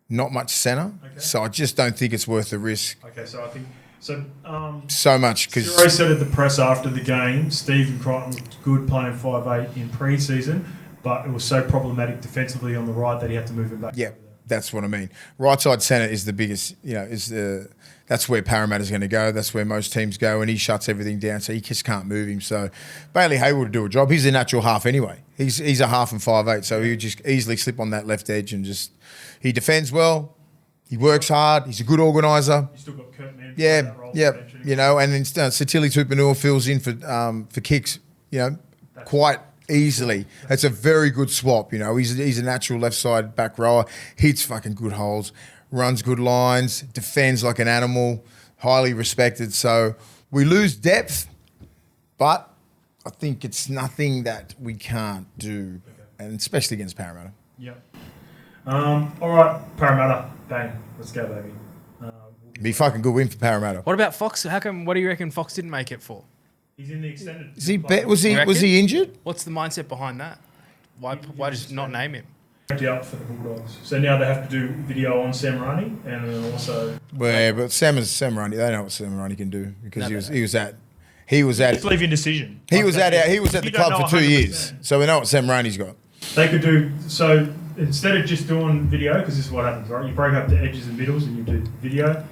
Not much centre. Okay. So I just don't think it's worth the risk Okay, so I think so. so much. Zero Because said at the press after the game, Stephen Crichton looked good playing 5'8" in pre-season, but it was so problematic defensively on the right that he had to move him back. yeah, that's what I mean. Right side centre is the biggest, that's where Parramatta's going to go. That's where most teams go, and he shuts everything down, so you just can't move him. So Bailey Hayward would do a job. He's a natural half anyway. He's a half and 5'8", so he would just easily slip on that left edge and he defends well. He works hard. He's a good organiser. You still got Kurt Mann. Yeah, that role yeah, eventually. and then Satili Tupanua fills in for kicks, quite easily. That's a very good swap. He's a natural left side back rower. Hits fucking good holes, runs good lines, defends like an animal, highly respected. So we lose depth, but I think it's nothing that we can't do, and especially against Parramatta. Yeah. All right, Parramatta, bang, let's go, baby. Be fucking good win for Parramatta. What about Fox? What do you reckon Fox didn't make it for? He's in the extended. Was he injured? What's the mindset behind that? Why just not name him? Out for the Bulldogs. So now they have to do video on Sam Rani and then also. Well, but Sam Rani, they know what Sam Rani can do because he was at Just leave your decision. he was at the club for 2 years, 100%. so we know what Sam Rani's got. They could do so instead of just doing video, because this is what happens, right? You break up the edges and middles and you do video.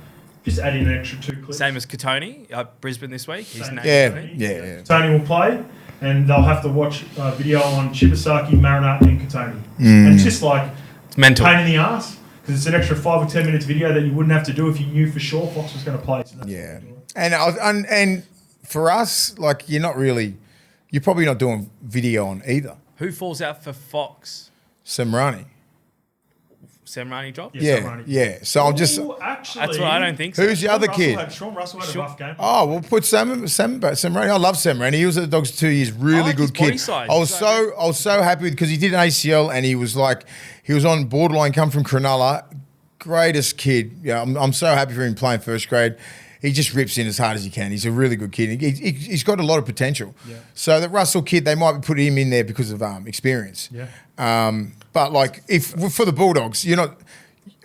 Just add in an extra 2 clips. Same as Katoni, Brisbane this week. He's named Yeah. Tony will play, and they'll have to watch video on Shibasaki, Marinat, and Katoni. And it's just like It's mental. pain in the ass because it's an extra 5 or 10 minutes video that you wouldn't have to do if you knew for sure Fox was going to play. So that's Yeah, what we're doing. and for us, like you're probably not doing video on either. Who falls out for Fox? Sam Rani. Sam Rani drop? Yeah, Sam Rani. Yeah. So I'm just. Ooh, actually, That's what I don't think so. Who's the other kid? Sean Russell had a rough game. Oh, we'll put Sam Rani. I love Sam Rani. He was at the Dogs 2 years. Really like his good body kid. size. I was so happy because he did an ACL and he was on borderline. Come from Cronulla, greatest kid. Yeah, I'm so happy for him playing first grade. He just rips in as hard as he can. He's a really good kid. He's got a lot of potential. Yeah. So the Russell kid, they might put him in there because of experience. Yeah. But like if for the Bulldogs, you're not.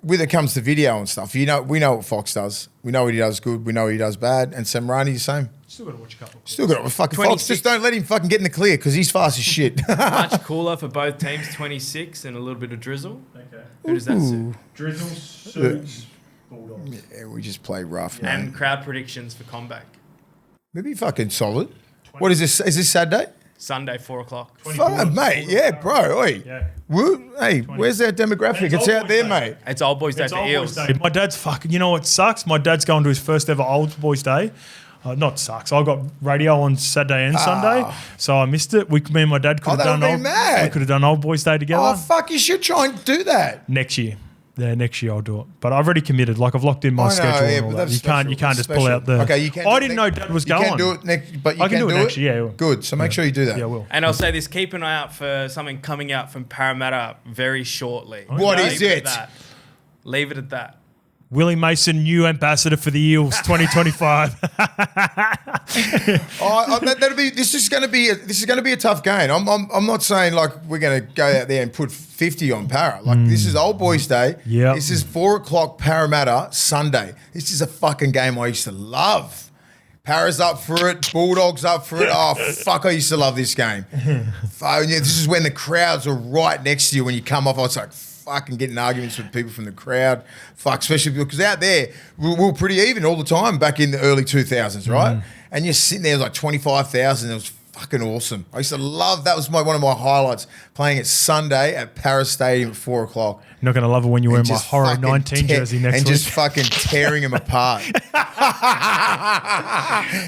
When it comes to video and stuff, we know what Fox does. We know what he does good. We know what he does bad. And Sam Rani's the same. Still got to watch a couple. Still got it with fucking Fox. Just don't let him fucking get in the clear because he's fast as shit. Much cooler for both teams, 26 and a little bit of drizzle. Okay. Who does that suit? Drizzle, suits, Bulldogs. Yeah, we just play rough, man. And crowd predictions for comeback. Maybe fucking solid. What is this? Is this Saturday? Sunday, 4 o'clock. Fuck, mate. Yeah, bro. Oi. Yeah. Hey, where's that demographic? It's It's Old out Boys there, Day. mate. It's Old Boys Day It's for Old Eels. Boys Day. My dad's fucking. You know what sucks? My dad's going to his first ever Old Boys Day. Not sucks. I got radio on Saturday and Sunday, so I missed it. Me and my dad could have that done would've been old. mad. We could have done Old Boys Day together. Oh, fuck. You should try and do that. Next year. Yeah, next year I'll do it. But I've already committed. Like I've locked in my schedule and all but that. that's You can't just pull out the. Okay, you can. I didn't know Dad was You going. can do it next, but you I can do it next year. Yeah, I will. Good. So make sure you do that. Yeah, I will. And I'll say this, keep an eye out for something coming out from Parramatta very shortly. What is Leave it? Leave it at that. Willie Mason, new ambassador for the Eels, 2025. This is going to be a tough game. I'm not saying like we're going to go out there and put 50 on Para. Like this is Old Boys Day. Yep. This is 4:00 Parramatta Sunday. This is a fucking game I used to love. Para's up for it. Bulldogs up for it. Oh, fuck, I used to love this game. This is when the crowds are right next to you when you come off. I was like fucking getting arguments with people from the crowd. Fuck, especially because out there, we were pretty even all the time back in the early 2000s, right? And you're sitting there, it was like 25,000. It was fucking awesome. I used to love, that was one of my highlights, playing it Sunday at Paris Stadium at 4:00. You're not going to love it when you wear my Horo 19 jersey next week. And just fucking tearing them apart.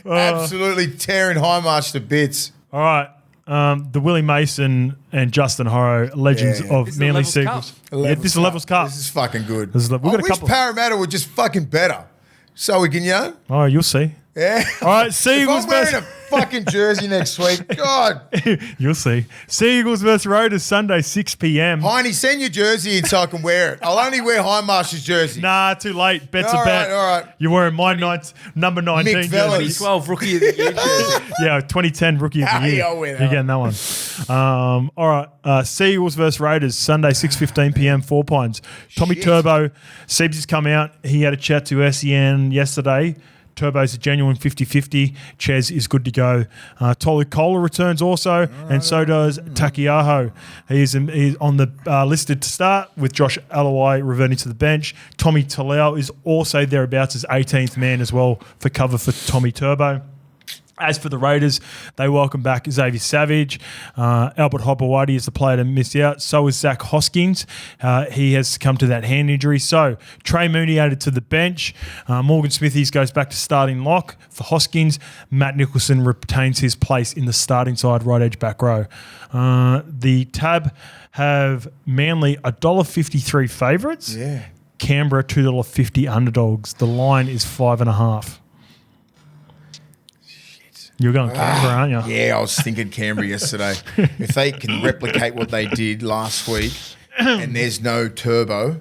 Absolutely tearing High March to bits. All right. The Willie Mason and Justin Horo, legends of Manly Seagulls. This is a Levels Cup. This is fucking good. I wish Parramatta were just fucking better. So we can, Oh, you'll see. Yeah. All right, Seagulls if I'm wearing a fucking jersey next week, God. You'll see. Seagulls versus Roosters Sunday, 6 p.m. Heine, send your jersey in so I can wear it. I'll only wear High Marsh's jersey. Nah, too late. Bet's a bet. All right. You're wearing my number 19 Mick jersey. 2012 Rookie of the Year jersey. Yeah, 2010 Rookie of the Year. I'll wear that You're getting that one. All right. Seagulls versus Raiders, Sunday, 6:15 p.m, 4 Pines. Tommy Turbo, Seebs has come out. He had a chat to SEN yesterday. Turbo's a genuine 50-50. Ches is good to go. Tolu Kola returns also, and so does Takiaho. He's on the listed to start with Josh Alawai reverting to the bench. Tommy Talau is also thereabouts as 18th man as well for cover for Tommy Turbo. As for the Raiders, they welcome back Xavier Savage. Albert Hopewadi is the player to miss out. So is Zach Hoskins. He has succumbed to that hand injury. So Trey Mooney added to the bench. Morgan Smithies goes back to starting lock for Hoskins. Matt Nicholson retains his place in the starting side, right edge back row. The Tab have Manly $1.53 favourites. Yeah. Canberra $2.50 underdogs. The line is 5.5. You're going Canberra, aren't you? Yeah, I was thinking Canberra yesterday. If they can replicate what they did last week and there's no Turbo,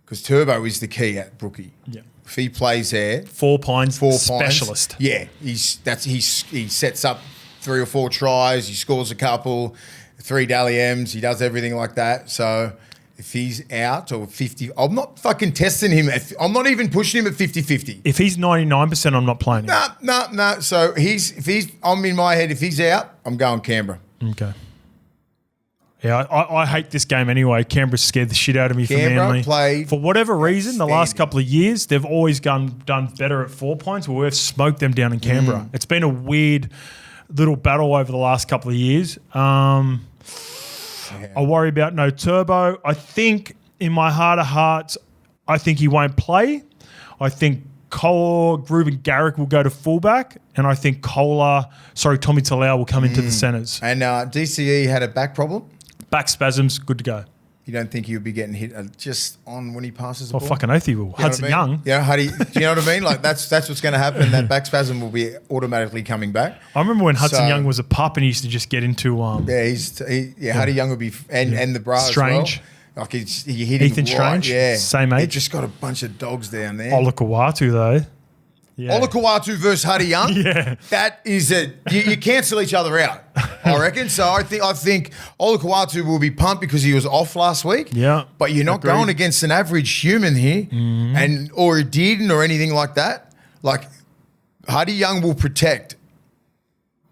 because Turbo is the key at Brookie. Yeah. If he plays there, 4 Pines specialist. Yeah, he sets up 3 or 4 tries, he scores a couple, 3 Dally M's, he does everything like that. So if he's out or 50, I'm not fucking testing him. I'm not even pushing him at 50-50. If he's 99%, I'm not playing him. No. So I'm in my head. If he's out, I'm going Canberra. Okay. Yeah, I hate this game anyway. Canberra scared the shit out of me for Manly. Played for whatever reason, the last couple of years, they've always done better at 4 points, but we've smoked them down in Canberra. It's been a weird little battle over the last couple of years. I worry about no Turbo. I think in my heart of hearts, I think he won't play. I think Ruben Garrick will go to fullback, and I think Tommy Talau will come into the centres. And DCE had a back problem? Back spasms, good to go. You don't think he'll be getting hit just on when he passes the ball? Fucking oath he will. Hudson Young. Yeah, do you know what I mean? Like that's what's going to happen. That back spasm will be automatically coming back. I remember when Hudson Young was a pup and he used to just get into Huddy Young would be and the bra Strange. as well. Like he hit Ethan him right, Strange. yeah, same age. They just got a bunch of dogs down there. Olakawatu though. Yeah. Olakawatu versus Huddy Young. Yeah, that is it. You cancel each other out, I reckon. So I think Olakawatu will be pumped because he was off last week. Yeah, but you're not going against an average human here, or a Dearden or anything like that. Like Huddy Young will protect.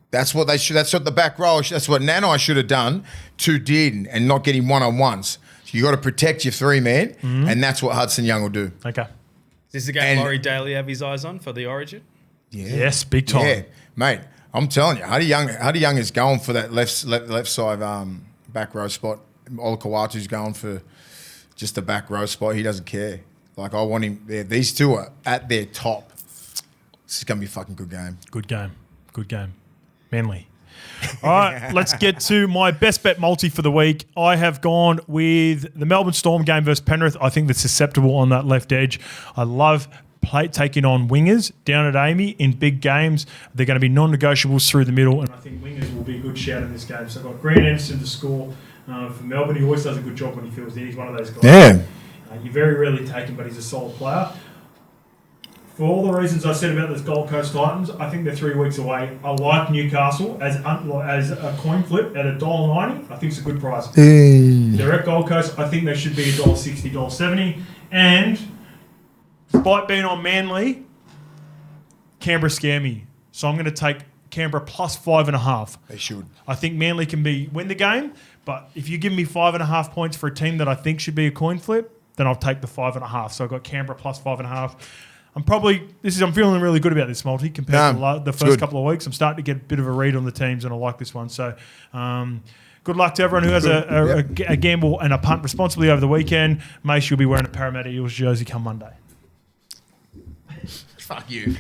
That's what they should. That's what the back row. That's what Nanai should have done to Dearden and not get him one-on-ones. So you got to protect your 3-man, and that's what Hudson Young will do. Okay. Is this the game Laurie Daly have his eyes on for the Origin? Yeah. Yes, big time. Yeah, mate. I'm telling you, Huddy Young is going for that left side back row spot. Olakawatu's going for just the back row spot. He doesn't care. Like I want him there. These two are at their top. This is gonna be a fucking good game. Good game. Manly. All right, let's get to my best bet multi for the week. I have gone with the Melbourne Storm game versus Penrith. I think they're susceptible on that left edge. I love taking on wingers down at Amy in big games. They're going to be non-negotiables through the middle, and I think wingers will be a good shout in this game. So I've got Grant Anderson to score for Melbourne. He always does a good job when he fills in. He's one of those guys. Yeah. You very rarely take him, but he's a solid player. For all the reasons I said about the Gold Coast Titans, I think they're 3 weeks away. I like Newcastle as a coin flip at $1.90. I think it's a good price. They're at Gold Coast. I think they should be $1.60, $1.70. And despite being on Manly, Canberra scare me. So I'm going to take Canberra plus 5.5. They should. I think Manly can win the game, but if you give me 5.5 points for a team that I think should be a coin flip, then I'll take the 5.5. So I've got Canberra plus 5.5. I'm feeling really good about this multi compared to the first couple of weeks. I'm starting to get a bit of a read on the teams, and I like this one. So, good luck to everyone who has a gamble and a punt responsibly over the weekend. Mase, you'll be wearing a Parramatta Eels jersey come Monday. Fuck you.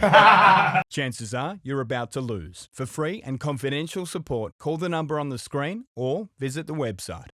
Chances are you're about to lose. For free and confidential support, call the number on the screen or visit the website